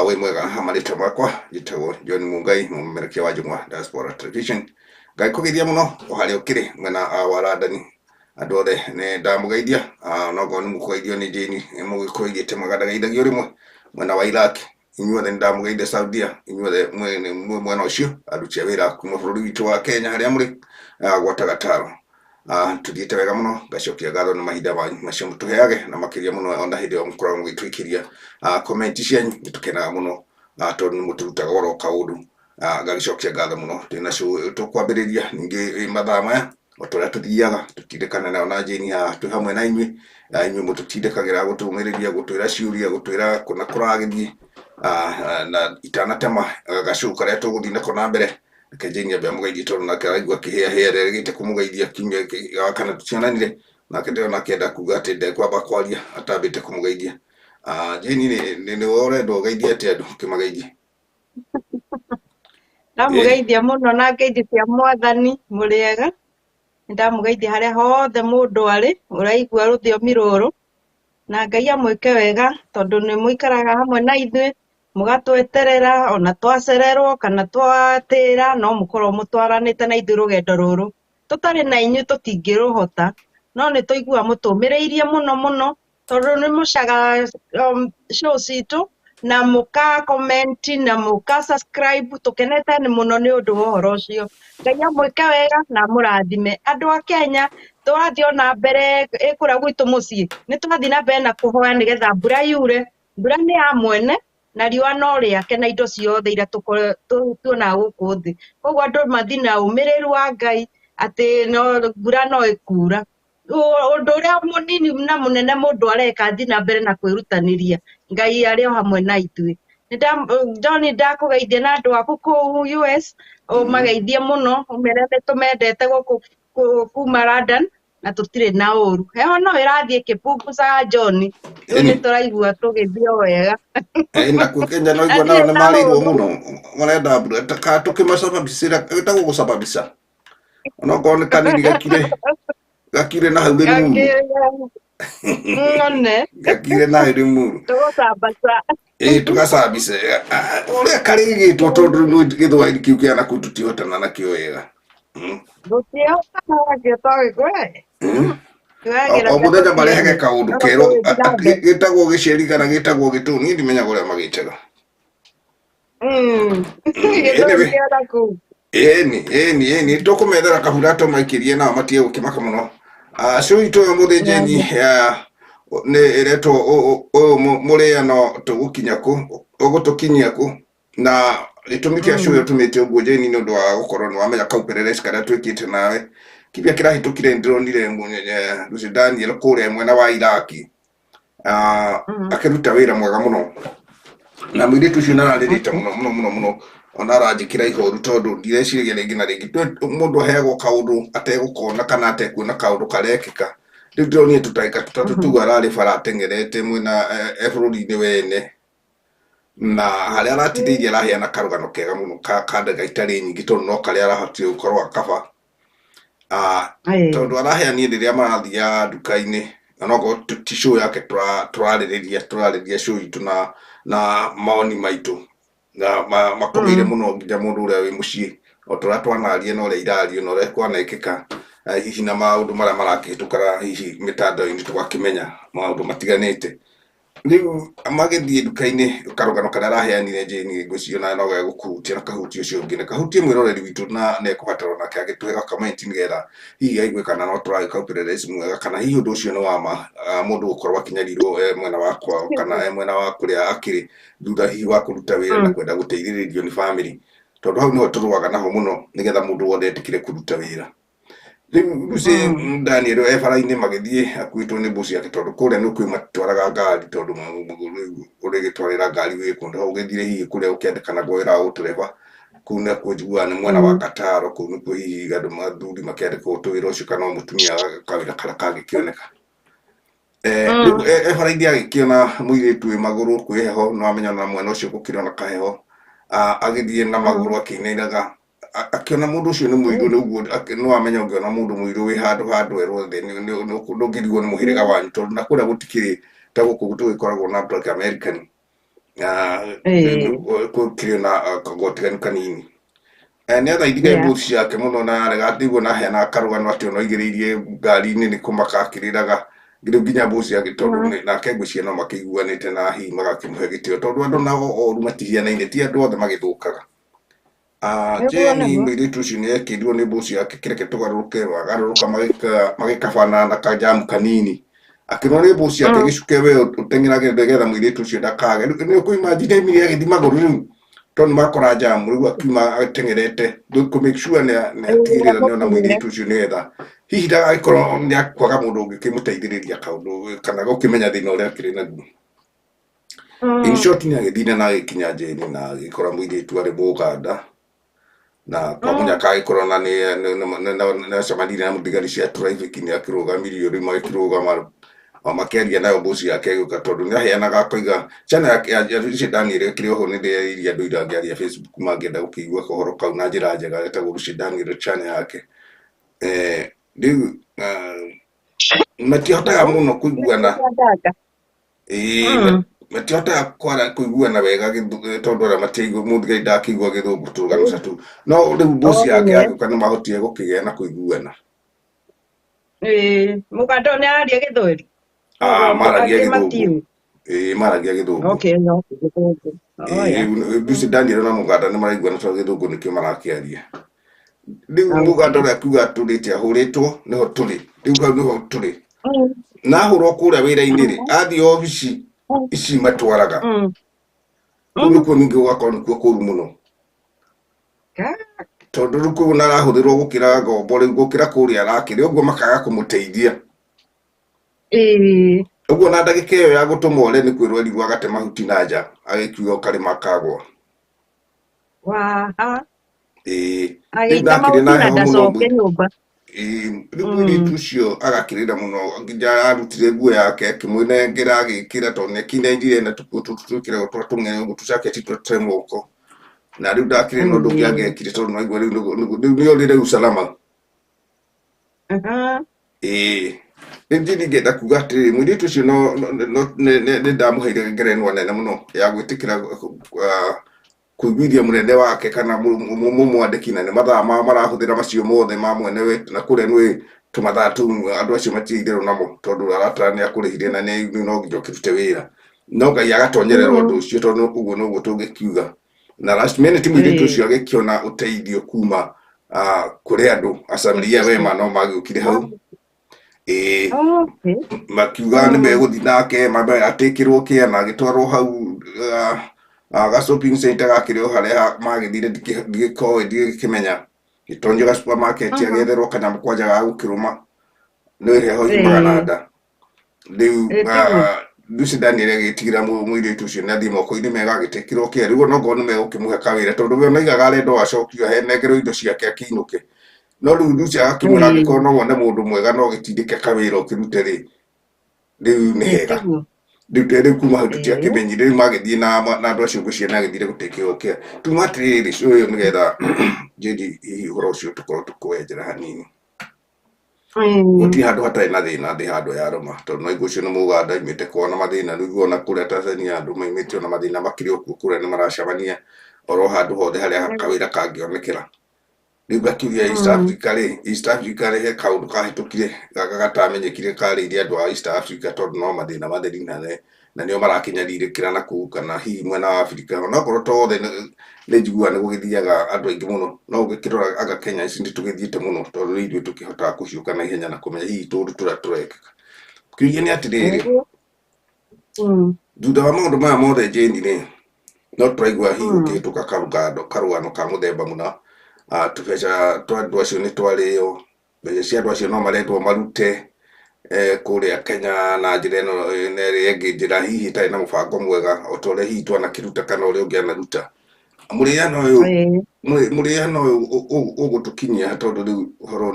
wĩ mwega hamarĩtwa makwa njĩtagwo John Mungai mũmemerekia wa Jung'wa Diaspora Television. Ngai kũgeithia mũno o harĩa ũkĩrĩ mwena wa Randani andũ othe nĩ ndamũgeithia nokorwo nĩ mũkũgeithio nĩ Jane mũgĩkũigĩte mwega rĩmwe mwena wa Iraq, inyuothe nĩ ndamũgeithia Saudia, inyuothe mwena ũcio aruti a wĩra kuma bũrũri witũ wa Kenya harĩa mũrĩ gwata gataro. Tuthiĩte wega mũno, ngacokia ngatho nĩ mahinda manyu macio mũtũheage na makĩria mũno ona hĩndĩ ĩyo mũkoragwo mũgĩtwĩkĩria comment cianyu nĩtũkenaga mũno tondũ nĩ mũtũrutaga oro kaũndũ. Ngagĩcokia ngatho mũno twĩna show tũkwambĩrĩria ningĩ mathaa maya o tũrĩa tũthiaga tũtindĩkana nayo na Jane haha twĩ hamwe na inyuĩ mũtũtindĩkagĩra gũtũmĩrĩria gũtwĩra ciũria gũtwĩra kũna kũragĩthiĩ na itanatema ga-show karĩa tũgũthiĩ nako na mbere. Reke Jane ambe amũgeithie tondũ nake araigua akĩhĩa rĩrĩgĩte kũmũgeithia kiumia gĩa kana tũtionanire nake ndĩrona akĩenda kuga atĩ ndekwamba kwaria atambĩte kũmũgeithia. Jane nĩ ũrenda ũgeithie atĩ andũ ũkĩmageithie? Ndamũgeithia mũno na ngeithi cia Mwathani mũrĩega. Ndamũgeithia harĩa hothe mũndũ arĩ ũraigua rũthiomi rũrũ, na Ngai amwĩke wega tondũ nĩ mũikaraga hamwe na ithuĩ mũgatweterera ona twacererwo kana twatĩra no mũkorwo mũtwaranĩte na ithuĩ rũgendo rũrũ. Tũtarĩ na inyuĩ tũtingĩrũhota, no nĩ tũigua mũtũmĩrĩirie mũno tondũ nĩ mũcaga show citũ na mũka comment na mũka subscribe. Tũkenete mũno nĩ ũndũ wa ũhoro ũcio. Ngai amwĩke wega na mũrathime. Andũ a Kenya tũrathiĩ ona mbere kũrĩa gwitũ mũciĩ nĩ tũrathiĩ na mbere na kũhoya nĩgetha mbura yure. Mbura nĩ ya mwene na riũa no rĩake na indo ciothe iria tuonaga gũkũ thĩ. Koguo andũ mathiĩ na ũmĩrĩru wa Ngai atĩ mbura no ĩkura. Ũndũ ũrĩa mũnini na mũnene mũndũ areka athiĩ na mbere na kwĩrutanĩria. Ngai arĩ o hamwe na ithuĩ. John ndakũgeithia na andũ aku kũu US ũmageithie mũno ũmere nĩ tũmendete gũkũ kuma London na tũtirĩ na ũru. Heho no ĩrathiĩ ĩkĩpungucaga John, rĩu nĩ tũraigua tũgĩthiĩ o wega. Nakuo Kenya no igua nao nĩ marĩirwo mũno marenda mbura tukĩmacababicĩra ĩtagwo gũcababica onokorwo nĩ kanini gakire na hau rĩmuru gakire na hau rĩmuru tũgacabice ũrĩa karĩgĩtwo tondũ gĩthwaĩri kĩu kĩa nakũu tũtihotana nakĩo wega. O mũthenya marehage kaũndũ kerũ gĩtagwo gĩceri kana gĩtagwo gĩtũ, niĩ ndimenyaga ũrĩa magĩtaga. Ĩni tũkũmethera kabura tũmaikĩrie nao matige gũkĩmaka mũno. Show itũ ya mũthĩ Jane nĩ ĩretwo ũyũ mũrĩano tũgũkinya kũ ũgũtũkinyia kũ, na gĩtũmi kĩa show ĩyo tũmĩte ũguo Jane nĩ ũndũ wa gũkorwo nĩ wamenya kau perereci karĩa twĩkĩte nawe kĩrĩa kĩrahĩtũkire nĩ ndĩronire Lucy Daniel kũrĩa mwena wa Iraki akĩruta wĩra mwega mũno na mũirĩtu ũcio nĩararĩrĩte mũno ona aranjĩkĩra ihoru tondũ ndireciria rĩngĩ na rĩngĩ mũndũ aheagwo kaũndũ ategũkona kana atekuona kaũndũ karekĩka. Rĩu ndĩronire tũtarĩka tũtatũ tu ararĩ bara ateng'erete mwena bũrũri-inĩ wene na harĩa aratithĩirie araheana karũgano kega mũno ka ndagĩka itarĩ nyingĩ tondũ no karĩa arahotire gũkorwo akaba tondũ araheanire rĩrĩa marathiaga nduka-inĩ onokorwo ti show yake tũrarĩrĩria show itũ na mawoni maitũ na makomeire mũno nginya mũndũ ũrĩa wĩ mũciĩ o tũrĩa twanaria na ũrĩa irario na ũrĩa kwanekĩka hihi na maũndũ marĩa marakĩhĩtũkaga hihi mĩtandao-inĩ tũgakĩmenya maũndũ matiganĩte. Rĩu magĩthiĩ nduka-inĩ karũgano karĩa araheanire Jane ngwĩciria no gegũkũhutia na kahutie ũcio ũngĩ na kahutie mwĩroreri witũ na nĩekũbatara nake agĩtũhe comment nĩgetha hihi aigue kana no tũragĩka ũpelelezi mwega kana hihi ũndũ ũcio nĩ wa mũndũ gũkorwo akinyarirwo mwena wa kwao kana mwena wa kũrĩa akĩrĩ thutha hihi wa kũruta wĩra na kwenda gũteithĩrĩrio nĩ family, tondũ hau nĩho tũrũaga naho mũno nĩgetha mũndũ wothe etĩkĩre kũruta wĩra. Rĩu Lucy Daniel bara-inĩ magĩthiĩ akuĩtwo nĩ mbũci ciake tondũ kũrĩa nĩ kwĩmatwaraga ngari tondũ ũrĩgĩtwarĩra ngari wĩkũndũ hau ũgĩthire hihi kũrĩa ũkĩendekana wĩra wa ũtereba kũu nĩkuo njiguaga nĩ mwena wa Kataro, kũu nĩkuo hihi andũ mathuri makĩandĩkwo wĩra ũcio kana mũtumia kawĩra karĩa kangĩkĩoneka. Rĩu bara-inĩ agĩkĩona mũirĩtu wĩ magũrũ kwĩ heho nĩ wamenya na mwena ũcio gũkĩrĩ ona kaheho agĩthiĩ na magũrũ akĩinainaga akĩona mũndũ ũcio nĩ mũirũ rĩu nĩ wamenya ũngĩona mũndũ mũirũ wĩ handũ erwo thĩ ndũngĩrigwo nĩ mũhĩrĩga wanyu tondũ na kũrĩa gũtikĩrĩ ta gũkũ tũgĩkoragwo na Black American ĩĩ na kagoti kanini nä athaithire yeah mbuci ciake må no na regatiguo na heana karågano atä ona igä rä irie ngari-inä nä kå makakä rä raga rä u nginya mbuci ciake tondå nake ngwĩciria no makä iguanä te na hihi magakä må he gä tä o tondå andå nao oru matihianaine ti andå othe magä thå kaga nĩguo Jeni nĩguo mũirĩtu ũcio nĩ ekĩrirwo nĩ mbuci yake kĩreke tũgarũrũke magarũrũka magĩkabana na kanjamu kanini akĩrwo nĩ mbuci yake gĩcuke we ũteng'erage nĩgetha mũirĩtu ũcio ndakage rĩu nĩ ũkũimagine Emily agĩthiĩ magũrũ rĩu tondũ nĩmakora jamu rĩu akiuma ateng'erete kũ make sure nĩatigĩrĩra nĩona mũirĩtu ũcio nĩgetha hihi ndagagĩkorwo nĩakwaga mũndũ ũngĩkĩmũteithĩrĩria kaũndũ kana gũkĩmenya thĩna ũrĩa akĩrĩ naguo. In short nĩ agĩthire na agĩkinya Jeni na agĩkora mũirĩtu arĩ Mũganda na kwa mũnyaka agĩkorwo na nĩacemanirie na thigari cia traffic nĩakĩrũgamirio rĩu magĩkĩrũgama makĩaria nayo mbuci yake ĩgĩũka tondũ nĩaheanaga akoiga channel ya Lucy Daniel ĩkĩrĩ oho nĩndĩreririe andũ ira ngĩaria Facebook mangĩenda gũkĩigua kohoro kau na njĩra njega ĩtagwo Lucy Daniel channel yake rĩu matihotaga mũno kũiguana matihotaga kũiguana wega tondũ arĩa matiaigua mũthigari ndakĩigua gĩthũngũ tũrũgano tu no rĩu mbuci yake agĩũka nĩmahotire gũkĩgĩa na kũiguana. Mũganda nĩ araria Gĩthweri maragia gĩthũngũ maragia gĩthũngũ no Lucy Daniel na Mũganda nĩ maraiguana tondũ gĩthũngũ nĩkĩo marakĩaria rĩu Mũganda ũrĩa akiuga atũrĩte ahũrĩtwo nĩho tũrĩ rĩu hau nĩho tũrĩ na ahũrwo kũrĩa wĩra-inĩ rĩ athiĩ obici ici matwaraga kũu nĩkuo ningĩ gũgakorwo nĩkuo kũru mũno tondũ rĩu kũu narahũthĩrwo gũkĩra ngombo rĩu gũkĩra kũrĩa arakĩrĩ ũguo makaga kũmũteithia ũguo na ndagĩka ĩyo ya gũtũma ũre nĩ kwĩrwo erirwo agate mahuti na nja agĩkiuga ũkarĩma akagwa rĩu ndakĩrĩ na heho mũno rĩu mũirĩtu ũcio agakĩrĩra mũno nginya arutire nguo yake akĩmwĩnengera agĩkĩra tondũ nĩakinyainire na twĩkĩre twa tũng'e ũguo tũcaketi tũtũre moko na rĩu ndakĩrĩ na ũndũ ũngĩ angĩekire tondũ naigua rĩu nĩorĩre usalama rĩu ndingĩenda kuga atĩrĩrĩ mũirĩtu ũcio nĩ ndamũheire ngerenwa nene mũno ya gwĩtĩkĩra kũiguithia mũnene wake kana mũmwandĩki na nĩ mathaa marahũthĩra macio mothe ma mwene we na kũrĩa nĩ tũmathaa tũu andũ acio matiaitherwo namo tondũ aratara nĩakũrĩhire na no nginya ũkĩrute wĩra no Ngai agatonyerera ũndũ ũcio tondũ ũguo noguo tũngĩkiuga na last minute mũirĩtu ũcio agĩkĩona ũteithio kuma kũrĩ andũ acamiria wema no magĩũkire hau makiuga nĩ megũthiĩ nake atĩkĩrwo kĩa na agĩtwarwo hau ga shopping center gakĩrĩ o harĩa magĩthire ndigĩkoĩ ndigĩkĩmenya gĩtonyo ga supermarket agĩetherwo kanyamũ kwanja ga gũkĩrũma nĩ heho yumaga na nda rĩu Lucy Daniel agĩtigĩra mũirĩtu ũcio nĩathiĩ moko-inĩ mega agĩtĩkĩrwo kĩa rĩu onokorwo nĩ megũkĩmũhe kawĩra tondũ we oigaga arenda acokio anengerwo indo ciake akĩinũke no rĩu Lucy agakĩmwĩra angĩkorwo no wone mũndũ mwega no gĩtindĩke kawĩra ũkĩrute rĩu nĩ hega rĩu kuma hau tũtiakĩmenyire rĩu magĩthiĩ na andũ acio ngũciana agĩthire gũtĩkĩrwo kĩa tuma atĩrĩrĩ ũyũ nĩgetha Jeni hihi ũhoro ũcio tũkorwo tũkwenjera hanini gũtirĩ handũ hatarĩ na thĩna thĩ handũ yarũma tondũ naigua ũcio nĩ Mũganda aumĩte kwao na mathĩna rĩu ona kũrĩa Tanzania andũ maumĩte ona mathĩna makĩrĩ okuo kũrĩa nĩ maracemania oro handũ hothe harĩa kawĩra kangĩonekera rĩu gakĩuria East Africa rĩ he kaũndũ kahĩtũkire gaka gatamenyekire karĩire andũ a East Africa tondũ no mathĩna matheri na nĩo marakinyarirĩkĩra na kũu kana hihi mwena wa Africa onakorwo tothe nĩ njiguaga nĩ gũgĩthiaga andũ aingĩ mũno no ũngĩkĩrora anga Kenya ici nĩtũgĩthiĩte mũno tondũ rĩu ithuĩ tũkĩhotaga kũhiũka na ihenya na kũmenya hihi tũndũ tũrĩa tũrekĩka kĩũria nĩ atĩrĩrĩ thutha wa maũndũ maya mothe Jeni rĩ no tũraigua hihi gũkĩhĩtũka karũgano ka mũthemba mũna tũbeca twa andũ acio nĩ twarĩo mbeca cia andũ acio no marendwo marute kũrĩa Kenya na njĩra ĩno ĩrĩa ĩngĩ njĩra hihi itarĩ na mũbango mwega o ta ũrĩa hihi twanakĩruta kana ũrĩa ũngĩanaruta mũrĩano ũyũ ũgũtũkinyia tondũ rĩu ũhoro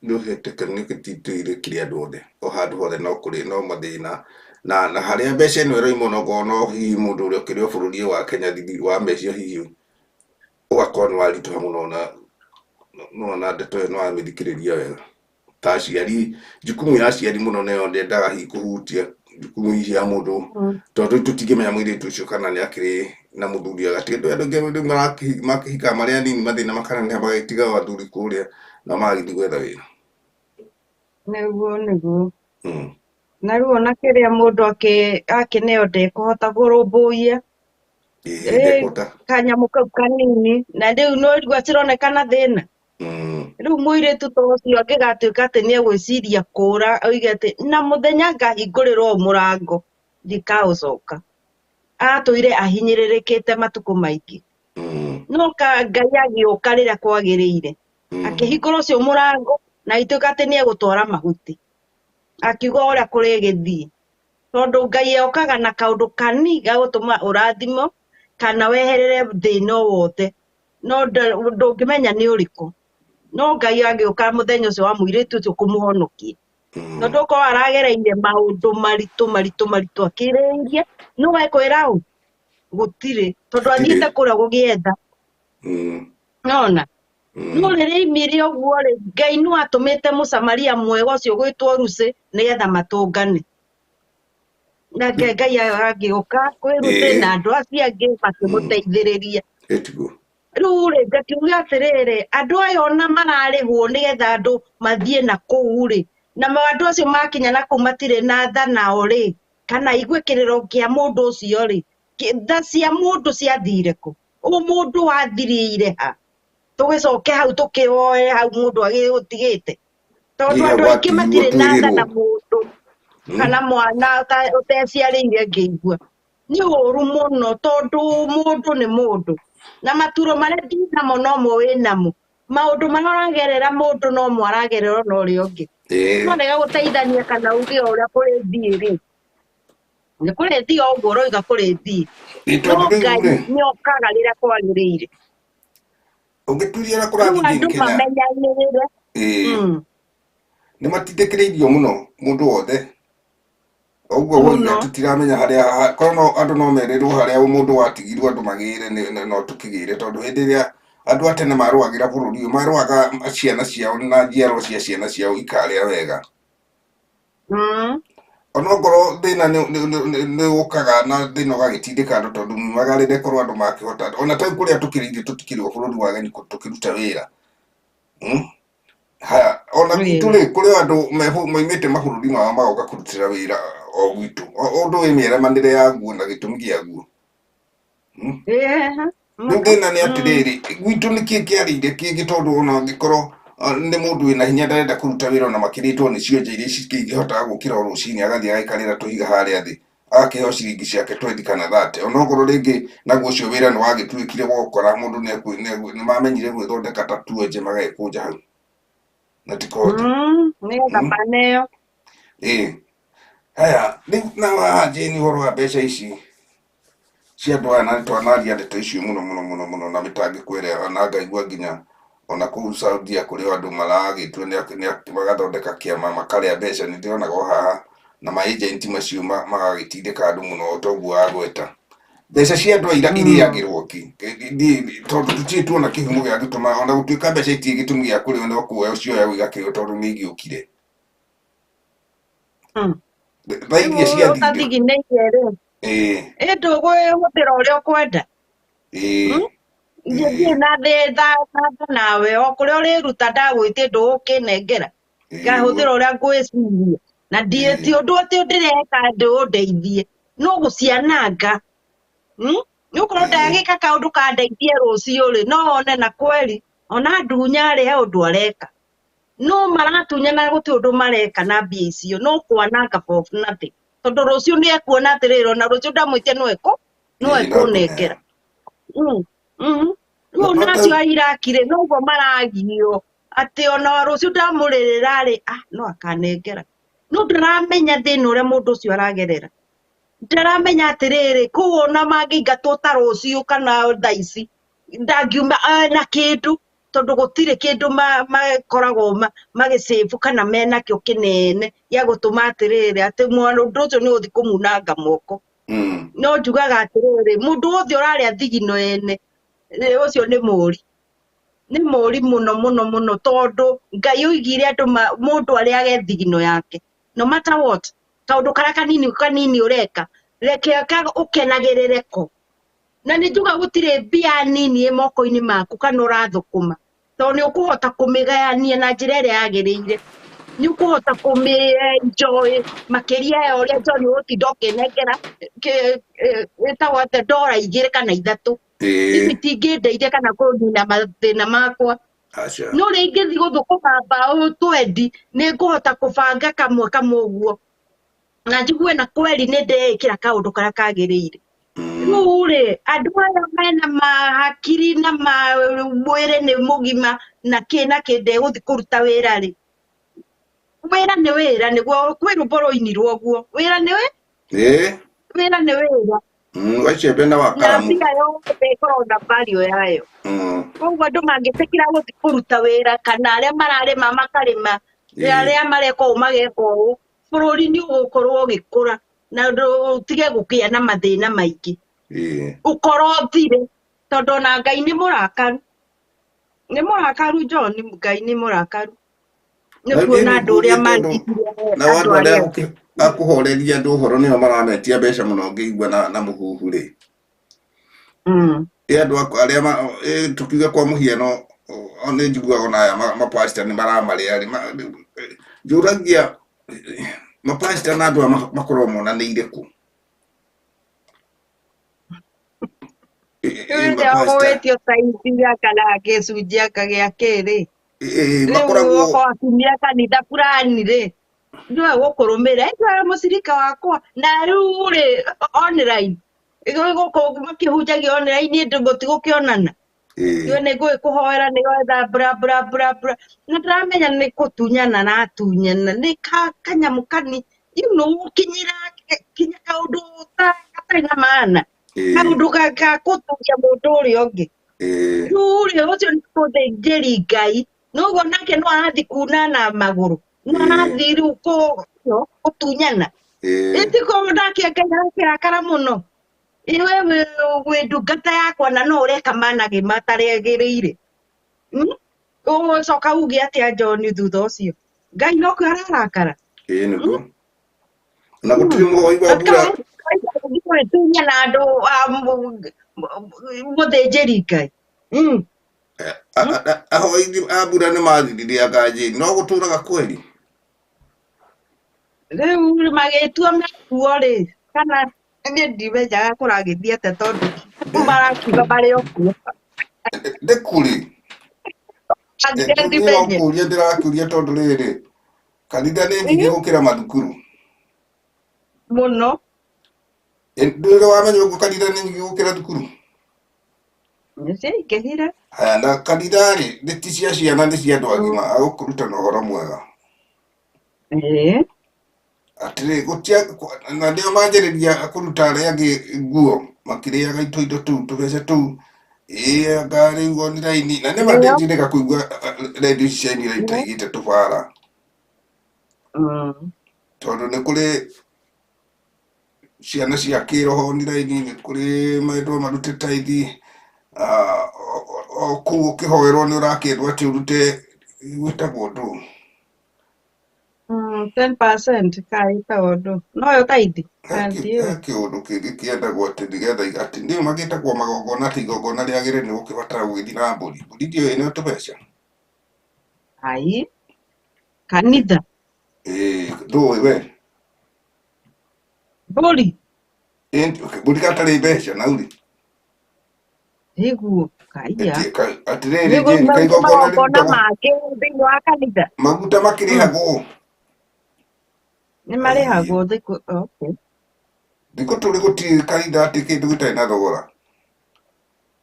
nĩ ũgĩtĩkĩrĩkire andũ othe o handũ hothe no kũrĩ no mathĩna na harĩa mbeca ĩno ĩroima onokorwo no hihi mũndũ ũrĩa ũkĩrĩ o bũrũri wa Kenya thithi wa mbeca hihi ũgakorwo nĩ waritũha mũno na ndeto ĩyo nĩwamĩthikĩrĩria wega ta aciari jukumu ya aciari mũno nĩyo ndendaga hihi kũhutia kumuihia mundu tondu tutingimenya mwiritu ucio kana ni akiri na muthuri agati andu ngi makihika maria nini mathina makanene magitiga wathuri kuria na magithi gwetha wira niguo na riu ona kiria mundu akineo ndekuhota kurumbuia kanyamu kau kanini na riu no igua cironekana thina riu muiritu ta ucio angigatuika ati ni egwiciria kura oige ati na muthenya ngahingũrĩrwo mũrango ndikaucoka atuire ahinyĩrĩrĩkĩte matuko maingĩ no Ngai agĩũka rĩrĩa kwagĩrĩire akĩhingũra ũcio mũrango na ituĩka ati ni egũtwara mahuti akiuga ũrĩa kũrĩgĩthiĩ tondu Ngai okaga na kaundu kanini ga gũtũma ũrathimo kana weherere thĩna wothe no ndũngĩmenya nĩ ũrĩkũ no Ngai agĩũka mũthenya ũcio wa mũirĩtu ũcio kũmũhonokia tondu okorwo aragereire maũndũ maritũ akĩrĩirie no ekwĩra ũ gũtirĩ tondu athiĩte kũrĩa gũgĩetha nona no rĩrĩa aumire ũguo rĩ Ngai no atũmĩte mũsamaria mwega ũcio gwĩtwo Rusi nĩgetha matũngane na Ngai agĩũka kwĩ Rusi na andũ acio angĩ makĩmũteithĩrĩria riu rĩ ngakiuga atĩrĩrĩ andũ aya ona mararĩhwo nĩgetha andũ mathiĩ na kũu rĩ na andũ acio makinya na kũu matirĩ na tha nao rĩ kana igue kĩrĩro kĩa mũndũ ũcio rĩ tha cia mũndũ ciathire kũ mũndũ wathirĩire ha tũgĩcoke hau tũkĩoe hau mũndũ agĩgũtigĩte tondu andũ aingĩ matirĩ na tha na mũndũ kana mwana ũteciarĩire ngĩigua nĩ ũru mũno tondu mũndũ nĩ mũndũ na maturo marĩa ndinamo nomo wĩnamo maũndũ marĩa ũragerera mũndũ nomo aragerera na ũrĩa ũngĩ nonega gũteithania kana uge ũrĩa kũrĩthiĩ rĩ nĩ kũrĩthiĩ o ũguo ũroiga kũrĩthiĩ no Ngai nĩokaga rĩrĩa kwagĩrĩire ũngĩturia ũrĩa kũrathiĩ Kenya mamenyanĩrĩre nĩ matindĩkĩrĩirio mũno mũndũ wothe ũguo woiga tutiramenya harĩa korwo andũ no merĩrwo harĩa mũndũ watigirwo andũ magĩrĩre no tũkĩgĩre tondu hĩndĩ ĩrĩa andũ a tene marũagĩra bũrũri ũyũ marũaga ciana ciao na njiarwa cia ciana ciao ikarĩa wega onokorwo thĩna nĩ ũkaga na thĩna ũgagĩtindĩka andũ tondu magarĩre korwo andũ makĩhota ona ta kũrĩa tũkĩrĩithio tũtikĩrĩ bũrũri wa ageni tũkĩruta wĩra haya ona gwitũ rĩ kũrĩ andũ moimĩte mabũrũri mao magoka kũrutĩra wĩra o gwitũ ũndũ wĩ mĩeremanĩre yaguo na gĩtũmi gĩaguo rĩu thĩna nĩ atĩrĩrĩ gwitũ nĩkĩĩ kĩarĩire kĩngĩ tondu ona angĩkorwo nĩ mũndũ wĩna hinya ndarenda kũruta wĩra ona makĩrĩtwo nĩ cionje iria cingĩhotaga gũkĩra o rũcinĩ agathiĩ agaikarĩra tũhiga harĩa thĩ agakĩheo ciringi ciake 20 kana 30 onokorwo rĩngĩ naguo ũcio wĩra nĩ wagĩtuĩkire gũkora mũndũ nĩ mamenyire gwĩthondeka ta tuenje magekũnja hau na tikũhota nĩgetha maneo haya rĩu na Jane ũhoro wa mbeca ici cia andũ aya na twanaria ndeto icio mũno na mĩtangĩko ĩrĩa ona ngaigua nginya ona kũu Saudia kũrĩ andũ maragĩtua magathondeka kĩama makarĩa mbeca nĩ ndĩronaga o haha na maagenti macio magagĩtindĩka andũ mũno toguo agweta mbeca cia andũ aira irĩagĩrwo ki tondu tũtirĩ tuona kĩhumo gĩa gĩtũma ona gũtuĩka mbeca itirĩ gĩtũmi gĩa kũrĩo no kuoya ũcio igakĩrĩo tondu nĩ igĩũkire thairia ciathire ndũgũhũthĩra ũrĩa ũkwenda thiĩ na thĩ nawe o kũrĩa ũrĩruta ndagwĩtie ndũgũkĩnengera ngahũthĩra ũrĩa ngwĩciria na ti ũndũ atĩ ndĩreka ndĩũndeithie no gũciananga nĩ ũkorwo ndagĩka kaũndũ kandeithie rũciũ rĩ no one na kweri ona ndunya rĩ he ũndũ areka no maratunyana gũtirĩ ũndũ mareka na mbia icio no kwananga for nothing tondu rũciũ nĩ ekuona atĩrĩrĩ ona rũciũ ndamwĩtia no ekũnengera rĩu nacio airakire noguo maragio atĩ ona rũciũ ndamũrĩrĩra rĩ no akanengera no ndaramenya thĩna ũrĩa mũndũ ũcio aragerera ndaramenya atĩrĩrĩ kũu ona mangĩingatwo ta rũciũ kana thaa ici ndangiuma na kĩndũ tondu gũtirĩ kĩndũ makoragwo magĩcĩbu kana menakĩo kĩnene gĩa gũtũma atĩrĩrĩ atĩ mũndũ ũcio nĩ ũgũthiĩ kũmunanga moko no njugaga atĩrĩrĩ mũndũ wothe ũrarĩa thigino ene ũcio nĩ mũũri mũno tondu Ngai oigire andũ mũndũ arĩage thigino yake no matter what kaundu kara kanini ureka reke ka ukenagirire ko na ni njuga gutire mbia nini moko-ini maku kana urathukuma to ni ukuhota kumigayania na njira iria yagiriire ni ukuhota enjoy makiria ya uria John utinda ukinengera itagwo atia ndora 2 kana 3 ici tingindeithia kana kunina mathina makwa no ria ingithi guthukuma mbao 20 ni nguhota kubanga kamwe uguo na njigue na kweli ni ndekira kaundu karia kagiriire riu ri andu aya mena mahakiri na mwiri ni mugima na ndiguthi kuruta wira ri wira ni wira niguo kwi rumbo ruinirwo guo wira ni wira ni wira wacembe na wakaramu mbia yothe ikoragwo na value yayo koguo andu mangitikira guthi kuruta wira kana aria mararima makarima aria mareka uu mageka uu bururi ni ugukorwo ugikura na utige gukia na mathina maingi ukorwo thire tondu na Ngai ni murakaru John Ngai ni murakaru ni kuona andu uria mangithire na wandu aria akuhoreria andu uhoro nio marametia mbeca muno ngĩigua na muhuhu ri andu aria tukiuga kwa muhiano ni njiguaga na aya mapastor ni maramaria ri njuragia mapastor na andu makorwo monanĩire ku wetio taithia kana gĩcunjĩ aka gĩa kĩrĩ makoragwo atumia kanitha fulani rĩ ndiwe gũkũrũmĩra ndiwe mũcirika wakwa na rĩu rĩ online makĩhunjagia online mũtigũkĩonana ndiwe nĩ ngũgĩkũhoera nĩgetha bra na ndĩramenya nĩ gũtunyana na atunyana nĩ kanyamũ kani ũkinyĩra kinya kaũndũ gatarĩ na maana kaundu gagutukia mundu uria ungi riu ri ucio ni muthĩnjĩri Ngai noguo nake no arathi kuna na maguru no arathi riu gutunyana itiko nake Ngai akirakara muno iwe wi ndungata yakwa na no ureka manage mataregĩrĩire ucoka uge atia John thutha ucio Ngai no kũ ararakara niguo na gutiri muhoi mbura tunyana andu muthĩnjĩri Ngai ahoi a mbura nĩ mathiririe kanjĩ no gũtũraga kweli rĩu magĩtua mekuo rĩ kana niĩ ndimenyaga kũragĩthiĩ atĩa tondũ marakiuga marĩ o kuo ndĩkũrĩ kũria ndĩrakũria tondũ rĩrĩ kanitha nĩ nyingĩ gũkĩra mathukuru mũno ndũrĩ wamenya ũguo kanitha nĩ nyingĩ gũkĩra thukuru nĩciaingĩhire haya na kanitha rĩ ti cia ciana nĩ cia andũ agima agũkũrutana ũhoro mwega atĩrĩ na nĩo manjĩrĩria kũruta arĩa angĩ nguo makĩrĩaga indo tũu tũbeca tũu anga rĩu online na nĩ mandĩnjĩrĩga kũigua redio ici cia inira itaigĩte tũbara tondũ nĩ kũrĩ ciana cia kĩroho online nĩ kũrĩ maendwo marute tithe kũu ũkĩhoerwo nĩ ũrakĩendwo atĩ ũrute gwĩtagwo ndũ 10% kaĩtagwo ndũ noyo tithe kĩũndũ kĩngĩ kĩendagwo atĩ nĩgetha atĩ nĩo magĩtagwo magongona atĩ igongona rĩagĩrĩire nĩ gũkĩbatara gũgĩthiĩ na mbũri ndiũĩ nĩ tũbeca ai kanitha ndũĩ we mbũri mbũri gatarĩ mbeca naurĩ nĩguo kaiya atĩrĩrĩ magongona mangĩ thĩinĩ wa kanitha maguta makĩrĩhagwo nĩ marĩhagwo thikũ tũrĩ gũtirĩ kanitha atĩ kĩndũ gĩtarĩ na thogora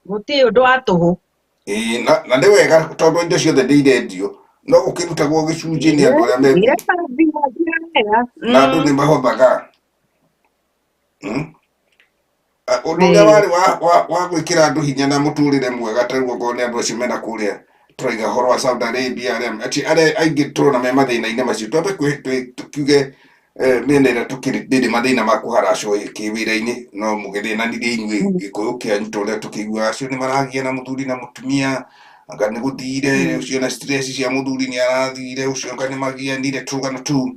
gũtirĩ ũndũ wa tũhũ na nĩ wega tondũ indo ciothe nĩ irendio no ũkĩrutagwo gĩcunjĩ nĩ andũ arĩa me na andũ nĩ mahothaga ũndũ ũrĩa warĩ wa gwĩkĩra andũ hinya na mũtũrĩre mwega tarĩu okorwo nĩ andũ acio mena kũrĩa tũraiga ũhoro wa Saudi Arabia arĩa aingĩ tũrona me mathĩna-inĩ macio twambe tukiuge mĩena ĩrĩa tũkĩrĩ mathĩna ma kũharacwo kĩwĩra-inĩ no mũgĩthĩnanirie inyuĩ gĩkũyũ kĩanyu ta ũrĩa tũkĩigua acio nĩ maragia na mũthuri na mũtumia anga nĩ gũthire ũcio na stress cia mũthuri nĩ arathire ũcio anga nĩ magianire tũrũgano tũu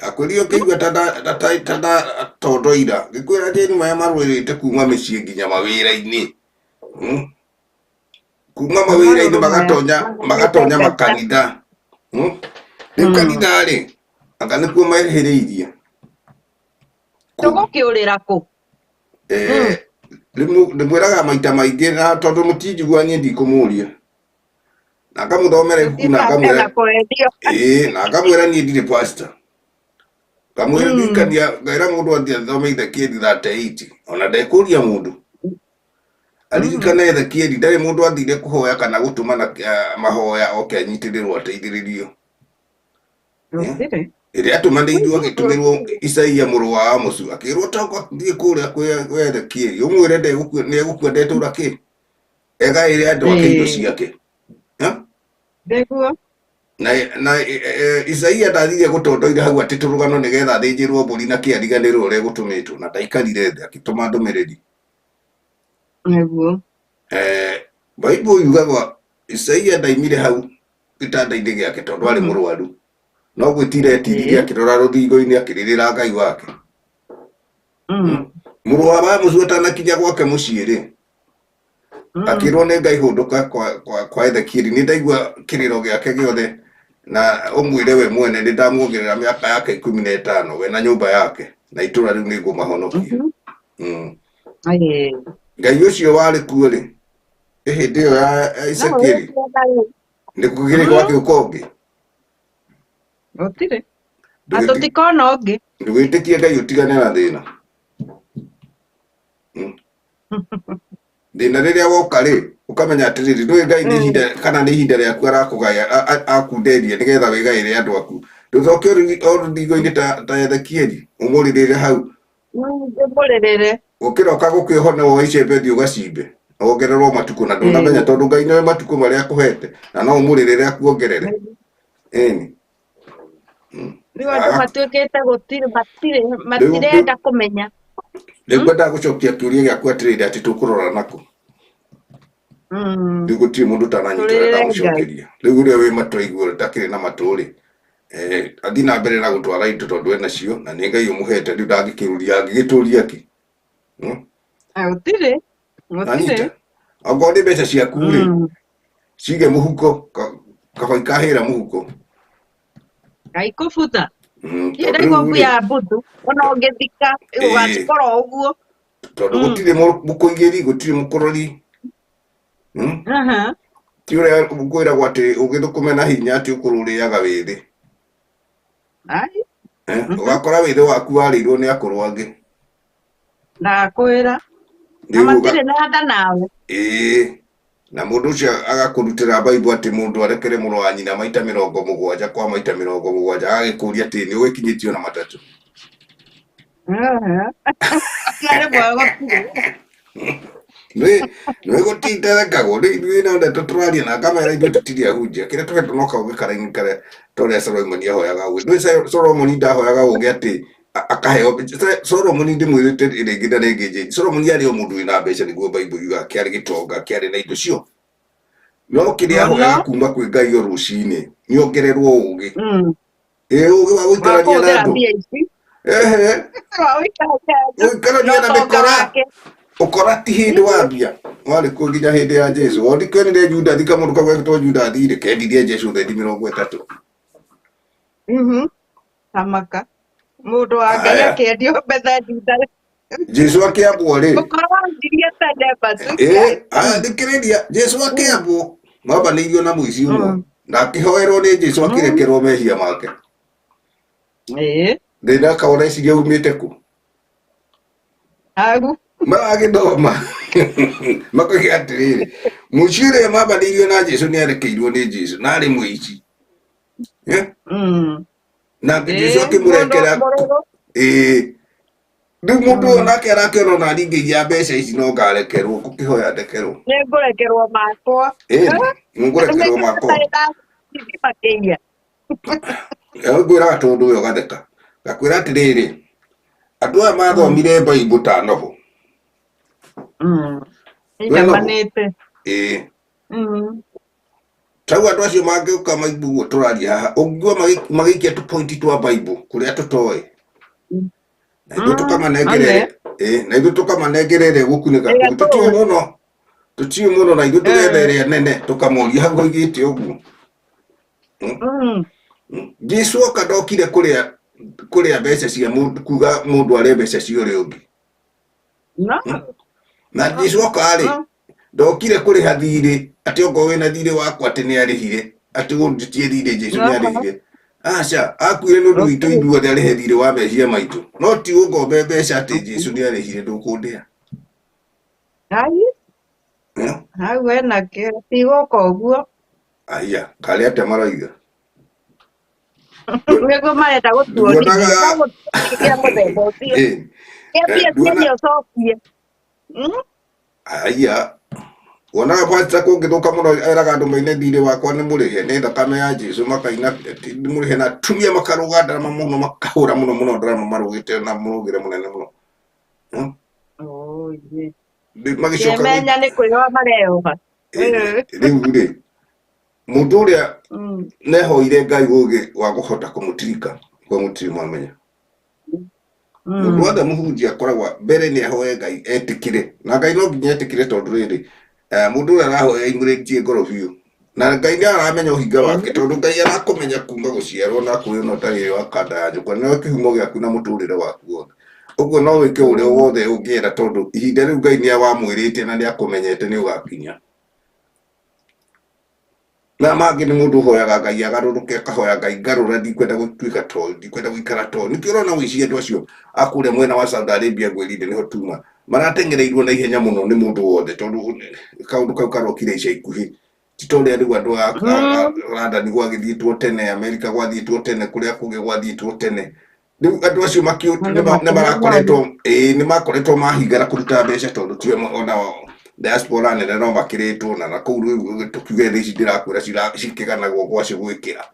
Akwĩria ũkĩigua tada tondoira ngĩkwĩra njĩni maya marũĩrĩte kuma mĩciĩ nginya mawĩra-inĩ kuma mawĩra-inĩ magatonya makanitha rĩu kanitha-rĩ anga nĩkuo mehĩrĩirie tũgũkĩũrĩra kũ ndĩmwĩraga maita maingĩ na tondũ mũtinjigua niĩ ndikũmũria na ngamũthomera ibuku na ngamwĩra niĩ ndirĩ pastor ngamwĩrikania ngaĩra mũndũ atĩ athome Ezekieli 38 ona ndekũria mũndũ aririkane Ezekieli ndarĩ mũndũ athire kũhoya kana gũtũmana mahoya oke anyitĩrĩrwo ateithĩrĩrio ĩrĩa atũmanĩirwo agĩtũmĩrwo Isaia mũrũ wa Amosu akĩrwo toko thiĩ kũrĩa kwĩ Ezekieli ũmwĩre nĩegũkua ndetũra kĩ egaĩre andũ ake indo ciake na Isaia ndathire gũtondoira hau atĩ tũrũgano nĩgetha thĩnjĩrwo mbũri na kĩariganĩrwo ũrĩa gũtũmĩtwo na ndaikarire thĩ agĩtũma ndũmĩrĩri Bible yugaga Isaia ndaimire hau gĩtanda-inĩ gĩake tondũ arĩ mũrwaru no gwĩtira etiririe akĩrora rũthingo-inĩ akĩrĩrĩra Ngai wake mũrũ wa Amosu atanakinya gwake mũciĩ-rĩ akĩrwo nĩ Ngai hũndũka kwa Ezekieli nĩ ndaigua kĩrĩro gĩake gĩothe na ũmwĩre we mwene nĩ ndamuongerera mĩaka yake 15 we na nyũmba yake na itũra rĩu nĩ ngũmahonokia Ngai ũcio warĩ kuo-rĩ hĩndĩ ĩyo ya Ezekieli nĩ kũgĩrĩ gwake ũkongi gũtirĩ na tũtikona ũngĩ ndũgĩtĩkie Ngai ũtigane na thĩna thĩna rĩrĩa woka-rĩ ũkamenya atĩrĩrĩ ndũĩ Ngai nĩ ihinda kana nĩ ihinda rĩaku arakũgaya akunderia nĩgetha wĩgaĩre andũ aku ndũcoke o rũthingo-inĩ ta Ezekieli ũmũrĩrĩre hau ũkĩroka gũkĩhona woe icembe thiĩ ũgacimbe wongererwo matukũ na ndũnamenya tondũ Ngai nĩwe matukũ marĩa akũhete na no ũmũrĩrĩre akuongerere ĩni rĩu andũ matuĩkĩte matirenda kũmenya rĩu ngwendaga gũcokia kĩũria gĩaku atĩrĩrĩ atĩ tũkũrora nakũ rĩu gũtirĩ mũndũ ũtananyitĩra ndamũcokeria rĩu ũrĩa wĩ matũ aigua ndakĩrĩ na matũ-rĩ athiĩ na mbere na gũtwara indo tondũ enacio na nĩ Ngai ũmũhete rĩu ndangĩkĩũria angĩgĩtũria ki gũtirĩ okorwo nĩ mbeca ciaku-rĩ cige mũhuko kaba ikahĩra mũhuko gaikũbutha ndaigua mbuya mbuthu ona ũngĩthika ũgacikorwo ũguo tondũ gũtirĩ mũkũigĩri gũtirĩ mũkũrori ti ũrĩa kwĩragwo atĩ ũgĩthũkũme na hinya atĩ ũkũrũrĩaga wĩthĩ ũgakora wĩthĩ waku warĩirwo nĩ akũrũ angĩ ndakwĩra na matirĩ na tha nawe na mũndũ ũcio agakũrutĩra Bible atĩ mũndũ arekere mũrũ wa nyina maita 70 kwa maita 70 agagĩkũria atĩ nĩ ũgĩkinyĩtio na matatũ nĩ gũtinderekagwo nĩ na ndeto tũraria na ngamera ithuĩ tũtirĩ ahunjia kĩrĩa tũhetwo no kaũgĩ karaini karĩa torĩa Solomoni ahoyaga ũgĩ ndũĩ Solomoni ndahoyaga ũgĩ atĩ akaheo Solomoni ndĩmwĩrĩte rĩngĩ na rĩngĩ Solomoni arĩ o mũndũ wĩna mbeca nĩguo Bible yugaga kĩarĩ gĩtonga kĩarĩ na indo cio no kĩrĩa ahoyaga kuma kwĩ Ngai o rũcinĩ nĩongererwo ũgĩ ũgĩ wa gũikarania na andũ gũikarania na mĩkora ũkora ti hĩndĩ wambia warĩ kuo nginya hĩndĩ ya Jesu ondikwenire Judathi kamũndũ kagwetwo Judathi-rĩ kendirie Jesu thendi 30 amaka mũndũ wa Ngai akĩendio mbetha Judathi Jesu akĩambwo-rĩ thikĩrĩria Jesu akĩambwo mambanĩirio na mũici ũmwe na akĩhoerwo nĩ Jesu akĩrekerwo mehia make thĩna akawona iciria umĩte kũ maragĩthoma makauga atĩrĩrĩ mũici ũrĩa mambanĩirio na Jesu nĩarekeirwo nĩ Jesu na arĩ mũici na Jesu akĩmũrekera rĩu mũndũ ũyũ nake arakĩona ona aringĩria mbeca ici no ngarekerwo ngũkĩhoya ndekerwo nĩngũrekerwo makwa nĩngũrekerwo makwa ngwĩraga tondũ ũyũ gatheka ngakwĩra atĩrĩrĩ andũ aya mathomire Bible ta noho inyamanĩte tau andu acio mangĩũka maibu guo tũraria haha ũngĩigua magĩikia tũpointi twa Bible kũrĩa tũtoĩ na ithuĩ tũkamanengerere na ithuĩ tũkamanengerere gũkunĩka kũu tũtiũĩ mũno na ithuĩ tũgetha ĩrĩa nene tũkamoria hau oigĩte ũguo. Jesu oka ndokire kũrĩa mbeca cia kuga mũndũ arĩa mbeca cia ũrĩa ũngĩ na Jesu oka-rĩ ndokire kũrĩha thirĩ atĩ okorwo wĩna thirĩ wakwa atĩ nĩarĩhire atĩ gũndutie thirĩ Jesu nĩarĩhire. Aca akuire nĩ ũndũ witũ ithuothe arĩhe thirĩ wa meciria maitũ no ti ũngombe mbeca atĩ Jesu nĩarĩhire ndũkũndĩha. Hau enake tigũka ũguo. Aya karĩ atĩa maroiga nĩguo marenda gũtuonia mũthemba ũcio kĩambia ũcokie. Aya wonaga pastor kũngĩthũka mũno eraga andũ maine thirĩ wakwa nĩ mũrĩhe nĩ thakame ya Jesu makaina nĩ mũrĩhe na atumia makarũga ndarama mũno makahũra mũno ndarama marũgĩte na mũrũgĩre mũnene mũno magĩcoka kĩmenya nĩ kwĩyoha mareyoha. Rĩu-rĩ mũndũ ũrĩa nehoire Ngai ũgĩ wa kũhota kũmũtirika kwa mũtirĩ mwamenya mũndũ wothe mũhunjia akoragwo mbere nĩahoe Ngai etĩkĩre na Ngai no nginya etĩkĩre tondũ rĩrĩ mũndũ ũrĩa arahoya aimũrĩtie ngoro biũ na Ngai nĩaramenya ũhinga wake tondũ Ngai arakũmenya kuma gũciarwo na kũrĩ no tarĩ wa kanda ya njũkwa nĩwe kĩhumo gĩaku na mũtũrĩre waku wothe ũguo no wĩke ũrĩa wothe ũngĩenda tondũ ihinda rĩu Ngai nĩawamwĩrĩte na nĩakũmenyete nĩũgakinya. Na mangĩ nĩ mũndũ ũhoyaga Ngai agarũrũke akahoya Ngai ngarũra ndikwenda gũtuĩka to ndikwenda gũikara to nĩkĩo ũrona wĩci andũ acio akũrĩa mwena wa Saudi Arabia gwĩrinde nĩho tuma maratengereirwo na ihenya mũno nĩ mũndũ wothe tondũ kaũndũ kau karokire ica ikuhĩ ti ta ũrĩa rĩu andũ a London gwagĩthiĩtwo tene Amerika gwathiĩtwo tene kũrĩa kũngĩ gwathiĩtwo tene rĩu andũ acio nĩmakoretwo mahingara kũruta mbeca tondũ ti ona diaspora nene no makĩrĩtwo na kũu rĩu tũkiuge thĩ ici ndĩrakwĩra cikĩganagwo gwacio gwĩkĩra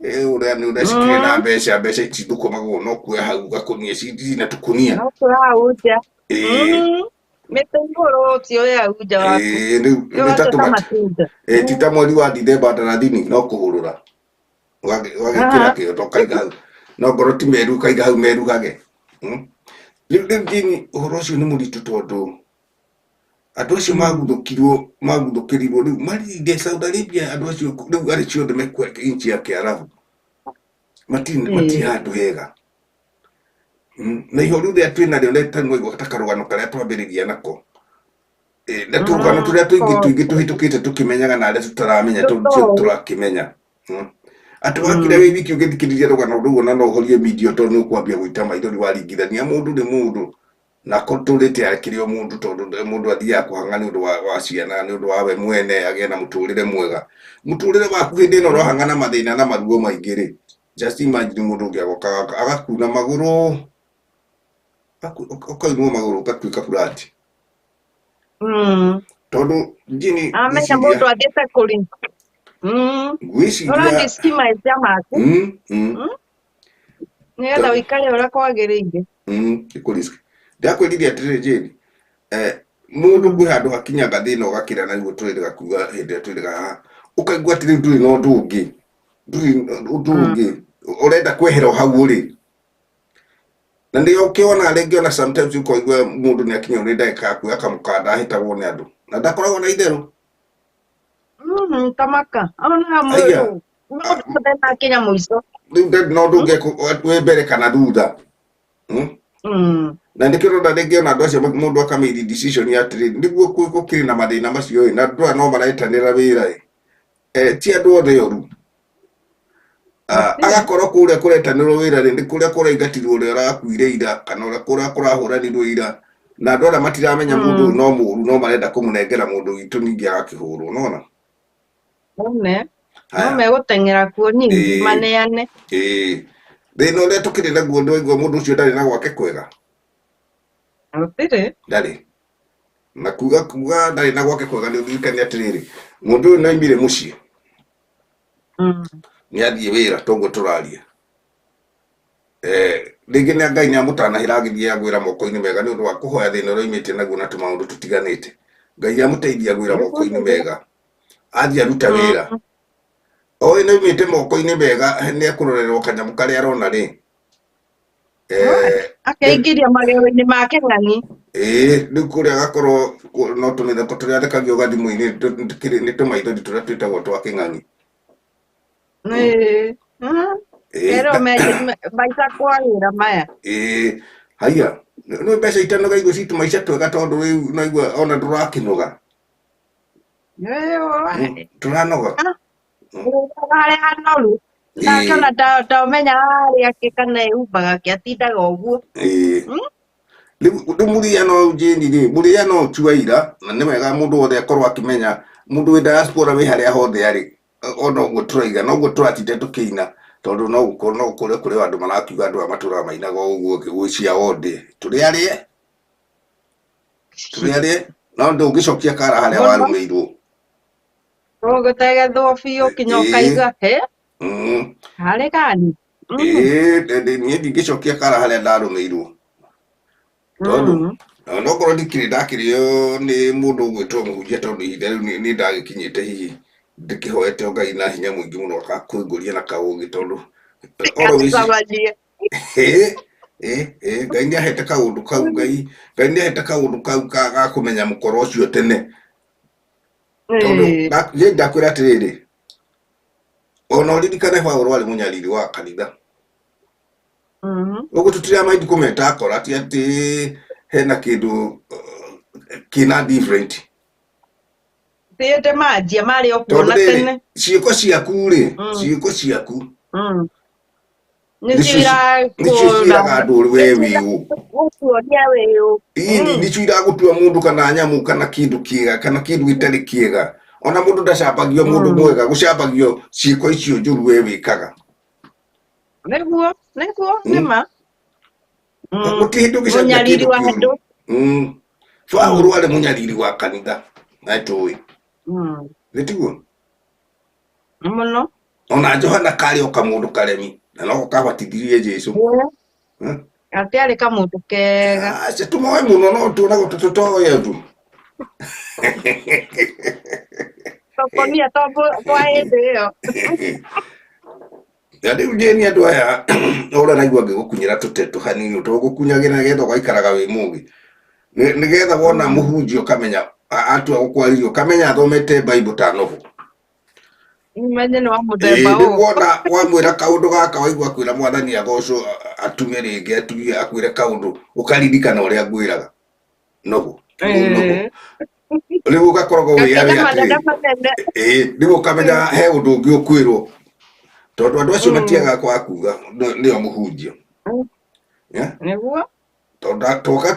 ũrĩa nĩ cikĩrĩ na mbeca ici thũkũmagwo no kuoya hau gakũnia cina tũkũnia ti ta mweri wa Dithemba ndarathini no kũhũrũra wagĩkĩra kĩoto kaiga hau no ngoro ti meru kaiga hau merugage. Rĩu ndini ũhoro ũcio nĩ mũritũ tondũ andũ acio maguthũkĩrirwo rĩu marinde Saudi Arabia andũ acio rĩu arĩ ciothe mekwa nchi ya Kiarabu matirĩ handũ hega na ihoru rĩrĩa twĩnarĩo rĩtanwaigua ta karũgano karĩa twambĩrĩria nako na tũrũgano tũrĩa tũingĩ tũhĩtũkĩte tũkĩmenyaga na arĩa tũtaramenya tũrakĩmenya atĩ wakira wĩ wiki ũgĩthikĩrĩria rũgano rũu ona no ũhorie video tondũ nĩũkwambia gũita maithori waringithania mũndũ nĩ mũndũ na tũrĩte akĩrĩ o mũndũ tondũ mũndũ athiaga kũhanga nĩ ũndũ wa ciana nĩ ũndũ wa we mwene agĩe na mũtũrĩre mwega mũtũrĩre waku hĩndĩ ĩno ũrohanga na mathĩna na maruo maingĩ-rĩ just imagine mũndũ ũngĩ agoka agakuna magũrũ ũkainwo magũrũ ũgatuĩka flat tondũ njini amenya mũndũ athiĩte kũrĩ gwĩciria maica maku nĩgetha ũikare ũrĩa kwagĩrĩire. Ndakwĩrire atĩrĩrĩ Jane mũndũ gwĩ handũ hakinyaga thĩna ũgakĩra na nĩguo twĩrĩga kuga hĩndĩ ĩrĩa twĩrĩga haha ũkaigua atĩ rĩu ndũrĩ na ũndũ ũngĩ ũrenda kwehera o hau ũrĩ na nĩo ũkĩona rĩngĩ sometimes ũkaigua mũndũ nĩakinya ũrĩ ndagĩka yaku akamũkanda ahĩtagwo nĩ andũ na ndakoragwo na itherũ tamaka ona mũndũ akinya mũico rĩu no ndũngĩeka wĩ mbere kana thutha na ndĩkĩrona rĩngĩ ona andũ acio mũndũ akamĩri decision ya atĩrĩrĩ nĩguo gũkĩrĩ na mathĩna macio na andũ aya no maretanĩra wĩra ti andũ othe oru agakorwo kũrĩa kũretanĩrwo wĩra nĩ kũrĩa kũraingatirwo ũrĩa ũrakuire ira kana kũrĩa kũrahũranirwo ira na andũ arĩa matiramenya mũndũ no mũru no marenda kũmũnengera mũndũ witũ ningĩ agakĩhũrwo nona no megũteng'era kuo ningĩ maneane thĩna ũrĩa tũkĩrĩ naguo ndwaigua mũndũ ũcio ndarĩ na gwake kwega ndarĩ na kuga ndarĩ na gwake kwega nĩ ũririkane atĩrĩrĩ mũndũ ũyũ naimire mũciĩ nĩathiĩ wĩra toguo tũraria rĩngĩ nĩ Ngai nĩamũtanahĩra agĩthiĩ agwĩra moko-inĩ mega nĩ ũndũ wa kũhoya thĩna ũrĩa oimĩte naguo na tũmaũndũ tũtiganĩte Ngai amũteithia gwĩra moko-inĩ mega athiĩ aruta wĩra Oi nä mä tä moko-inä mega nä ekårorerwo kanyamå karä arona rä Akaingĩria magego-inĩ ma kĩng'ang'i. rä u kå rä a gakorwo no tå mä theko tå rä a thekagio gathimå-inä nä tå maithori tå rä a twä tagwo twa kĩng'ang'i Kerwo maica kwagĩra maya. haya nä mbeca itanoga igå citå maica twega tondå rä u naigua ona ndå rakä noga tå ranoga harĩa hanoru ndakĩona ndaũmenya harĩa kĩ kana ehumbaga kĩatindaga ũguo. rä muria no njini rä muria no tua ira na nä wega må ndå wothe akorwo akä menya må ndå wä diaspora wä harä a hothe arä ona å guo tå raiga noguo tå ratinde tå kä ina tondå no gå korwo kå rä kå rä andå marakiuga andå a matå raga mainaga å guo kä gwä cia ondä tå rä arä no ndå ngä cokia kara harä a warå mä irwo Ũgũtegethwo biũ kinya ũkaiga harĩ gani. niä ndingä cokia kara harä a ndarå mä irwo tondå nokorwo ndikä rä ndakä rä o nä må ndå å gwä two må hunjia tondå ihinda rä u nä ndagä kinyä te hihi ndä kä hoete o Ngai na hinya må ingä må no akakwä ngå ria na kaå gä tondå Ngai nä ahete kaå ndå kau Ngai nä ahete kaå ndå kau gakå menya må koro å cio tene tondå ndakwä ra atä rä rä ona å ririkane Paũlũ arä må nyariri wa kanitha å guo tå tirä a maindi kå meta akora ti atä hena kä ndå kä na Thiĩte manjia marĩ o kuo na tene. ciĩko ciaku rĩ ciĩko ciaku nĩcio nĩcio ciĩraga andũ we wĩ ũ gũkuonia wĩ ũ. nĩcio iragũtua mũndũ kana nyamũ kana kĩndũ kĩega kana kĩndũ gĩtarĩ kĩega ona mũndũ ndacambagio mũndũ mwega gũcambagio ciĩko icio njũru we wĩkaga nĩguo nĩ ma gũtirĩ hĩndĩ ũngĩcambia kĩndũ kĩũru Paũlũ arĩ mũnyariri wa kanitha na tũĩ nĩ tiguo mũno ona Johana karĩ o kamũndũ karemi na no kabatithirie Jesũ atiarĩ kamũndũ kega tũmoĩ mũno no tuonagwo tũtoĩ tu tokonia kwa hĩndĩ ĩyo rĩu njĩni andũ aya ũrĩa naigua ngĩgũkunyĩra tũteto hanini tũgũkunyagĩra nĩgetha ũgaikaraga wĩ mũgĩ nĩgetha wona mũhunjia ũkamenya atua gũkwarĩria ũkamenya athomete Bible ta novo menye nĩ wa mũthemba ũũ wona wamwĩra kaũndũ gaka waigua kwĩra mwathani athocwo atume rĩngĩ atuge akwĩre kaũndũ ũkaririkana ũrĩa ngwĩraga novo rĩu ũgakoragwo wĩarĩ atĩrĩ rĩu ũkamenya he ũndũ ũngĩ ũkwĩrwo tondũ andũ acio matiagaga kwa kuga nĩo mũhunjia nĩguo twoka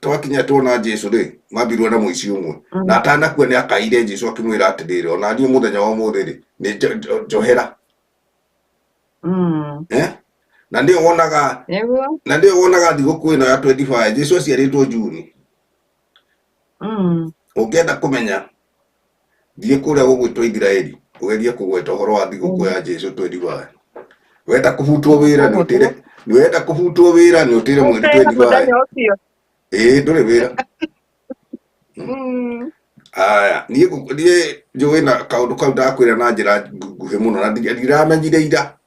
twakinya tuona Jesũ rĩ mambirwo na mũici ũmwe na atanakua nĩ akaire Jesũ akĩmwĩra atĩrĩrĩ ona niĩ mũthenya wa ũmũthĩ rĩ nĩ njohera na nĩo wonaga thigũkũ ĩno ya 25 Jesũ aciarĩtwo Juni ũngĩenda kũmenya thiĩ kũrĩa gũgwĩtwo Ithiraeli ũgerie kũgweta ũhoro wa thigũkũ ya Jesũ 25 wenda kũbutwo wĩra nĩ ũtĩre nĩwenda kũbutwo wĩra nĩ ũtĩre mweri 25 ndũrĩ wĩra aya niĩ njũĩ na kaũndũ kau ndakwĩra na njĩra nguhĩ mũno na ndiramenyire ira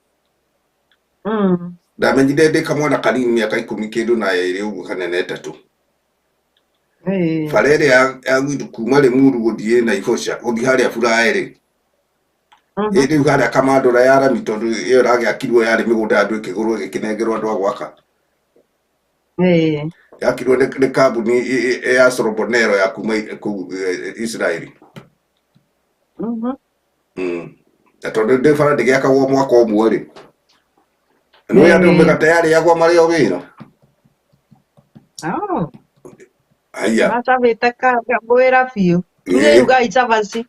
ndamenyire ndĩ kamwana kanini mĩaka 10 kĩndũ na ĩrĩ ũguo kana 3 bara ĩrĩa ya gwitũ kuma Limuru gũthiĩ Naivasha gũthiĩ harĩa Furaĩ rĩu harĩa Kamandũra ya rami tondũ ĩyo ĩragĩakirwo yarĩ mĩgũnda andũ ĩkĩgũrwo ĩgĩkĩnengerwo andũ a gwaka yakirwo nĩ kambuni ya Solomon ya kuma kũu Israeli na tondũ ndĩ bara ndĩgĩakagwo mwaka ũmwe rĩ nĩ andũ mĩgate yarĩ agwa marĩ o wĩra aya macabĩte wĩra biũ nĩ rugai cabaci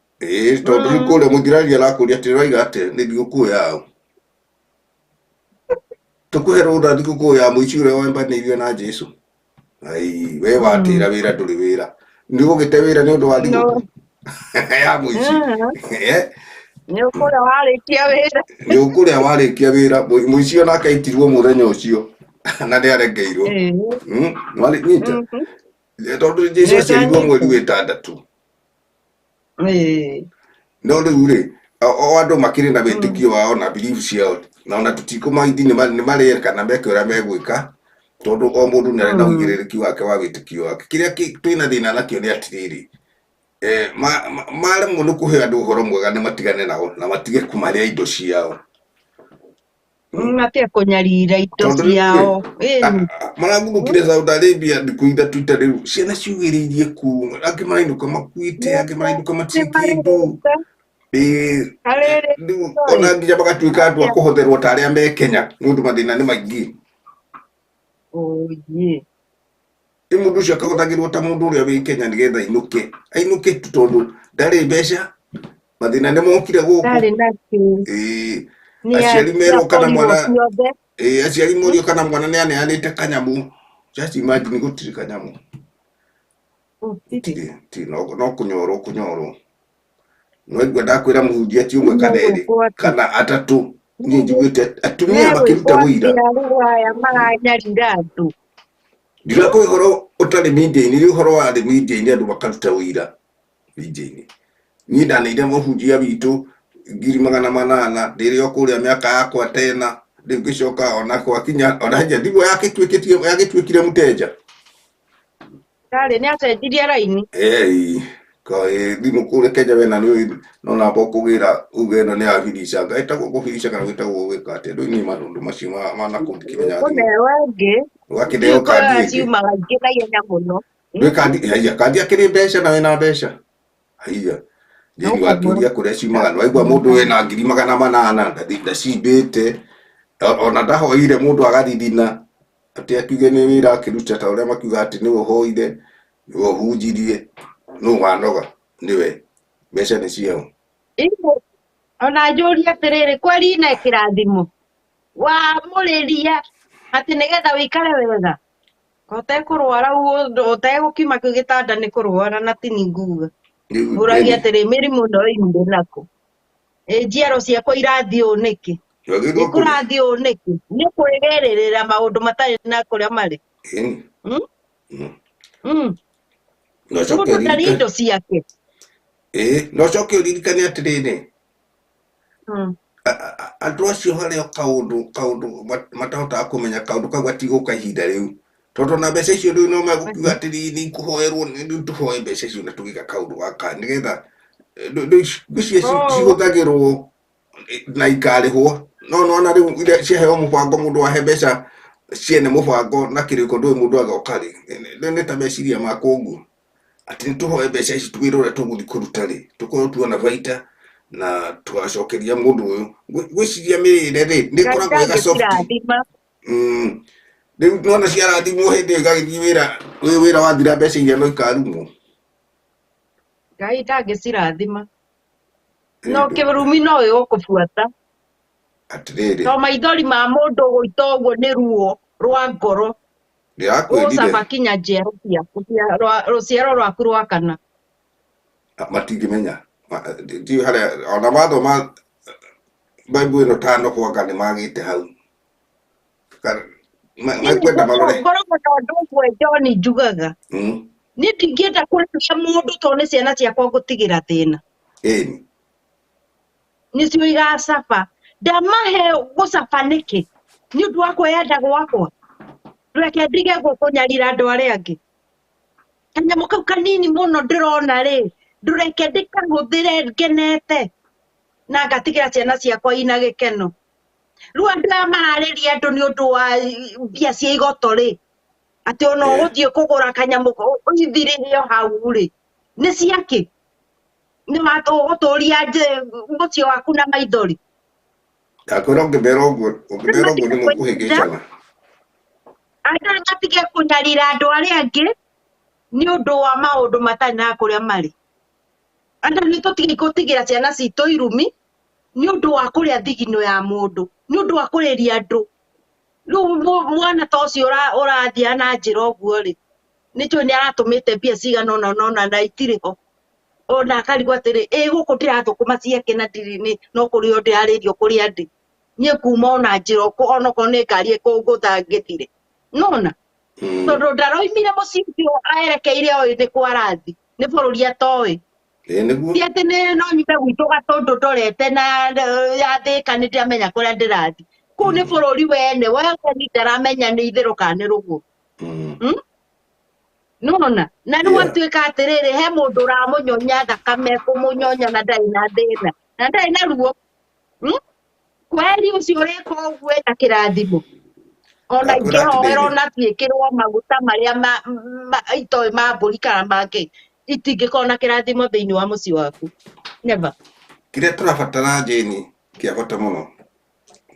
tondũ rĩu kũrĩa mũthiraria arakũria atĩ roiga atĩ nĩ thigũkũ yao tũkũhe rũtha thigũkũ ya mũici ũrĩa wembanĩirio na Jesũ ai we watĩra wĩra ndũrĩ wĩra nĩ ũgũgĩte wĩra nĩ ũndũ wa thigũkũ ya mũici nĩ ũkũrĩa warĩkia wĩra mũici onake aitirwo mũthenya ũcio na nĩ arengeirwo nyita tondũ Jesũ aciarirwo mweri wa 6 no rĩu rĩ o andu makiri na witikio wao na belief ciao na ona tutikumaidi ni mari kana meke ura megwika tondu o mundu ni arenda ugiririki wake wa witikio wake kiria twina thina nakio ni atiriri mare muno kuhe andu uhoro mwega ni matigane nao na matige kumaria indo ciao matia kunyarira indo ciao maragurukire Saudi Arabia ndikuitha Twitter riu ciana ciugiriirie ku angi marainuka makuite angi marainuka matikindu ona nginya bagatuika andu akuhotherwo ta aria me Kenya nundu mathina ni maingi mundu ucio akahothagirwo ta mundu uria wi Kenya nigetha ainuke tondu ndari mbeca mathina ni mokire guku aciari merwo kana mwana aciari morio kana mwana ni aneanite kanyamu just imagine gutiri kanyamu no kunyorwo no ndakwira muhunjia ti umwe kana eri kana atatu ni njiguite atumia makiruta wira ndirakwä horo utari media-inä rä horo warä media-inä andå makaruta wira media-inä niä ndaneire mũhunjia witå 800 ndä rä o kå rä a mä aka yakwa tena rä u ngä coka ona gwakinya ona nja ndigwo yagä kire må tenja ndarä nä acenjirie raini thimå kå rä Kenya wena nä no namba å kå gä ra uge ä no nä yabirica ngaätagwo gå birica kana gwä tagwo gwä ka atä andå inä maå ndå macio manakå ndikimenya ugakä ndeo kandi ciumaga ingä na ihenya må no kandi akä rä mbeca na wena mbeca haia thini wakiuria kå rä a ciumaga nä waigua må ndå wena 800 ndacimbä te ona ndahoire må ndå agathithina atä akiuge nä wä ra akä ruta ta å rä a makiuga atä nä we ũhoire nä we ũhunjirie nä wanoga nä we mbeca nä ciao ona njå ria atä rä rä kweri na kä rathimo wa må rä ria atä nä getha wä ikare wega otekå rwara otegå kiuma kä gä tanda nä kå rwara na tini nguga å ragia atä rä mä rimå no imå nakå njiaro ciakwa irathiä å nä kä nä kå rathiä å nä kä nä kwä gä rä rä ra maå ndå matarä na kå rä a marä må ndå ndarä indo ciake no coke å ririkane atä rä rä andå acio harä o kaå matahotaga kå menya kaå ndå kau gatigå ka ihinda rä u tondå na mbeca icio rä u no megå kiuga atä rä nä ikå hoerwo rä u tå hoe mbeca icio na tå gä ka kaå ndå gaka nä getha ngwĩciria cihũthagä rwo na ikarä hwo no nona rä u iria ciaheo må bango må ndå wahe mbeca ciene må bango na kä rä ko ndå må ndå agoka rä nä ta meciria makwa å guo atä nä tå hoe mbeca ici tå wä ra å rä a tå gå thiä kå ruta rä tå korwo tuona baita na tũgacokeria mũndũ ũyũ gwĩciria mĩrĩre rĩ nĩ ĩkoragwo ĩga soft rĩu nona ciarathimwo hĩndĩ ĩyo igagĩthiĩ wĩra wathira mbeca iria no ikarumwo Ngai ndangĩcirathima no kĩrumi no gĩgũkũbuata atĩrĩrĩ to maithori ma mũndũ gũita ũguo nĩ ruo rwa ngoro ũcaba kinya njiaro ciaku rũciaro rwaku rwa kana matingĩmenya ndiũ harĩa ona mathoma Bible ĩno tano kwanga nĩ magĩte hau makwenda marore ngoragwo na ũndũ ũmwe John njugaga nĩ ndingĩenda kũrĩkia mũndũ to nĩ ciana ciakwa ngũtigĩra thĩna nĩcio igacaba ndamahe gũcaba nĩkĩ nĩ ũndũ wa kwenda gwakwa reke ndige gũkũnyarira andũ arĩa angĩ kanyamũ kau kanini mũno ndĩrona rĩ ndũreke ndĩkahũthĩre ngenete na ngatigĩra ciana ciakwa ina gĩkeno rĩu andũ aya mararĩria andũ nĩ ũndũ wa mbia cia igoto rĩ atĩ ona ũgũthiĩ kũgũra kanyamũ ũithirĩre o hau rĩ nĩ ciakĩ nĩ ũgũtũria mũciĩ waku na maithori ndakwĩra ũngĩmera ũguo nĩ mũkũhĩngĩcana andũ matige kũnyarira andũ arĩa angĩ nĩ ũndũ wa maũndũ matarĩ na kũrĩa marĩ andũ nĩ tũtige gũtigĩra ciana citũ irumi nĩ ũndũ wa kũrĩa thigino ya mũndũ nĩ ũndũ wa kũrĩria andũ rĩu mwana ta ũcio ũrathiĩ na njĩra ũguo rĩ nĩtũĩ nĩ aratũmĩte mbia cigana ũna na itirĩ ho ona akarigwo atĩrĩ gũkũ ndĩrathũkũma ciake na ndirĩ no kũrĩ o ndĩrarĩrio kũrĩa ndĩ niĩ kuma ona njĩra onokorwo nĩ ngari ĩkũngũthangĩthire nona tondũ ndaroimire mũciĩ ũcio aerekeire oĩ nĩ kwa arathi nĩ bũrũri atoĩ niguo ti atä nä no nyume gwitå gatå torete na yathä ka nä ndäramenya kå rä a ndä rathi kå u nä bå rå ri wene wegeni ndaramenya nä itherå kana nä rå gå nona na rä u yeah atuä ka atä rä rä he må ndå å ramå nyonya thakame kå må nyonya na ndarä na thä na ndarä na ruo kweri å cio å rä ka å guo ena kä rathimo ona ndakwĩra ingä hoera atĩrĩrĩ ona tuä rwo magå ta marä a itoä ma mbå ri kana mangä itingä korwo na kä rathimo thä inä wa må ciĩ waku never kĩrĩa tũrabatara Jane kĩa bata mũno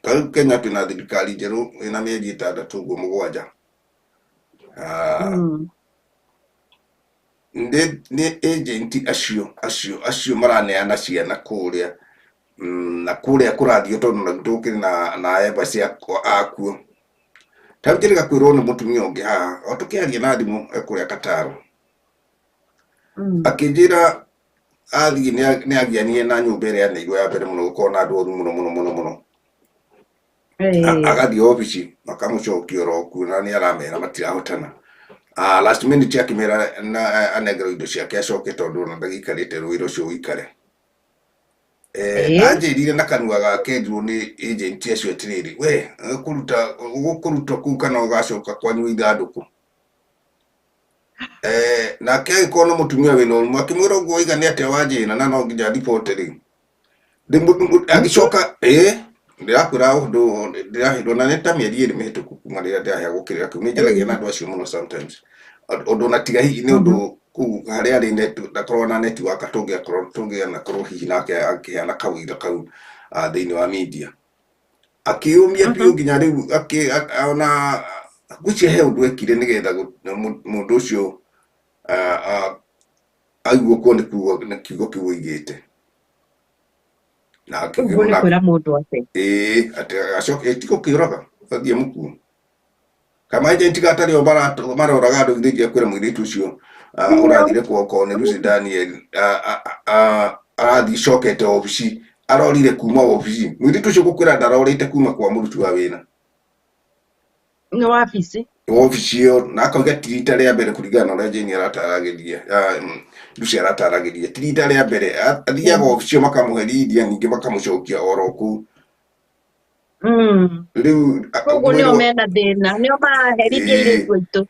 ta rĩu Kenya twĩna thirikari njerũ ĩna mĩeri 6 ũguo 7 nĩ agent acio maraneana ciana kũrĩa na kũrĩa kũrathio tondũ na tũkĩrĩ na embassy akuo ta rĩu njĩrĩga kwĩrwo nĩ mũtumia ũngĩ haha o tũkĩaria na thimũ ekũrĩa Kataro akĩnjĩra athiĩ nĩ agianire na nyũmba ĩrĩa yaneirwo ya mbere mũno gũkorwo na andũ othe mũno agathiĩ obici makamũcokia oro kuo na nĩ aramera matirahotana last minute akĩmera anengerwo indo ciake acoke tondũ ona ndagĩikarĩte wĩra ũcio ũikare anjĩrire na kanua gake njirwo nĩ agent acio atĩrĩrĩ we ũgũkũruta kũu kana ũgacoka kwanyu ithandũkũ nake agĩkorwo nĩ mũtumia wĩna ũrũmu akĩmwĩra ũguo oigane atĩa Wanjĩra na no nginya riboti rĩu agĩcoka ndĩrakwĩra ũndũ ndĩrahĩrwo na nĩ ta mĩeri 2 mĩhĩtũku kuma rĩrĩa ndĩrahĩa gũkĩrĩra kĩu nĩ njaragia na andũ acio mũno sometimes ũndũ natiga hihi nĩ ũndũ kũu harĩa arĩ ndakorwo na netiwaka tũngĩanakorwo hihi nake akĩheana kawĩra kau thĩinĩ wa media akĩũmia biũ nginya rĩu ona gwĩcia he ũndũ ekire nĩgetha mũndũ ũcio aiguo kuo nĩ kiugo kĩu oigĩte na ũguo nĩ kwĩra mũndũ atĩ atĩ acoke tigũkĩũraga athiĩ mũkuo kama agent gatarĩ o maroraga andũ ithiĩ kwĩra mũirĩtu ũcio ũrathire kwa Cornelius Daniel arathiĩ cokete obici arorire kuma obici mũirĩtu ũcio gũkwĩra ndarorĩte kuma kwa mũruti wa wĩra nĩ wabici ĩyo na akauga ti rita rĩa mbere kũringana na ũrĩa Jane arataragĩria Lucy arataragĩria ti rita rĩa mbere athiaga obici ĩyo makamũheria iria ningĩ makamũcokia oro kũu rĩu koguo nĩo mena thĩna nĩo maraherithia airĩtu aitũ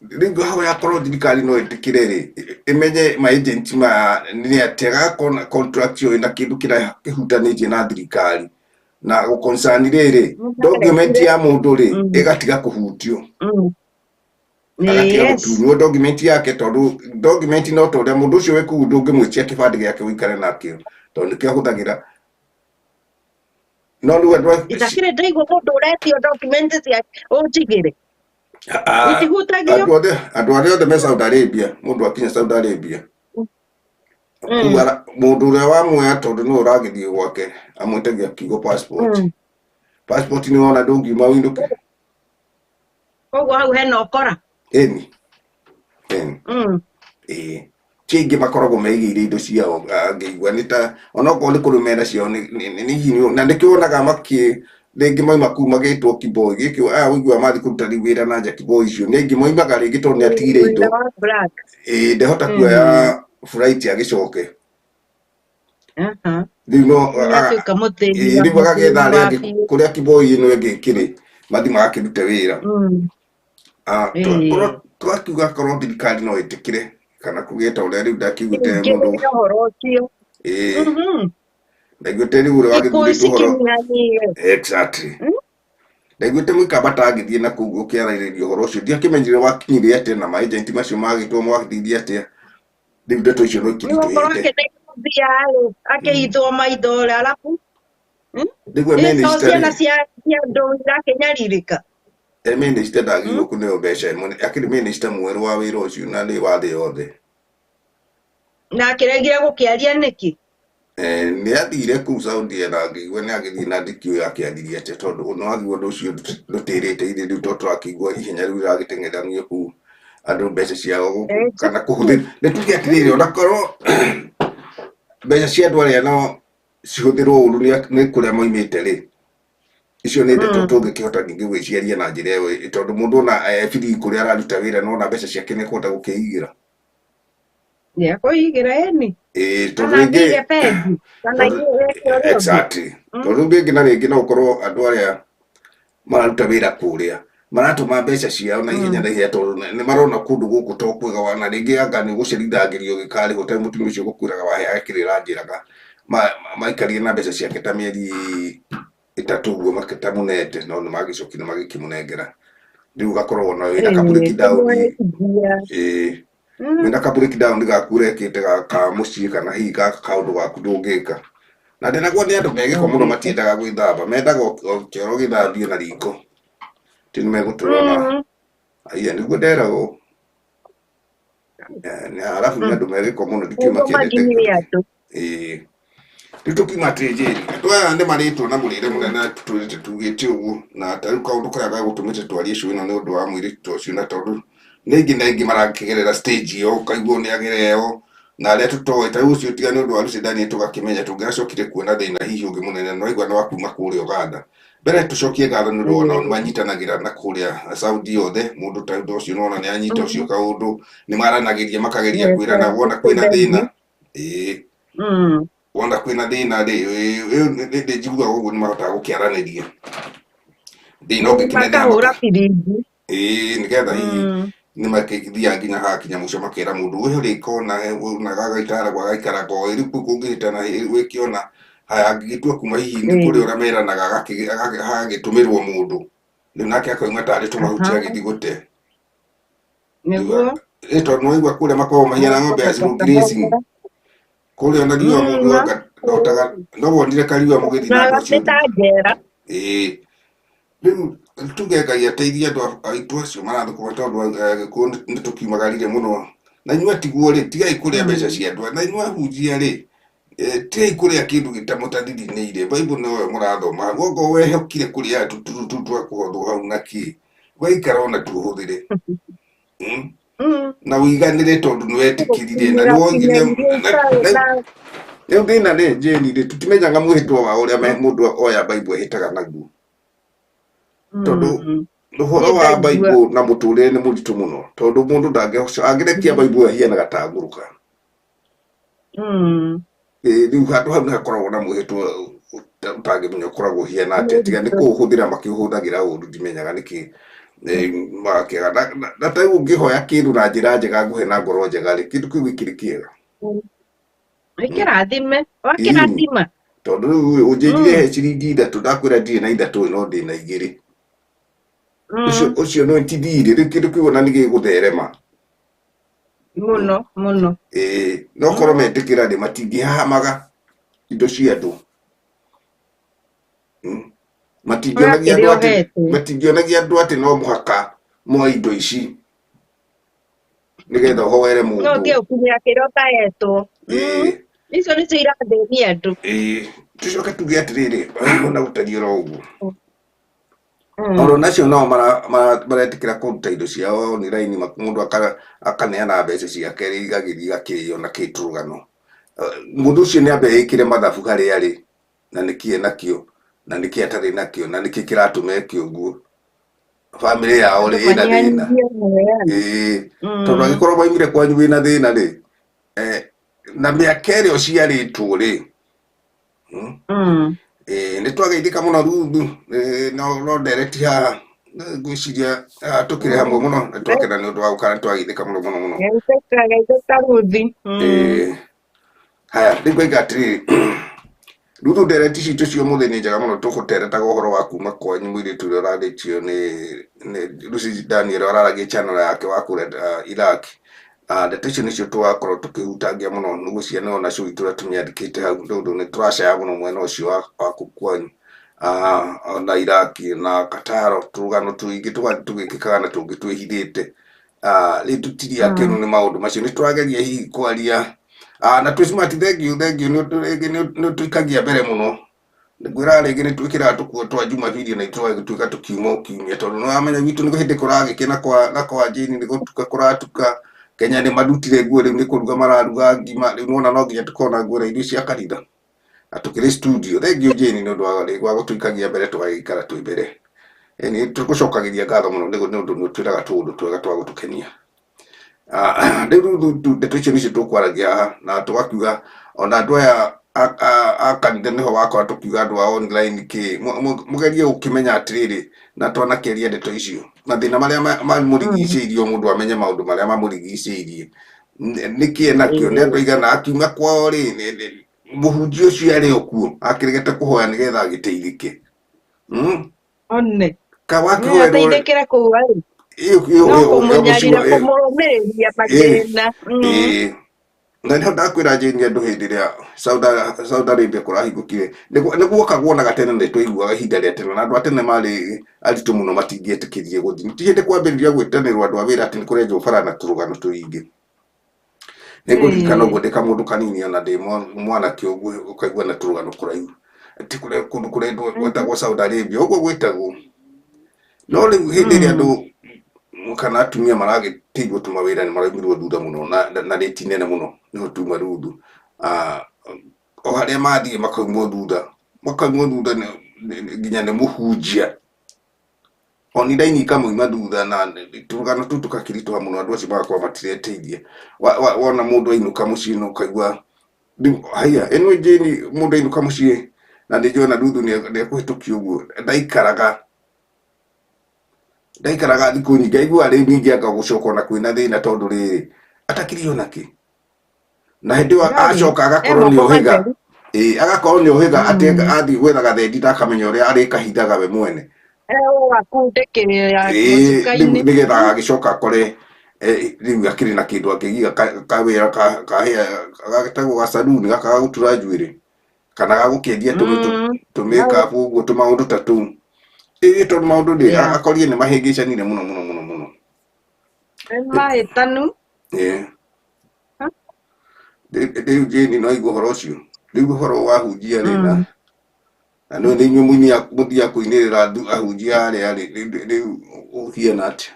rĩu hau yakorwo thirikari no ĩtĩkĩre rĩ ĩmenye maagenti maya nĩ atĩ agakorwo contract ĩyo ĩna kĩndũ kĩhutanĩtie na thirikari na gũconcani rĩrĩ document ya mũndũ rĩ ĩgatiga kũhutio agatiga gũtunywo document yake tondũ document no tondũ mũndũ ũcio wĩ kũu ndũngĩmwĩtia kĩbandĩ gĩake ũikare nakĩo tondũ nĩkĩo ahũthagĩra no rĩu andũ itakĩrĩ ndaigua mũndũ ũretio document ciake ũnjigĩre itihutagio andũ arĩa othe me Saudi Arabia mũndũ akinya Saudi Arabia mũndũ ũrĩa wamuoya tondũ nĩ ũragĩthiĩ gwake amwĩtagia kiugo passport nĩ wona ndũngiuma wĩinũke koguo hau hena ũkora ingĩ makoragwo meigĩire indo ciao ngĩigua nĩ ta onokorwo nĩ kũrũmena ciao na nĩkĩwonaga rĩngĩ mauma kuu magĩtwo kiboi gĩkĩ wĩigua mathiĩ kũruta rĩu wĩra na nja kiboi icio nĩ ingĩ moimaga rĩngĩ tondũ nĩ atigire indo ndehota kuoya flight agĩcoke rĩu no rĩu agagetha arĩa angĩ kũrĩa kiboi ĩno ĩngĩ ĩkĩrĩ mathiĩ magakĩrute wĩra twakiuga korwo thirikari no ĩtĩkĩre kana kũgĩta ũrĩa rĩu ndakiugĩte mũndũ ndaiguĩte rĩu ũrĩa wagĩthurĩtwo ũhoro exactly ndaiguĩte mũikamba tangĩthiĩ na kũu ũkĩarĩrĩria ũhoro ũcio ndiakĩmenyire wakinyire atĩa na maagenti macio magĩtwo mwagĩthiithia atĩa rĩu ndeto icio no ikĩritũhĩte akĩhithwo maitho ũrĩa alafu nĩguo ciana cia andũ irakĩnyarirĩka minister ndagĩrĩirwo kũneo mbeca akĩrĩ minister mwerũ wa wĩra ũcio na nĩ wa thĩ yothe na akĩregire gũkĩaria nĩkĩ nĩ athire kũu Saudi na ngĩigua nĩ agĩthiĩ na ndikio yake athirie atĩ tondũ no agĩgua ũndũ ũcio ndũtĩrĩte ithe rĩu tondũ tũrakĩigua ihenya rĩu rĩragĩteng'eranio kũu andũ mbeca ciao kana kũhũthĩra nĩ tuge atĩrĩrĩ onakorwo mbeca cia andũ arĩa no cihũthĩrwo ũru nĩ kũrĩa moimĩte rĩ icio nĩ ndeto tũngĩkĩhota ningĩ gwĩciaria na njĩra ĩyo tondũ mũndũ ona biri kũrĩa araruta wĩra no na mbeca ciake nĩ ekũhota gũkĩigĩra Nĩ akũigĩra ĩni. Tondũ Kana rĩngĩ ngĩige bengi. Kana ngĩge ũrĩa ũngĩ. exactly, tondũ rĩngĩ na rĩngĩ no ũkorwo andũ arĩa mararuta wĩra kũrĩa maratũma mbeca ciao na ihenya tondũ nĩ marona kũndũ gũkũ to kwega, na rĩngĩ anga nĩ gũcerithagĩrio gĩkarĩ gũtarĩ mũtumia ũcio gũkwĩraga wahe akĩrĩra njĩraga maikarie na mbeca ciake ta mĩeri 3 ũguo matamũnete, no nĩ magĩcokire magĩkĩmũnengera. Rĩu ũgakorwo na wĩna ka breakdown, wĩna ka breakdown gaku ũrekĩte ka mũciĩ kana hihi gaka kaũndũ gaku ndũngĩka. Na ndĩnaguo nĩ andũ megĩko mũno matiendaga gwĩthamba, mendaga o kĩoro gĩthambio na riko, ti nĩ megũtũrona aiya nĩguo nderagwo. Arabu nĩ andũ megĩko mũno ndikiuma kĩendete. Rĩu tũkiuma atĩ njĩri andũ aya nĩ marĩtwo na mũrĩre mũnene tugĩte ũguo, na tarĩu kaũndũ karĩa gagũtũmĩte twarie cũĩ ĩno nĩ ũndũ wa mũirĩtu ũcio, na tondũ nĩ aingĩ na aingĩ marakĩgerera stage ĩyo, ũkaigua nĩ agereo na arĩa tũtoĩ. Tarĩu ũcio tiga nĩ ũndũ wa Lucy Daniel tũgakĩmenya tũngĩacokire kuona thĩna hihi ũngĩ mũnene, no aigua nĩ wa kuma kũrĩa Uganda. Mbere tũcokie ngatho nĩ ũndũ wa nao nĩ manyitanagĩra na kũrĩa Saudi yothe, mũndũ ta ũcio nona nĩ anyita ũcio kaũndũ, nĩ maranagĩria makageria kwĩrana wona kwĩna thĩna, wona kwĩna thĩna rĩ njiguaga ũguo nĩ mahotaga gũkĩaranĩria thĩna ũngĩkinya nĩgetha hihi nĩ makĩthiaga nginya hakinya mũico makera mũndũ ũyũ rĩkona na gagaitara gwagaikara ngoĩ rĩu kũngĩhĩtana wĩkĩona haya angĩgĩtua kuma hihi nĩ kũrĩ ũrĩa meranaga hagagĩtũmĩrwo mũndũ, rĩu nake akauma tarĩ tũmahuti agĩthiĩ gũte. Tondũ nĩ waigua kũrĩa makoragwo mahiana ng'ombe ya zero grazing kũrĩa na riũa mũndũ akahotaga, no wonire kariũa mũgĩthiĩ na andũ acio. Rĩu tuge Ngai ateithie andũ aitũ acio marathũkũma tondũ Agĩkũyũ nĩ tũkiumagarire mũno. Na inyuĩ tiguo rĩ, tigai kũrĩa mbeca cia andũ, na inyuĩ ahunjia rĩ, tigai kũrĩa kĩndũ gĩtamũtathithinĩire. Bible noyo mũrathoma, guoko wehokire kũrĩa tũturu twa kũhothwo hau nakĩ, waikara ona tuũhũthĩre na ũiganĩre tondũ nĩ wetĩkĩrire na nĩ woigire. Rĩu thĩna nĩ Jane rĩ, tũtimenyaga mwĩhĩtwa wa ũrĩa mũndũ oya Bible ehĩtaga naguo, tondũ ũhoro wa Bible na mũtũrĩre nĩ mũritũ mũno, tondũ mũndũ angĩrekia Bible ahianaga ta ngũrũka. Rĩu handũ hau nĩ hakoragwo na mwĩhĩtwa ũtangĩmenya ũkoragwo ũhiana atĩa, tiga nĩ kũũhũthĩra makĩũhũthagĩra ũũru, ndimenyaga nĩkĩ magakĩaga. Na ta rĩu ũngĩhoya kĩndũ na njĩra njega nguhe na ngoro njega rĩ, kĩndũ kĩu gĩkĩrĩ kĩega. Kĩrathime wakĩrathima, tondũ rĩu ũnjĩrire he ciringi 3 ndakwĩra ndirĩ na 3 no ndĩ na 2. Ũcio no ti thirĩ, rĩu kĩndũ kĩu ona nĩ gĩgũtherema mũno mũno. No korwo metĩkĩra rĩ matingĩhahamaga indo cia andũ, matingĩonagia andũ atĩ no mũhaka moe indo ici nĩgetha ũhoere mũndũ. No ũkinyĩra kĩrĩa ũtahetwo, icio nĩcio irathĩnia andũ. Tũcoke tuge atĩrĩrĩ, ona gũtariĩ oro ũguo oro nacio nao maretĩkĩra kũruta indo ciao online, mũndũ akaneana mbeca ciake igagĩthiĩ igakĩrĩo na kĩtũrũgano. Mũndũ ũcio nĩ ambe ekĩre mathabu harĩa arĩ, na nĩkĩ nakĩo na nĩkĩ atarĩ nakĩo na nĩkĩ kĩratũma eke ũguo. Bamĩrĩ yao rĩ ĩna thĩna, tondũ angĩkorwo maumire kwanyu wĩna thĩna rĩ, na mĩaka ĩrĩa ũciarĩtwo rĩ, nĩ twageithĩka mũno Ruthu, no ndereti haha ngwĩciria tũkĩrĩ hamwe mũno, nĩ twakena nĩ ũndũ wa gũkana, twageithĩka mũno mũno mũno. Haya rĩu ngoiga atĩrĩrĩ, Ruthu ndereti citũ cia ũmũthĩ nĩ njega mũno, tũgũteretaga ũhoro wa kuma kwanyu mũirĩtu ũrĩa ũrathĩtio nĩ Lucy Daniel araragia channel yake wa kũrĩa Iraq. Ndeto icio nĩcio tũgakorwo tũkĩhutangia mũno, nĩguo ciana ona cũi tũrĩa tũmĩandĩkĩte hau, tondũ nĩ tũracaya mũno mwena ũcio wa kwanyu na Iraq na Qatar, tũrũgano tũingĩ tũgĩkĩkaga na tũngĩ twĩhithĩte. Rĩu tũtirĩ akenu nĩ maũndũ macio, nĩ tũrageria hihi kwaria na twĩ smart. Thengiũ nĩ tũikagia mbere mũno, ngwĩraga rĩngĩ nĩ twĩkĩraga tũkuo twa Jumapili na itũgagĩtuĩka tũkiuma o kiumia, tondũ nĩ wamenya gwitũ nĩ hĩndĩ kũragĩkena na kwa Jane nĩ gũtuka kũratuka. Kenya nĩ marutire nguo, rĩu nĩ kũruga mararuga ngima, rĩu nĩwona no nginya tũkorwo na nguo na irio cia kanitha na tũkĩrĩ studio. Thengiũ Jane nĩ ũndũ wa gũtũikagia mbere tũgagĩikara twĩ mbere. Nĩ tũgũcokagĩria ngatho mũno nĩ ũndũ nĩ ũtwĩraga tũũndũ twega twa gũtũkenia. rĩu ndeto icio nĩcio tũkwaragia haha na tũgakiuga ona andũ aya a kanitha nĩho wakora tũkiuga andũ a online mũgerie gũkĩmenya atĩrĩrĩ na twanakĩaria ndeto icio mathĩna marĩa mamũrigicĩirie mũndũ amenye maũndũ marĩa mamũrigicĩirie nĩkĩ enakĩo nĩ andũ aigana akiuma kwao rĩ mũhunjia ũcio arĩ o kuo akĩregete kũhoya nĩgetha agĩteithĩke one kawakihoerwo ateithĩkĩre kũu arĩ no kũmũnyarira kũmũrũmĩrĩria mathĩna na nĩho ndakwĩra Jane andũ hĩndĩ ĩrĩa Saudi Arabia kũrahingũkire nĩguokagwo na gatene nĩ twaiguaga ihinda rĩa tene na andũ a tene marĩ aritũ mũno matingĩetĩkĩrie gũthiĩ ti hĩndĩ kwambĩrĩria gwĩtanĩrwo andũ a wĩra atĩ nĩ kũrenjwo bara na tũrũgano tũingĩ nĩngũririkana ũguo ndĩ kamũndũ kanini ona ndĩ mwanake ũguo ũkaigua na tũrũgano kũraihu ti kũndũ kũrendwo gwetagwo Saudi Arabia ũguo gwĩtagwo no rĩu hĩndĩ ĩrĩa andũ kana atumia maragĩteithwo tũmawĩra nĩ maraumirwo thutha mũno na rĩti nene mũno nĩho tuma ruthu o harĩa mathiĩ makaumwo thutha nginya nĩ mũhunjia online ikamoima thutha na tũrũgano tũu tũkakiritũha mũno andũ acio magakorwo matireteithia wona mũndũ ainũka mũciĩ no ũkaigua haya ĩno Jane mũndũ ainũka mũciĩ na ndĩnjona ruthu nĩekũhĩtũkia ũguo ndaikaraga thikũ nyingĩ aigua rĩ ningĩ anga gũcoka na kwĩna thĩna tondũ rĩrĩ atakirio nakĩ na hĩndĩ ĩyo acoka agakorwo nĩ ũhĩga agakorwo nĩ ũhĩga atĩ athiĩ gwetha gathendi ndakamenya ũrĩa arĩkahithaga we mwene nĩgetha agĩcoka akore rĩu akĩrĩ na kĩndũ akĩgiga kawĩra gagĩtagwo gacaruni gaka gagũtura njuĩrĩ kana gagũkĩendia tũmĩkabu ũguo tũmaũndũ ta tũu tondũ maũndũ ndĩ akorire nĩ mahĩngĩcanire mũno mahĩtanu rĩu Jane no aigua ũhoro ũcio rĩu ũhoro wa hunjia rĩ na no nĩ inyuĩ mũthia kũinĩrĩra ahunjia arĩa rĩu ũhiana atĩa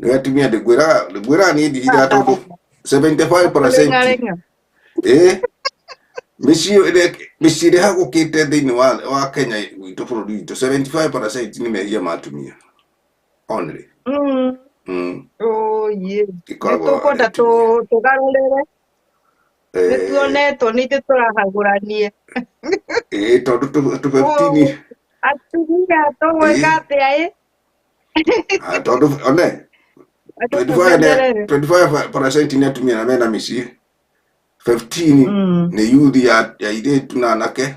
nĩ atumia ndĩngwĩraga niĩ ndihiraga tondũ 75% mĩciĩ ĩrĩa hagũkĩte thĩinĩ wa Kenya witũ bũrũri witũ 75% nĩ mehia ma atumia only nĩtũkwenda tũgarũrĩre nĩtuonetwo nĩithuĩ tũrahagũranie tondũ tũ15 atumia tũgwĩka atĩa tondũ one 25% nĩ atumia na mena mĩciĩ 15 nĩ youth ya airĩtu na anake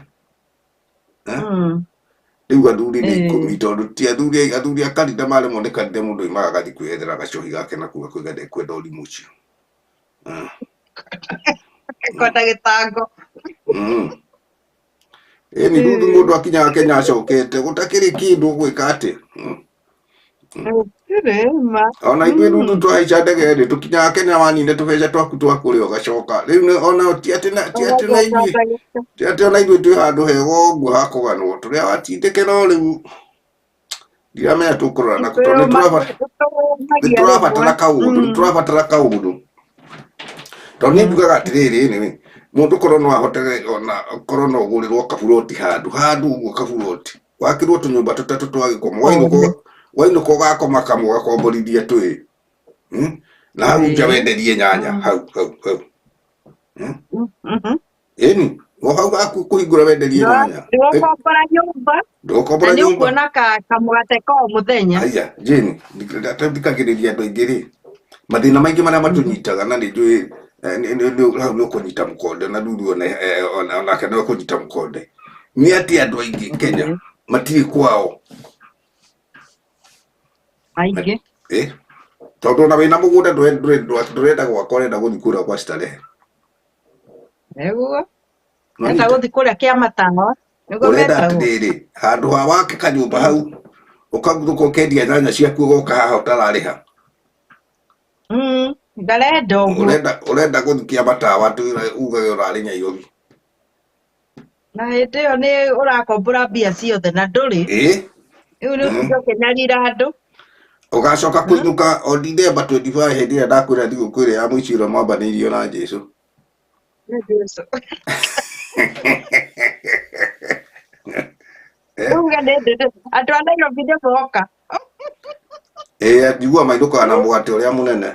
rĩu athuri nĩ 10 tondũ ti athuri a kanitha maremwo nĩ kanitha mũndũ oimaga agathiĩ kwĩyethera gacohi gake na kuga kwĩga ndekwenda ũrimũ ũcio kwenda gĩtango ĩni ruthu mũndũ akinyaga Kenya acokete gũtakĩrĩ kĩndũ gwĩka atĩ ona ithuĩ ruthu twahaica ndege rĩ tũkinyaga Kenya wanine tũbeca twaku twakũrĩa ũgacoka rĩu ona ti atĩ ona ithuĩ twĩ handũ hega ũguo ha kũganwo tũrĩa watindĩke no rĩu ndiramenya tũkũrora na nĩtũrabatara kaũndũ tondũ nĩ ndugaga atĩrĩrĩ nĩ mũndũ korwo no ahotage ona korwo no ũgũrĩrwo kaburoti handũ ũguo kaburoti wakĩrwo tũnyũmba tũtatũ twa gĩkoma wainũka ũgakoma kamwe ũgakomborithia twĩ na hau nja wenderie nyanya hau ĩni o hau kũhingũra wenderie nyanya ndũkombora nyũmba na kamũgate ka o mũthenya aya Jane thikagĩrĩria andũ aingĩ rĩ mathĩna maingĩ marĩa matũnyitaga na nĩ njũĩ hau nĩ ũkũnyita mũkonde na ruru onake nĩ ũkũnyita mũkonde nĩ atĩ andũ aingĩ Kenya matirĩ kwao aingĩ tondũ ona wĩna mũgũnda ndũrenda gwaka ũrenda gũthiĩ kũrĩa kwa starehe enda gũthiĩ kũrĩa kĩa matawa ũrenda atĩrĩrĩ handũ ha wake kanyũmba hau ũkaguthũka ũkendia nyanya ciaku ũgoka haha ũtararĩha ndarenda ũguo ũrenda gũthiĩ kĩa matawa ugage ũrarĩ Nairobi na hĩndĩ ĩyo nĩ ũrakombora mbia ciothe na ndũrĩ rĩu nĩ ũthiĩ ũkĩnyarira andũ ũgacoka kũinũka o December 25 hĩndĩ ĩrĩa ndakwĩra thigũkũ ĩrĩa ya mũici ũrĩa mwambanĩirio na Jesũ andũ a Nairobi nĩ moka njiguaga mainũkaga na mũgate ũrĩa mũnene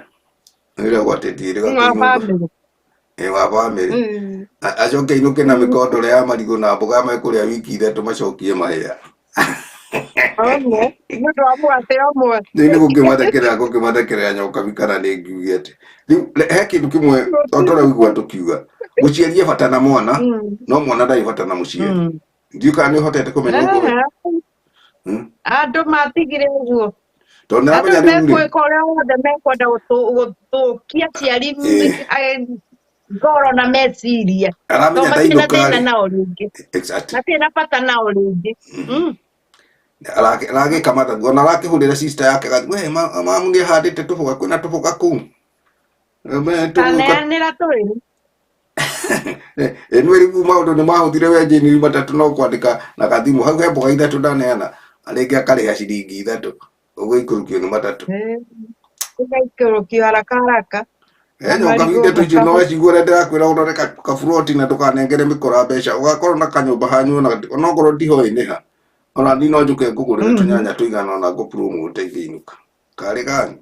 ira gwatetie Wa nyumba family. wa family acoke inuke na mikondo ya marigo na mboga mekuria wiki ithatũ macokie mahĩa Omwe. Mũndũ wa mwate omwe. nĩ gũkĩmathekerera nyoka bikana nĩ ngiuge atĩ rĩu he kĩndũ kĩmwe tũraigua tũkiuga mũciari bata na mwana no mwana ndarĩ bata na mũciari ndiũ kana nĩ ũhotete kũmenya ũguo Andũ matigire ũguo. tondũ nĩramenya Andũ rĩu mekwĩka ũrĩa wothe mekwenda gũthũkia aciari ngoro na meciria. aramenya Matirĩ na thĩna ndainũka nao rĩngĩ. Matirĩ na bata nao rĩngĩ. aragĩka mathagu ona arakĩhũrĩra sister yake we mamu nĩ ahandĩte tũboga kwĩna tũboga kũu Kaneanĩra twĩrĩ. nĩ rĩu maũndũ nĩ mahũthire wenjini matatũ no kwandĩka na gathimũ hau he mboga ithatũ ndaneana rĩngĩ akarĩha ciringi ithatũ ũguo ikũrũkio nĩ matatũ Igaikũrũkio haraka. nyoka binde tũicio no weciguo ndĩrakwĩra ũrore kaburoti na ndũkanengere mĩkora mbeca ũgakorwo na kanyũmba hanyu onokorwo ndihoĩ nĩ ha ona ni no njuke ngũgũrĩre tũnyanya tũigana ona ngũpromote ingĩinũka karĩ gani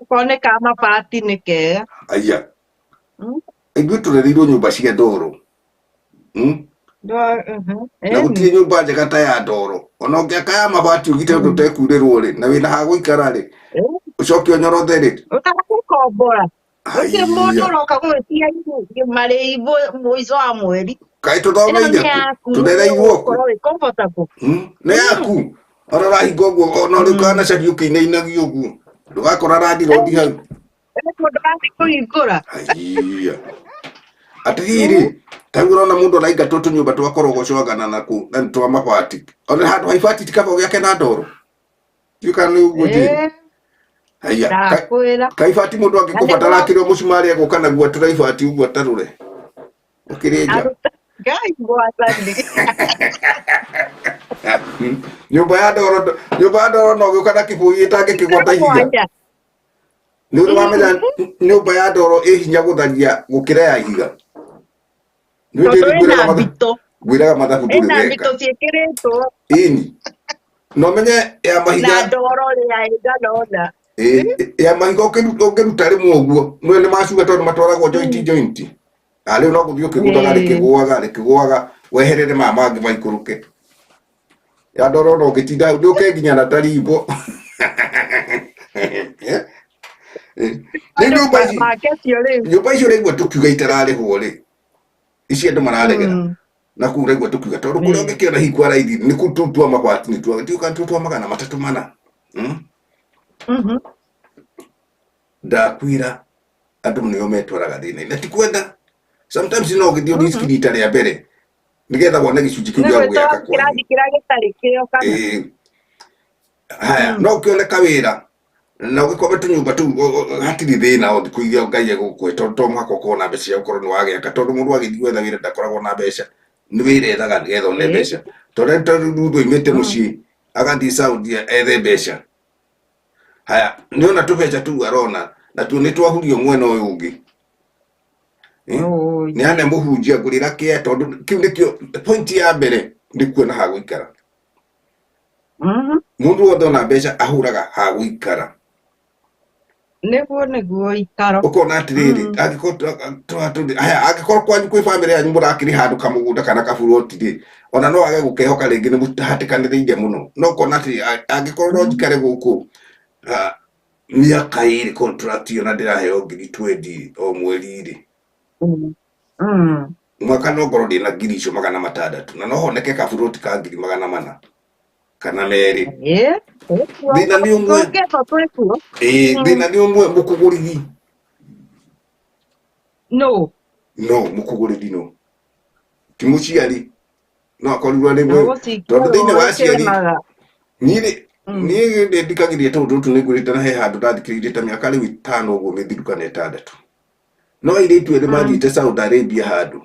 Kone ka mabati nĩ kega. aya ithuĩ tũrereirwo nyũmba cia ndoro na gũtirĩ nyũmba njega ta ya ndoro ona ũngĩaka ya mabati ũgite ũndũ ũtekurĩrwo rĩ na wĩna ha gũikara rĩ ũcoke ũnyorothe rĩ ũtagũkombora ũcio mũndũ ũroka gwĩtia marĩhi mũico wa mweri kaĩ tũthomeire tũrereirwo kũ nĩ yaku ona rahinga ũguo ona rĩu kana cabi ũkĩinainagia ũguo ndũgakora randirodi hau mũndũ kũhingũra atirĩrĩ tarĩu ũrona mũndũ araingatwo tũnyũmba twa korogocogana na twa mabati ona handũ ha ibati ti kaba gĩake na ndoro ndiũ kana nĩ ũguo njĩrĩ kaibati mũndũ angĩkũbatara akĩrĩ mũcumarĩ egũka naguo atũra ibati ũguo atarũre ũkĩrĩ nja nyũmba ya ndoro no gĩũka na kĩbũi ĩtangĩkĩgwata ihiga nĩ ũrĩ wamenya nyũmba ya ndoro ĩ hinya gũtharia gũkĩra ya ihiga ngwĩraga mathabu ndũrĩ weka ini no menye ya mahiga ya mahiga ũngĩruta rĩmwe ũguo mwĩ nĩ macuga tondũ matwaragwo joint rĩu no gũthiĩ ũkĩgũthaga rĩkĩgũaga weherere maya mangĩ maikũrũke ya ndoro no ũngĩtinda hau ndũke nginya na tarimbo nyũmba icio rĩigua tũkiuga itararĩhwo rĩ ici andũ mararegera na kuu rĩigua tũkiuga tondũ kũrĩa ũngĩkĩona hihi kwa raithi nĩ kũ twa mabati nĩ twa magana matatũ mana ndakwĩra andũ nĩo metwaraga thĩna na ti kwenda sometimes no ũgĩthiĩ risk rita rĩa mbere nĩgetha wone gĩcunjĩ kĩu gĩa gũgĩaka kwanyu haya no ũkĩone kawĩra na ũgĩkome tũnyũmba tũu hatirĩ thĩna o thikũ iria Ngai egũkwĩ tondũ to mũhaka ũkorwo na mbeca cia gũkorwo nĩ wagĩaka tondũ mũndũ agĩthiĩ gwetha wĩra ndakoragwo na mbeca nĩ wĩra ethaga nĩgetha one mbeca tondũ rĩu oimĩte mũciĩ agathiĩ Saudi ethe mbeca haya nĩona tũbeca tũu arona na tuo nĩ twahurio mwena ũyũ ũngĩ nĩ ane mũhunjia ngũrĩra kĩa tondũ kĩu nĩkĩo point ya mbere nĩ kuona ha gũikara mũndũ wothe ona mbeca ahũraga ha gũikara nĩguo ikaro ũkona atĩrĩrĩ angĩkorwo kwanyu kwĩ bamĩrĩ yanyu mũrakĩrĩ handũ kamũgũnda kana kaburoti rĩ ona no age gũkehoka rĩngĩ nĩ mũhatĩkanĩrĩire mũno no ũkona atĩ angĩkorwo no njikare gũkũ mĩaka ĩrĩ contract ona ndĩraheo 20 o mweri rĩ mwaka no ngorwo ndĩna ngiri icio 600 na no honeke kaburoti ka 400 kana merĩ thĩna nĩ ũmwe thĩna nĩ ũmwe mũkũgũrĩri no mũkũgũrĩri no ti mũciari no akorirwo nĩ tondũ thĩinĩ wa aciari niĩ ndĩthikagĩria tondũ tũtũ nĩngwĩrĩte na he handũ ndathikĩrĩirie ta mĩaka rĩu 5 ũguo mĩthiru kana 6 no airĩtu erĩ mathiĩte Saudi Arabia handũ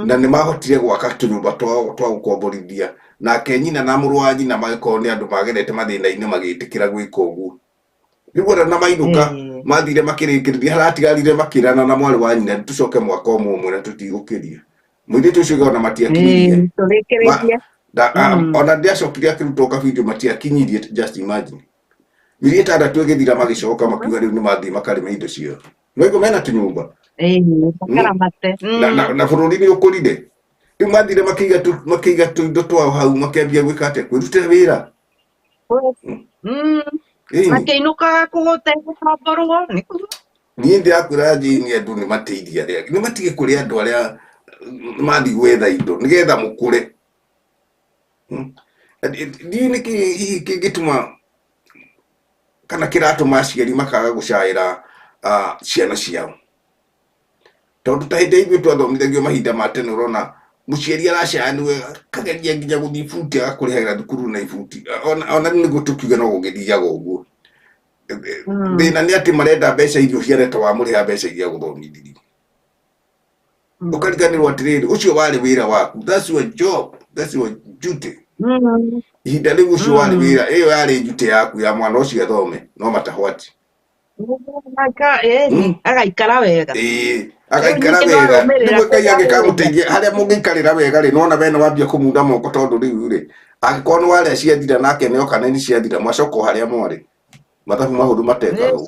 na nĩ mahotire gwaka tũnyũmba twa gũkomborithia nake nyina na mũrũ wa nyina magĩkorwo nĩ andũ magerete mathĩna-inĩ magĩtĩkĩra gwĩka ũguo rĩu ona na mainũka mathire makĩrĩkĩrĩria haratigarire makĩrana na mwarĩ wa nyina tũcoke mwaka ũmwe na tũtigũkĩria mũirĩtu ũcio ona matiakinyirie ona ndiacokire akĩruta kabindio matiakinyirie just imagine mĩeri ĩtandatũ ĩgĩthira magĩcoka makiuga rĩu nĩ mathiĩ makarĩme indo ciao. No iko mena tũnyũmba makaramate. na bũrũri nĩ ũkũrire. Rĩu mathire makĩiga tũindo twao hau makĩambia gwĩka atĩa, kwĩrutĩra wĩra. Makĩinũkaga kũgũteithũkomborwo nĩkuo. Niĩ ndĩrakwĩra Jane andũ nĩ mateithia arĩa nĩ matige kũrĩ andũ arĩa mathiĩ gwetha indo nĩgetha mũkũre. Ndiũ nĩkĩ hihi kĩngĩtũma kana kĩratũma aciari makaga gũcaĩra ciana ciao. Tondũ ta hĩndĩ ithuĩ twathomithagio mahinda ma tene ũrona mũciari aracaya nĩwe kageria nginya gũthiĩ ibuti agakũrĩhĩra thukuru na ibuti. Ona nĩguo tũkiuge no gũgĩthiaga ũguo. Thĩna nĩ atĩ marenda mbeca irio ciareta wa mũrĩha mbeca iria gũthomithĩrio. Ũkariganĩrwo atĩrĩrĩ ũcio warĩ wĩra waku. That's your job. That's your duty. Ihinda rĩu ũcio warĩ wĩra, ĩyo yarĩ duty yaku ya mwana ũcio athome no matahwati. Agaikara wega. Agaikara wega. Nĩguo Ngai angĩkamũteithia harĩa mũngĩikarĩra wega rĩ nona bena wambia kũmunda moko tondũ rĩu rĩ angĩkorwo nĩ warĩa ciathira nake nĩo kana nĩ ciathira mwacoka harĩa mwarĩ. Mathabu mahũthũ matekagwo.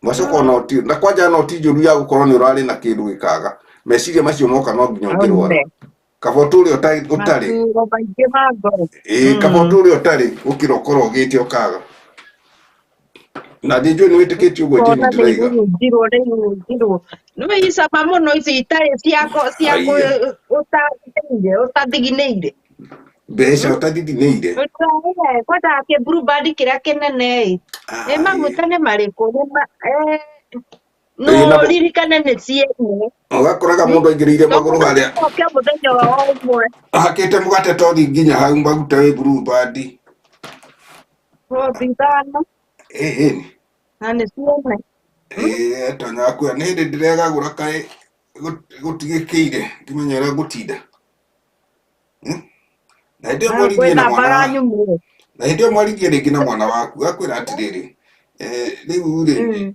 Mwacoka ona ũti na kwanja no ti njũru ya gũkorwo nĩ ũrarĩ na kĩndũ gĩkaga. Meciria macio moka no nginya ũngĩrwara. Kaboto ũrĩa ũtarĩ kaboto ũrĩa ũtarĩ gũkĩra ũkorwo ũgĩte ũkaga. Na ndĩnjũĩ nĩ wĩtĩkĩtie ũguo Jane ndĩraiga. Nĩ icama mũno ici itarĩ cia ũtathiginĩire. Mbeca ũtathithinĩire. Kwenda kĩblueband kĩrĩa kĩnene ĩ maguta nĩ marĩkũ no ririkane nĩ ciene. Ũgakoraga mũndũ aingĩrĩire magũrũ harĩa ahakĩte mũgate tothi nginya hau maguta wĩ blueband. Na nĩ ciene. Tonya kuoya nĩ hĩndĩ ndĩregagũra kaĩ gũtigĩkĩire ngĩmenya ũrĩa ngũtinda. Na hĩndĩ ĩyo mwaririe na mwana na hĩndĩ ĩyo mwaririe rĩngĩ na mwana waku akwĩra atĩrĩrĩ rĩu rĩ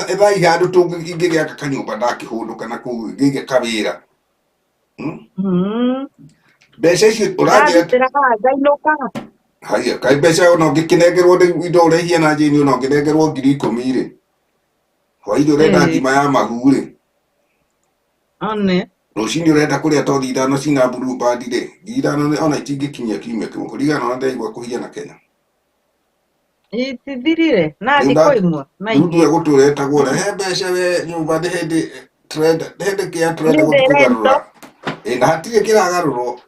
ethaai handũ tũngĩgĩaka kanyũmba ndakĩhũndũka na kũu ngĩige kawĩra. Mbeca icio ũranjĩra haya kaĩ mbeca ona ũngĩkĩnengerwo indo ũrehia na Jane ona ũngĩnengerwo 10,000 rĩ hwainĩ ũrenda ngima ya mahu rĩ rũcinĩ ũrenda kũrĩa tothi ithano cina blueband rĩ 5,000 ona itingĩkinyia kiumia kĩmwe kũringana na ndaigua kũhiana na Kenya. Itithirire na thikũ imwe nduwe gũtũra etagwo he mbeca we nyũmba nĩ hĩndĩ kĩa trend gũkũgarũra na hatirĩ kĩragarũrwo.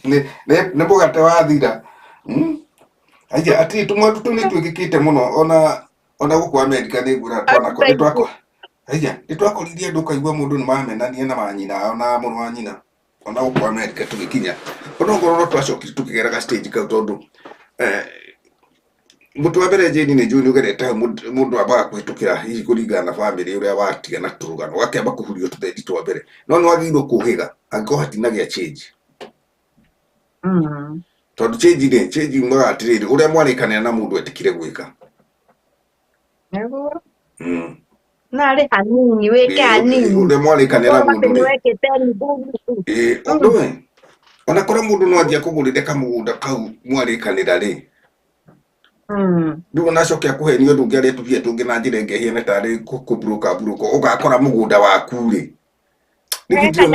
Nĩ mũgate wathira. Atĩ tũmwe tũtũ nĩ twĩkĩkĩte mũno ona gũkũ Amerika nĩ ngwĩra nĩtwakorithia andũ kaigua mũndũ nĩ mamenania na manyina ao na mũrũ wa nyina ona gũkũ Amerika tũgĩkinya onokorwo no twacokire tũkĩgeraga stage kau tondũ mũtu wa mbere Jane nĩ njũĩ nĩ ũgerete mũndũ ambaga kũhĩtũkĩra hihi kũringana na bamĩrĩ ũrĩa watigana tũrũgano ũgakĩamba kũhurio tũthendi twa mbere no nĩ wagĩrĩirwo kũhĩga angĩkorwo hatinagĩa change. Tondũ change umaga atĩrĩrĩ ũrĩa mwarĩkanĩra na mũndũ etĩkire gwĩka. Narĩ hanini wĩke hanini ũrĩa mwarĩkanĩra mũndũ rĩ ona korwo mũndũ no anjia kũgũrĩre kamũgũnda kau mwarĩkanĩra rĩ rĩu onacoke akũhenia ũndũ ũngĩ arĩa tũbia tũngĩ na njĩra ĩngĩ hiana tarĩ kũburuka ũgakora mũgũnda waku rĩ mũndũ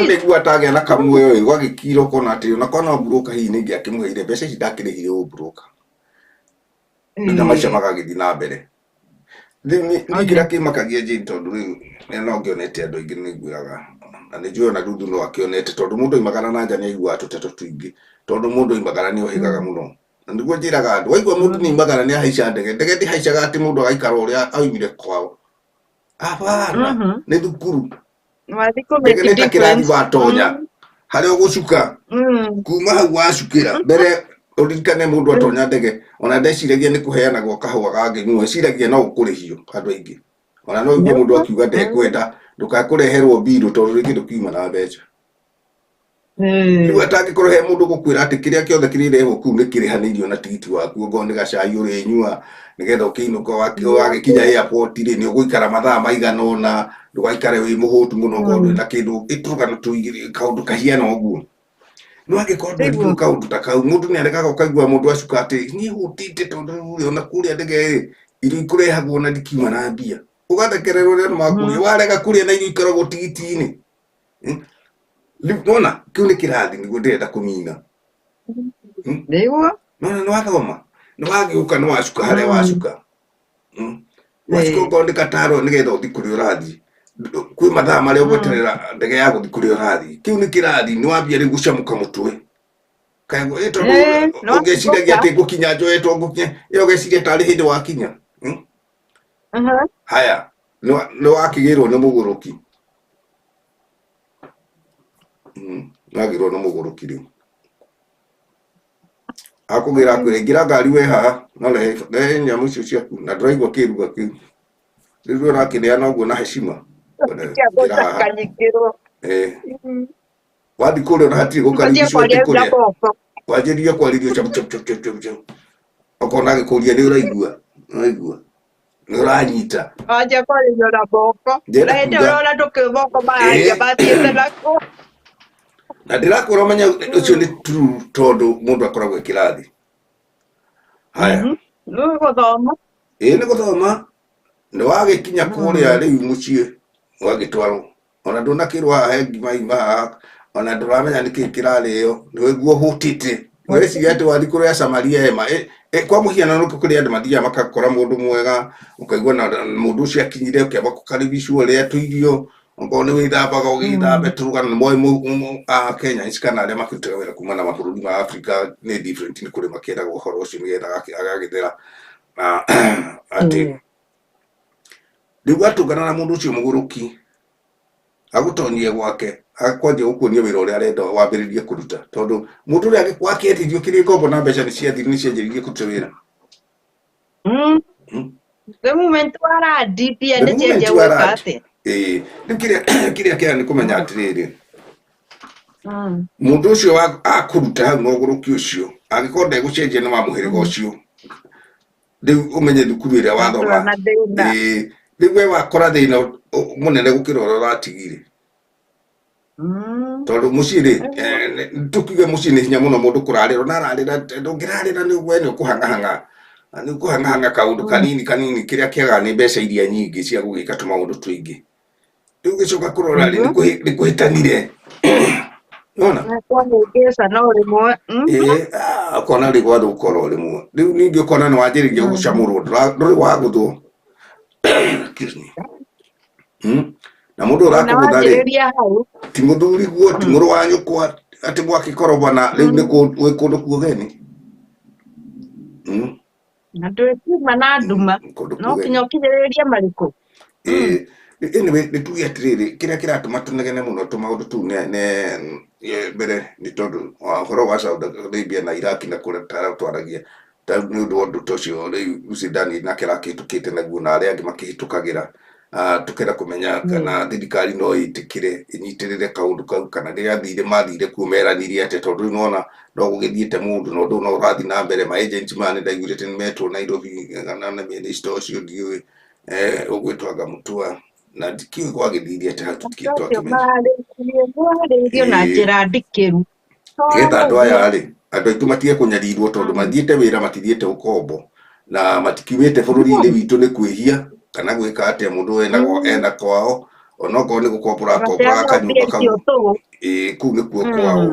nĩigua atagĩa na kamuoyo gwagĩkira ũkona atĩ ona korwo no buroka hihi nĩ ingĩakĩmũheire mbeca ici ndakĩrĩhire ũburoka na maica magagĩthiĩ na mbere. Rĩu niĩ kĩrĩa kĩmakagia Jane tondũ rĩu no ngĩonete andũ aingĩ nĩ ngwĩraga na nĩ njũĩ ona Ndundu no akĩonete tondũ mũndũ oimagara na nja nĩ aiguaga tũteto tũingĩ tondũ mũndũ oimagara nĩ ohĩgaga mũno. Na nĩguo njĩraga andũ waigua mũndũ nĩ oimagara nĩ ahaica ndege ndĩhaicaga atĩ mũndũ agaikara ũrĩa aumire kwao. Hapana nĩ thukuru ndege nĩ ta kĩrathi watonya harĩa ũgũcuka kuma hau wacukĩra mbere ũririkane mũndũ atonya ndege ona ndeciragia nĩ kũheanagwo kahũa gangĩnyua eciragia no ũkũrĩhio andũ aingĩ ona no igue mũndũ akiuga ndekwenda ndũgakũreherwo mbirũ tondũ rĩngĩ ndũkiuma na mbeca. Rĩu atangĩkorwo he mũndũ gũkwĩra atĩ kĩrĩa kĩothe kĩrĩrehwo kũu nĩ kĩrĩhanĩirio na tigiti waku ongorwo nĩ gacai ũrĩnyua nĩgetha ũkĩinũka wagĩkinya airport rĩ nĩ ũgũikara mathaa maigana ũna ndũgaikare wĩ mũhũtu mũno ongorwo ndwĩna kĩndũ gĩtũrũgano tũigĩrĩ kaũndũ kahiana ũguo. no angĩkorwo ndũarĩkĩrwo kaũndũ ta kau mũndũ nĩarekaga ũkaigua mũndũ acuka atĩ niĩ hũtĩte tondũ ona kũrĩa ndege irio ikũrehagwo na ndikiuma na mbia ũgathekererwo rĩrĩa makũria warega kũrĩa na irio ikaragwo tigiti-inĩ rĩu nona kĩu nĩ kĩrathi nĩguo ndĩrenda kũnina nĩguo nona nĩwathoma nĩwagĩũka nĩwacuka harĩa wacuka wacuka ũkandĩka taro nĩgetha ũthiĩ kũrĩa ũrathiĩ kwĩ mathaa marĩa ũgweterera ndege ya gũthiĩ kũrĩa ũrathiĩ kĩu nĩ kĩrathi nĩwambia rĩu gũcamũka mũtwe tondũ ũngeciragia atĩ ngũkinya njoetwo ngũkinya ĩyo ũgeciria tarĩ hĩndĩ wakinya haya nĩwakĩgĩrwo nĩ mũgũrũki nĩwagĩrwo nĩ mũgũrũki rĩu akũgĩra akwĩra ingĩra ngari we haha no rehe nyamũ icio ciaku na ndũraigua kĩruga kĩu rĩu ũrakĩrĩana ũguo na heshima wathiĩ kũrĩa na hatirĩ gũkaribicwo atĩ kũrĩa wanjĩrĩrie kwarĩrio okona agĩkũria nĩ ũraigua nĩ ũranyita wanjia kwarĩrio na moko na hĩndĩ ũrĩa ona tũkĩmoko maharia mathiĩte nakũ na ndĩrakũra ũmenya ũcio nĩ true tondũ mũndũ akoragwo kĩrathi haya nĩ gũthoma nĩ gũthoma nĩwagĩkinya kũrĩa rĩu mũciĩ wagĩtwarwo ona ndũnakĩrwo haha he ngima ima haha ona ndũramenya nĩkĩĩ kĩrarĩo nĩwaigua ũhũtĩte weciria atĩ wathiĩ kũrĩa Samaria ema kwa mũhiano kũrĩ andũ mathiaga makakora mũndũ mwega ũkaigua na mũndũ ũcio akinyire ũkĩamba gũkaribicwo ũrĩa tũirio okorwo nĩ wĩthambaga ũgĩthambe tũrũgano nĩ moĩ Kenya kana arĩa makĩrutaga wĩra kuma na mabũrũri ma Africa nĩ different nĩ kũrĩ makĩendaga ũhoro ũcio nĩgetha agagĩthera atĩ rĩu atũngana na mũndũ ũcio mũgũrũki agũtonyie gwake akwanjia gũkuonia wĩra ũrĩa arenda wambĩrĩrie kũruta tondũ mũndũ ũrĩa wakĩendirio kĩrĩ ngombo na mbeca nĩcianjĩrĩirie kũruta wĩra the moment waradithia nĩcianjia gwĩka atĩ rĩu kĩrĩa kĩara nĩ kũmenya atĩrĩrĩ mũndũ ũcio akũruta hau mũgũrũki ũcio angĩkorwo ndegũcenjia na wa mũhĩrĩga ũcio rĩu ũmenye thukuru ĩrĩa wathoma rĩu we wakora thĩna mũnene gũkĩra ũrĩa ũratigire tondũ mũciĩ rĩ tũkiuge mũciĩ nĩ hinya mũno mũndũ kũrarĩrwo na ararĩra ndũngĩrarĩra we nĩ ũkũhang'ahang'a kaũndũ kanini kĩrĩa kĩaga nĩ mbeca iria nyingĩ cia gũgĩka tũmaũndũ tũingĩ rĩu gĩcoka kũrora nĩ kũhĩtanire nona ũkona rĩ gwathũka oro rĩmwe rĩu ningĩ ũkona nĩ wanjĩrĩria gũcamũrwo ndũrĩ wagũthwo na mũndũ ũrakũgũtha rĩ ti mũthuri guo ti mũrũ wa nyũkwa atĩ mwakĩkorobana rĩu nĩ gwĩ kũndũ kuogeni na ndwĩkiuma na nduma no kinya ũkinyĩrĩrie marĩkũ nĩ tuge atĩrĩrĩ kĩrĩa kĩratũma tũnegene mũno tũmaũndũ tũu mbere nĩ tondũ ũhoro wa Saudi Arabia na Iraq na kũrĩa taratwaragia nĩ ũndũ wa ũndũ ta ũcio rĩu Sudan nake arakĩhĩtũkĩte naguo na arĩa angĩ makĩhĩtũkagĩra tũkenda kũmenya kana thirikari no ĩtĩkĩre ĩnyitĩrĩre kaũndũ kau kana rĩrĩa mathire kuo meranire atĩ tondũ nĩwona no gũgĩthiĩte mũndũ na ũndũ no ũrathiĩ na mbere ma agent maya nĩndaiguĩte nĩmetwo Nairobi kana na mĩena ũcio ndiũĩ ũgwĩtwaga Mutua na ndikiũĩ gwagĩthire atĩ hatũtikĩrĩ twakĩmenyamarĩirio na njĩra ndikĩru nĩgetha andũ aya rĩ andũ aitũ matige kũnyarirwo tondũ mathiĩte wĩra matithiĩte ũkombo na matikiumĩte bũrũri-inĩ witũ nĩ kwĩhia kana gwĩka atĩa mũndũ ena kwao onokorwo nĩ gũkombora kanyũmba kau kũu nĩkuo kwao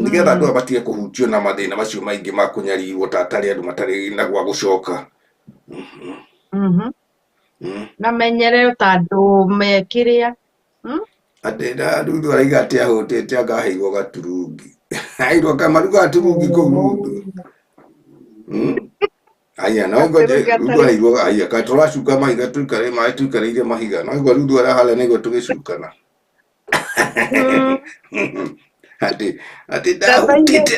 nĩgetha andũ aya matige kũhutio na mathĩna macio maingĩ ma kũnyarirwo ta atarĩ andũ matarĩ na gwa gũcoka na menyerero ta andũ mekĩrĩa atĩ rĩu araiga atĩ ahũtĩte anga aheirwo gaturungi aheirwo kamaru gaturungi kũu rundu aya no ngo aheirwo aya ka tũracuka mahiga tũikarĩire mahiga no ngo rĩu arĩa harĩa nĩguo tũgĩcukana atĩ ndahutĩte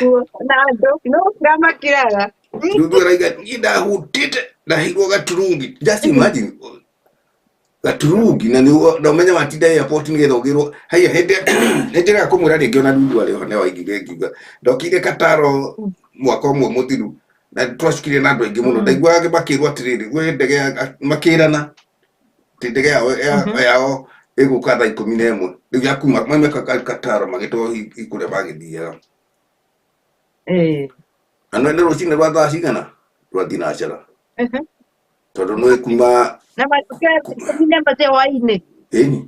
na andũ no ngamakĩraga rĩu araiga niĩ ndahutĩte ndaheirwo gaturungi just imagine gaturungi na ũmenya watinda airport nĩgetha ũgĩrwo haya hĩndĩ ya kũmwĩra rĩngĩ ona Ndundu arĩ ho nĩ waigire ngiuga ndokire Kataro mwaka ũmwe mũthiru na twacukire na andũ aingĩ mũno ndaiguaga makĩrwo atĩrĩrĩ we ndege makĩrana atĩ ndege yao ĩgũka thaa 11 rĩu yakuma maimeka Katara magĩtwarwo kũrĩa magĩthiaga na nĩ rũcinĩ rwa thaa cigana rwa thinacara tondũ nĩ kuma na matokeo kumine mbate hwainĩ ĩni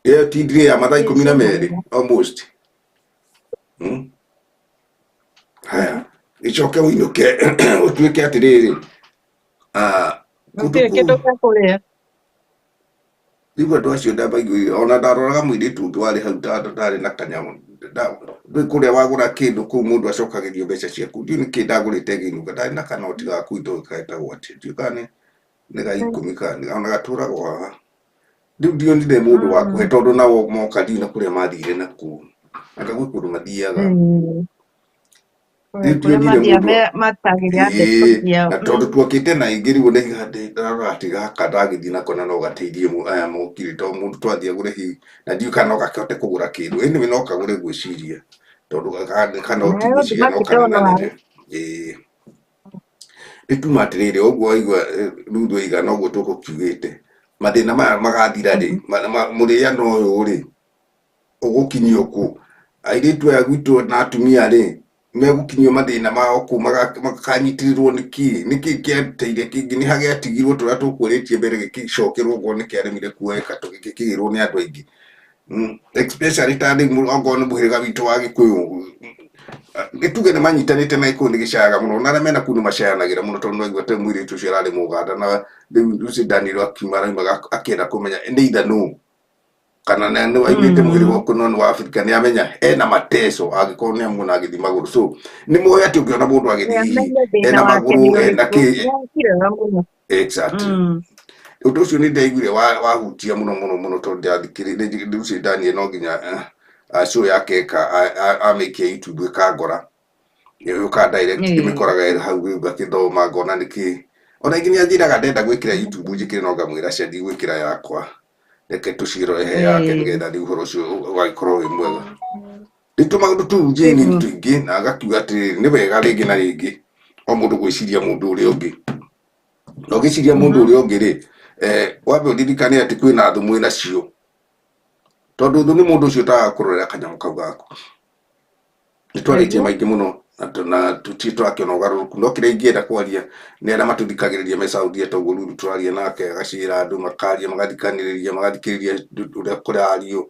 ĩyo tindire ya mathaa 12 almost haya icoke ũinũke ũtuĩke atĩrĩrĩ gũtirĩ kĩndũ gĩa kũrĩa rĩu andũ acio ndamaiguire ona ndaroraga mũirĩtu ũngĩ warĩ hau ndarĩ na kanyamũ ndũĩ kũrĩa wagũra kĩndũ kũu mũndũ acokagĩrio mbeca ciaku ndiũ nĩkĩ ndagũrĩte ngĩinũka ndarĩ na kanoti gaku itoĩ kaĩtagwo atĩa ndiũ kana nĩ ga 10 kana ona gatũragwo haha rĩu ndionire mũndũ wa kũhe tondũ nao moka ndiũ na kũrĩa mathire nakũu anga gwĩ kũndũ mathiaga na tondũ tuokĩte na ingĩ rĩu nĩ gaka ndagĩthiĩ nako na no gateithie aya mokire tondũ mũndũ twathiĩ agũre hihi na ndiũ kana no gakĩhote kũgũra kĩndũ ĩnĩ no kagũre gwĩciria tondũ kanoti gwĩciria no kanenanĩre nĩtuma atĩrĩrĩ ũguo waigua Ruth aigana ũguo tũgũkiugĩte mathĩna maya magathira rĩ mũrĩano ũyũ rĩ ũgũkinyio kũ airĩtu aya gwitũ na atumia rĩ megũkinyio mathĩna mao kũ makanyitĩrĩrwo nĩkĩ kĩateire kĩngĩ nĩ hagĩatigirwo tũrĩa tũkũrĩtie mbere gĩkĩcokerwo ũguo nĩkĩaremire kuoeka gĩkĩgĩrwo nĩ andũ aingĩ especially ta rĩu ongorwo nĩ mũhĩrĩga witũ wa Gĩkũyũ gĩtuge nĩ manyitanĩte na Gĩkũyũ nĩ gĩcayaga mũno na arĩa mena kũu nĩ macayanagĩra mũno tondũ no igwete mũirĩtu ũcio ararĩ Mũganda na rĩu Lucy Daniel akiuma araumaga akĩenda kũmenya nĩ ithanũ kana nĩ waigĩte mũhĩrĩga ũkũ no wa Afrika nĩ amenya ena mateso angĩkorwo nĩ amwe na agĩthiĩ magũrũ so nĩ moĩ atĩ ũngĩona mũndũ agĩthiĩ ena magũrũ ena kĩ exactly ũndũ ũcio nĩ ndaiguire wahutia mũno tondũ ndathikĩrĩirie Lucy Daniel no nginya show yake amĩikia YouTube ĩkangora yoka direct imĩkoraga hau ngakĩthoma ngona nĩkĩ ona ingĩ nĩ anjĩraga ndenda gwĩkĩra YouTube njĩkĩre no ngamwĩra cia ndigwĩkĩra yakwa reke tũcirore he yake nĩgetha rĩu ũhoro ũcio ũgagĩkorwo wĩ mwega rĩu maũndũ tu njĩni tũingĩ na agakiuga atĩrĩrĩ nĩ wega rĩngĩ na rĩngĩ o mũndũ gwĩciria mũndũ ũrĩa ũngĩ na ũgĩciria mũndũ ũrĩa ũngĩ rĩ wambe ũririkane atĩ kwĩna thũ mwĩna cio tondũ thũ nĩ mũndũ ũcio ũtagakũrorera kanyamũ kau gaku nĩ twarĩtie maingĩ mũno na tũtirĩ tũrakĩona ũgarũrũku no kĩrĩa ingĩenda kwaria nĩ arĩa matũthikagĩrĩria me Saudi toguo rĩu tũraria nake agacira andũ makaria magathikanĩrĩria magathikĩrĩria ũrĩa kũrario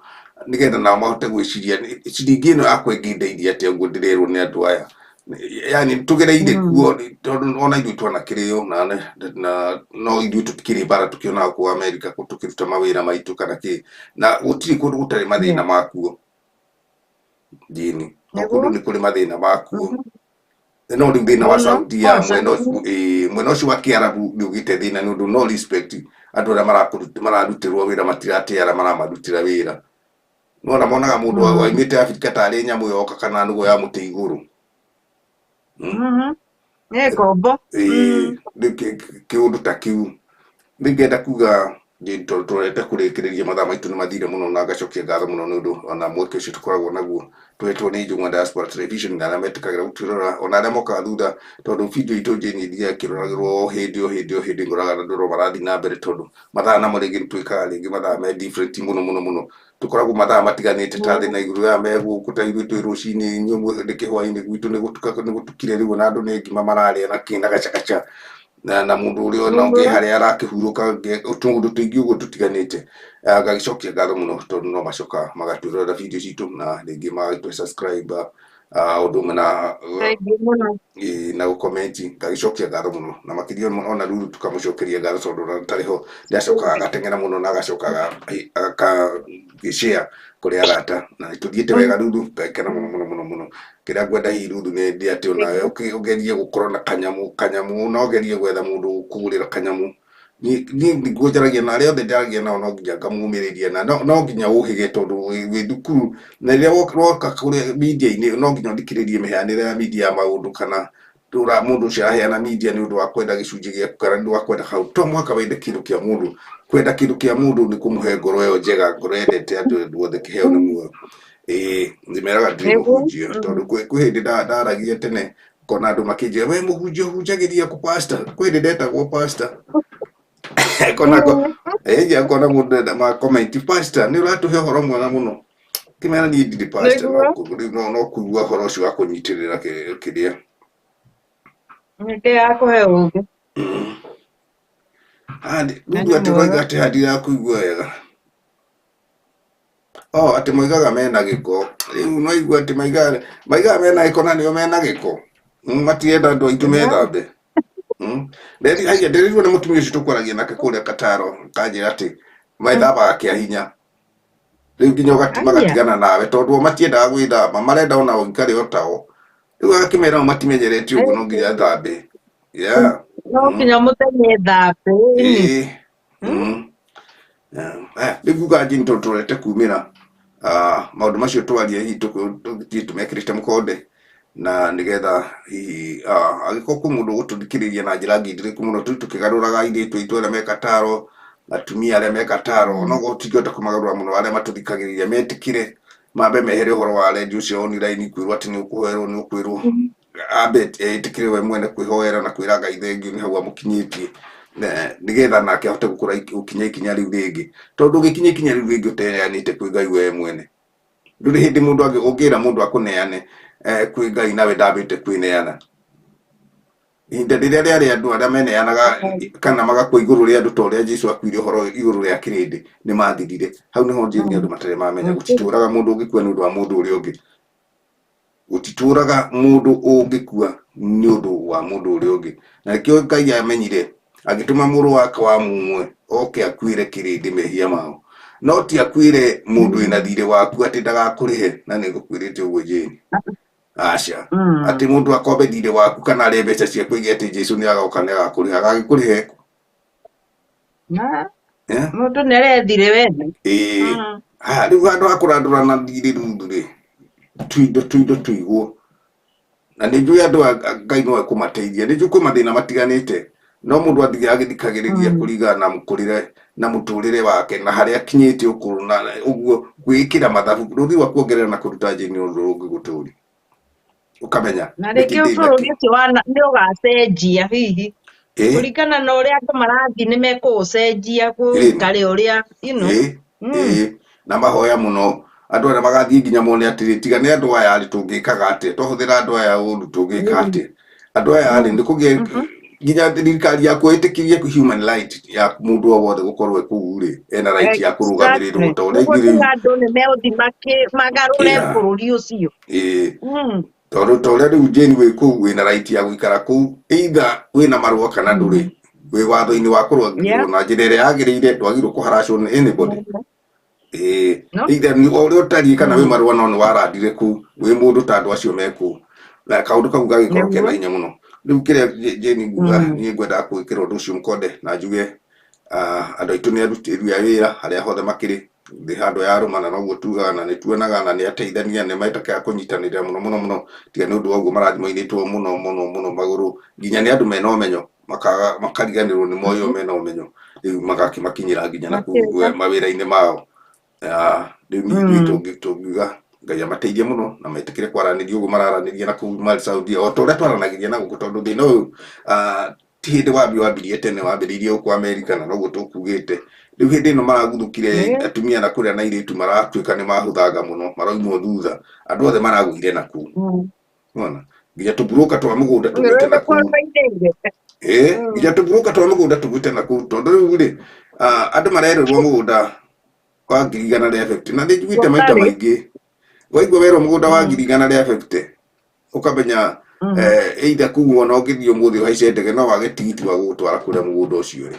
nĩgetha nao mahote gwĩciria ciringi ĩno yakwa ĩngĩndeithia atĩa ũguo ndĩrerwo nĩ andũ aya yani tũgereire kuo tondũ ona ithuĩ twanakĩrĩo na no ithuĩ tũtikĩrĩ bara tũkĩonaga kũu Amerika tũkĩruta mawĩra maitũ kana kĩ na gũtirĩ kũndũ gũtarĩ mathĩna makuo ndini no kũndũ nĩ kũrĩ mathĩna makuo no rĩu thĩna wa Saudi ya mwena ũcio wa Kĩarabu nĩ ũgĩte thĩna nĩ ũndũ no respect andũ arĩa mararutĩrwo wĩra matiratĩ arĩa maramarutĩra wĩra no na monaga mũndũ waimĩte Afrika tarĩ nyamũ yoka kana nũgũ ya mũtĩ igũrũ ngombo kĩũndũ ta kĩu nĩngenda kuga tũrete kũrĩkĩrĩria mathaa maitũ nĩ mathire mũno na ngacokia ngatho mũno nĩ ũndũ ona mweke ũcio tũkoragwo naguo tũhetwo nĩ Njũng'wa Diaspora Television na arĩa metĩkagĩra gũtwĩrora ona arĩa mokaga thutha tondũ video itũ njĩni iria kĩroragĩrwo o hĩndĩ ngoraga andũ marathiĩ na mbere tondũ mathaa namo rĩngĩ nĩtwĩkaga rĩngĩ mathaa me different mũno tũkoragwo mathaa matiganĩte ta thĩ na igũrũ ya megũkũ ta ithuĩ twĩ rũcinĩ inyuĩ nĩ kĩhwainĩ gwitũ nĩ gũtukire rĩu na andũ nĩ ngima mararĩa na kĩ na gacakaca na mũndũ ũrĩa ona ũngĩ harĩa arakĩhurũka tũndũ tũingĩ ũguo tũtiganĩte ngagĩcokia ngatho mũno tondũ no macoka magatwĩrorera video citũ na rĩngĩ magatwĩ subscribe ũndũ ũmwe na gũkomenti ngagĩcokia ngatho mũno na makĩria ona Lulu tũkamũcokeria ngatho tondũ tarĩ ho ndacokaga agateng'era mũno na agacokaga agagĩshare kũrĩ arata na nĩtũthiĩte wega Lulu ngakena mũno kĩrĩa ngwenda hihi Lulu nĩ ndĩ atĩ ona ũgerie gũkorwo na kanyamũ no ũgerie gwetha mũndũ kũgũrĩra kanyamũ nĩguo njaragia na arĩa othe ndaragia nao no nginya ngamũmĩrĩria na no nginya ũhĩge tondũ wĩ thukuru na rĩrĩa woka kũrĩa media-inĩ no nginya ũthikĩrĩrie mĩheanĩre ya media ya maũndũ kana mũndũ ũcio araheana media nĩ ũndũ wa kwenda gĩcunjĩ gĩaku kana nĩ ũndũ wa kwenda hau to mwaka wende kĩndũ kĩa mũndũ kwenda kĩndũ kĩa mũndũ nĩ kũmũhe ngoro ĩyo njega ngoro yendete andũ othe kĩheo nĩ muoyo ndĩmeraga ndĩrĩ mũhunjia tondũ kwĩ hĩndĩ ndaragia tene ngona andũ makĩnjĩra we mũhunjia ũhunjagĩria kũ pastor kwĩ hĩndĩ ndetagwo pastor kona ko ya kona mundu ma comment pastor ni ratu he horo mwana muno kimena ni ndi pastor no kuigua horo ucio wa kunyitirira kiria Nĩkĩ akũhe ũũgĩ ndugu ati roiga ati handira kuigua wega ati moigaga mena giko riu no igua ati maigaga mena giko na nio mena giko matienda andu aitu methambe ndirigwo nĩ mũtumia ũcio tũkwaragia nake kũrĩa Kataro kanjĩra atĩ methambaga kĩa hinya rĩu nginya magatigana nawe tondũ matiendaga gwĩthamba marenda ona ũikare o tao rĩu agakĩmera matimenyerete ũguo no nginya thambe no nginya mũtenye thambe rĩu nguga njini tondũ tũrete kumĩra maũndũ macio twaria hihi tũthiĩ tũmekĩrĩte mũkonde na nigetha hihi agĩkorwo kwĩ mũndũ ũgũtũthikĩrĩria na njĩra ngindĩrĩku mũno tũkĩgarũraga airĩtu aitũ arĩa me Kataro atumia arĩa me Kataro onoguo tũtingĩhota kũmagarũra mũno arĩa matũthikagĩrĩria metĩkĩre mambe mehere ũhoro wa redio cia online kwĩrwo atĩ nĩ ũkwĩrwo ambe etĩkĩre we mwene kwĩhoera na kwĩra Ngai thengio nĩ hau amũkinyĩtie nigetha nake ahote gũkinya ikinya rĩu rĩngĩ tondũ ũgĩkinya ikinya rĩu rĩngĩ ũteneanĩte kwĩ Ngai we mwene ndũrĩ hĩndĩ mũndũ ũngĩra mũndũ akũneane kwĩ Ngai nawe ndambĩte kwĩneana ihinda rĩrĩa rĩarĩ andũ arĩa meneanaga kana magakua igũrũ rĩa andũ ta ũrĩa Jesũ akuire ũhoro igũrũ rĩa kĩrĩndĩ nĩ mathirire hau nĩho njĩrĩ andũ matarĩ mamenya gũtitũraga mũndũ ũngĩkua nĩ ũndũ wa mũndũ ũrĩa ũngĩ gũtitũraga mũndũ ũngĩkua nĩ ũndũ wa mũndũ ũrĩa ũngĩ na nĩkĩo Ngai amenyire agĩtũma mũrũ wake wa mũmwe oke akuire kĩrĩndĩ mehia mao no ti akuire mũndũ wĩna thirĩ waku atĩ ndagakũrĩhe na nĩ ngũkwĩrĩte ũguo Jane aca atĩ mũndũ akombe thirĩ waku kana arĩa mbeca ciaku ige atĩ Jesũ nĩ agoka nĩ agakũrĩha agagĩkũrĩhe mũndũ nĩ arethire wene rĩu handũ ha kũrandũrana thirĩ ruthu-rĩ tuindo tuigwo na nĩ njũĩ andũ Ngai no ekũmateithia nĩ njũĩ kwĩ mathĩna matiganĩte no mũndũ athiĩ agĩthikagĩrĩria kũringana na mũkũrĩre na mũtũrĩre wake na harĩa akinyĩte ũkũrũ na ũguo gwĩkĩra mathabu rũthi wa kuongerera na kũruta njĩni ũndũ ũngĩ gũtũũri ukamenya na rĩngĩ bũrũri ũcio nĩ ũgacenjia hihi kũringana na ũrĩa andũ marathiĩ nĩ mekũũcenjia gũikare ũrĩa na mahoya mũno andũ arĩa magathiĩ nginya mone atĩrĩ tiga nĩ andũ aya arĩ tũngĩkaga atĩa twahũthĩra andũ aya ũru tũngĩka atĩa andũ aya arĩ nĩ kũgĩa nginya thirikari ya kwĩtĩkĩria human right ya mũndũ o wothe gũkorwo kũu-rĩ ena right ya kũrũgamĩrĩrwo ta ũrĩa ingĩ andũ nĩ megũthiĩ magarũre bũrũri ũcio tondũ ta ũrĩa rĩu Jane wĩ kũu wĩna right ya gũikara kũu either wĩna marũa kana ndũrĩ wĩ watho-inĩ wa kũrũgamĩrĩrwo na njĩra ĩrĩa yagĩrĩire ndwagĩrĩirwo kũharacwo nĩ anybody either ũrĩa ũtariĩ kana wĩ marũa no nĩ warandire kũu wĩ mũndũ ta andũ acio me kũu na kaũndũ kau gagĩkorwo kena hinya mũno rĩu kĩrĩa Jane nguga niĩ ngwendaga gwĩkĩra ũndũ ũcio mũkonde na njuge andũ aitũ nĩ arutĩri a wĩra harĩa hothe makĩrĩ thĩ handũ ya rũmana noguo tugaga na nĩ tuonaga na nĩ ateithania nĩ maitakaga kũnyitanĩra mũno tiga nĩ ũndũ wa ũguo marathiĩ mainĩtwo mũno magũrũ nginya nĩ andũ mena ũmenyo makariganĩrwo nĩ moyo mena ũmenyo rĩu magakĩmakinyĩra nginya na kũu mawĩra-inĩ mao rĩu niĩ tũngiuga Ngai amateithie mũno na metĩkĩre kwaranĩria ũguo mararanĩria na kũu marĩ Saudi o ta ũrĩa twaranagĩria na gũkũ tondũ thĩna ũyũ ti hĩndĩ wambirie tene wambĩrĩirie gũkũ Amerika na noguo tũkugĩte rĩu hĩndĩ ĩno maraguthũkire atumia na kũrĩa na airĩtu maratuĩka nĩ mahũthanga mũno maroimwo thutha andũ othe maragũire na kũu nginya tũburũka twa mũgũnda tũgĩte na kũu nginya tũburũka twa mũgũnda tũgĩte na kũu tondũ rĩu-rĩ andũ marererwo mũgũnda wa 150 na nĩ njiguĩte maita maingĩ waigua werwo mũgũnda wa 150 ũkamenya either kuguo no ngĩthiĩ ũmũthĩ ũhaice ndege no wage tigiti wa gũgũtwara kũrĩa mũgũnda ũcio-rĩ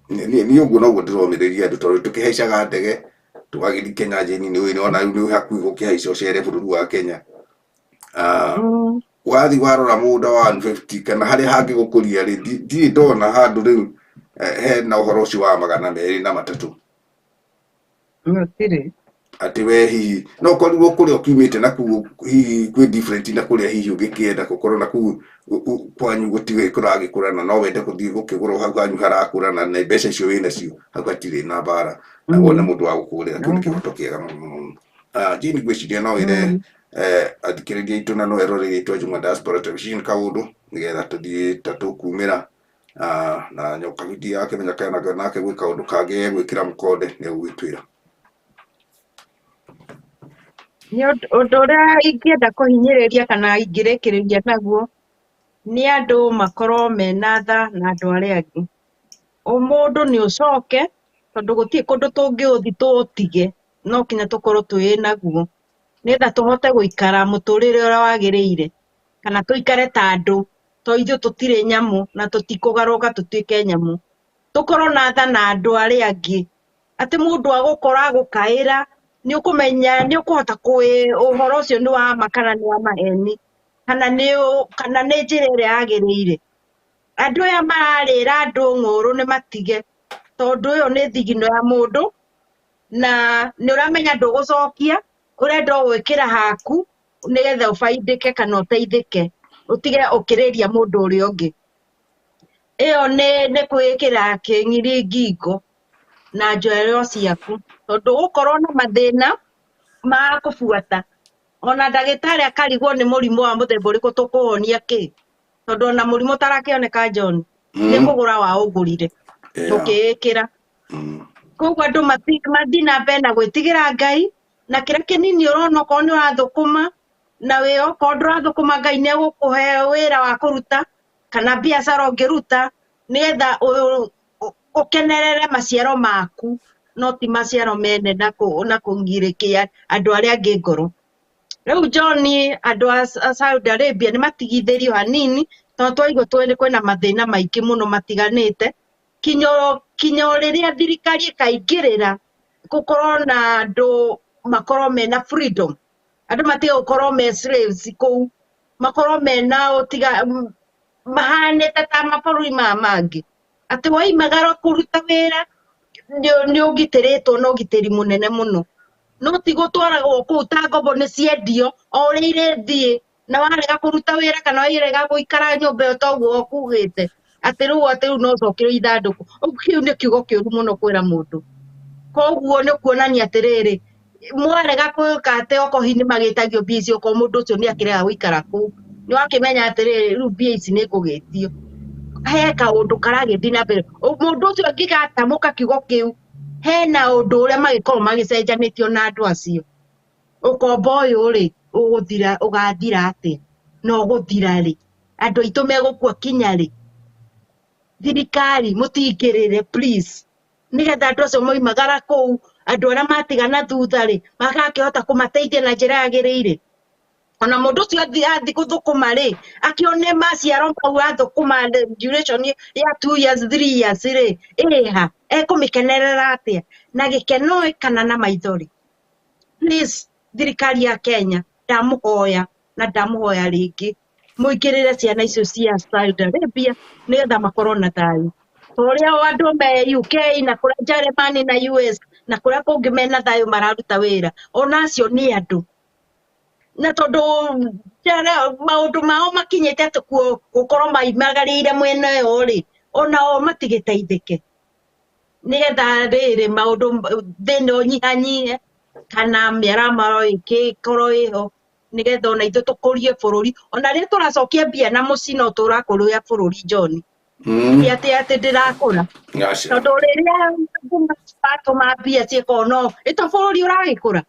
niĩ ũguo noguo ndĩromĩrĩria andũ tondũ tũkĩhaicaga ndege tũgagĩthiĩ Kenya Jane nĩ ũĩ nĩwona rĩu nĩ hakuhĩ gũkĩhaica ũcere bũrũri wa Kenya wathiĩ warora mũgũnda wa 150 kana harĩa hangĩ gũkũria-rĩ ndirĩ ndona handũ rĩu hena ũhoro ũcio wa 203 atĩ we hihi no korirwo kũrĩa ũkiumĩte na kũu hihi kwĩ different na kũrĩa hihi ũngĩkĩenda gũkorwo na kũu kwanyu gũtirĩ kũragĩkũrana no wende gũthiĩ gũkĩgũrwo hau hanyu harakũrana na mbeca icio wĩ nacio hau hatirĩ na mbara na wone mũndũ wa gũkũrĩra kĩu nĩ kĩhoto kĩega mũno Jane ngwĩciria no wĩre athikĩrĩria aitũ na no eroreire aitũ a Juma Diaspora Television kaũndũ nĩgetha tũthiĩ ta tũkumĩra na nyokagiti yake menyakanaga nake gwä kaå ndå kangä gwä kä ra må konde nä gå gä twä ra. Nĩ ũndũ ũrĩa ingĩenda kũhinyĩrĩria kana ingĩrĩkĩrĩria naguo nĩ andũ makorwo mena tha na andũ arĩa angĩ. Mũndũ nĩ ũcoke tondũ gũtirĩ kũndũ tũngĩũthi tũũtige, no nginya tũkorwo twĩ naguo nĩgetha tũhote gũikara mũtũrĩre ũrĩa wagĩrĩire, kana tũikare ta andũ, to ithuĩ tũtirĩ nyamũ na tũtikũgarũrũka tũtuĩke nyamũ. Tũkorwo na tha na andũ arĩa angĩ, atĩ mũndũ agũkora agũkaĩra nĩ ũkũmenya, nĩ ũkũhota ũhoro ũcio nĩ wa ma kana nĩ wa maheni, kana nĩ njĩra ĩrĩa yagĩrĩire. Andũ aya mararĩra andũ ng'ũrũ nĩ matige, tondũ ĩyo nĩ thigino ya mũndũ na nĩ ũramenya ndũgũcokia, ũrenda gwĩkĩra haku nĩgetha ũbaindĩke kana ũteithĩke, ũtige ũkĩrĩria mũndũ ũrĩa ũngĩ. Ĩyo nĩ kwĩkĩra kĩng'iri ngingo na njoero ciaku, tondũ gũkorwo na mathĩna ma kũbuata. Ona ndagĩtarĩ akarigwo nĩ mũrimũ wa mũthemba ũrĩkũ tũkũhonia kĩ, tondũ ona mũrimũ ũtarakĩoneka John nĩ kũgũra wa ũgũrire tũkĩĩkĩra. Koguo andũ mathiĩ na mbere na gwĩtigĩra Ngai, na kĩrĩa kĩnini ũrona okorwo nĩ ũrathũkũma na okorwo ndũrathũkũma, Ngai nĩ egũkũhe wĩra wa kũruta kana biacara ũngĩruta nĩgetha ũkenerere maciaro maku, no ti maciaro mene na kũngirĩkia andũ arĩa angĩ ngoro. Rĩu John, andũ a Saudi Arabia nĩ matigithĩrio hanini, tondũ twaigua kwĩna mathĩna maingĩ mũno matiganĩte. Kinya rĩrĩa thirikari ĩkaingĩrĩra gũkorwo na andũ makorwo mena freedom, andũ matige gũkorwo me slaves kũu, makorwo mena mahanĩte ta mabũrũri maya mangĩ, atĩ waimagara kũruta wĩra nĩ ũgitĩrĩtwo na ũgitĩri mũnene mũno, no ti gũtwaragwo kũu ta ngombo nĩ ciendio o ũrĩa irĩthiĩ, na warega kũruta wĩra kana warega gũikara nyũmba ĩyo toguo ũkugĩte atĩ rĩu no ũcokerio ithandũkũ. Kĩu nĩ kiugo kĩũru mũno kwĩra mũndũ. Koguo nĩ kuonania atĩrĩrĩ, mwarega kwĩka atĩ okorwo hihi nĩ magĩtagio mbia icio, okorwo mũndũ ũcio nĩ akĩrega gũikara kũu, nĩ wakĩmenya atĩrĩrĩ rĩu mbia ici nĩ kũgĩtio, he kaũndũ karagĩthiĩ na mbere. Mũndũ ũcio angĩgatamũka kiugo kĩu, hena ũndũ ũrĩa magĩkorwo magĩcenjanĩtio na andũ acio. Ũkombo ũyũ rĩ ũgathira atĩa na ũgũthira rĩ, andũ aitũ megũkua kinya rĩ? Thirikari mũtingĩrĩre please, nĩgetha andũ acio moimagara kũu, andũ arĩa matigana thutha rĩ magakĩhota kũmateithia na njĩra yagĩrĩire. Ona mũndũ ũcio athiĩ gũthũkũma rĩ, akĩone maciaro mau athũkũma duration ya 2 years 3 years rĩ, ĩha ekũmĩkenerera atĩa na gĩkeno kana na maithori? Please, thirikari ya Kenya ndamũhoya na ndamũhoya rĩngĩ, mũingĩrĩre ciana icio cia Saudi Arabia nĩgetha makorwo na thayũ, ũrĩa andũ me UK na kũrĩa Germany na US na kũrĩa kũngĩ mena thayũ mararuta wĩra, ona acio nĩ andũ. Na tondũ maũndũ mao makinyĩte atĩ gũkorwo maimagarĩire mwena ũyũ rĩ, onao matigĩteithĩke, nĩgetha rĩrĩ maũndũ thĩna ũnyihanyihe kana mĩaramaro ĩkorwo ĩho, nĩgetha ona ithuĩ tũkũrie bũrũri. Ona rĩrĩa tũracokia mbia na mũciĩ no tũrakũria bũrũri John, atĩ ndĩrakũra, tondũ rĩrĩa matũma mbia ciĩko no ĩto bũrũri ũragĩkũra.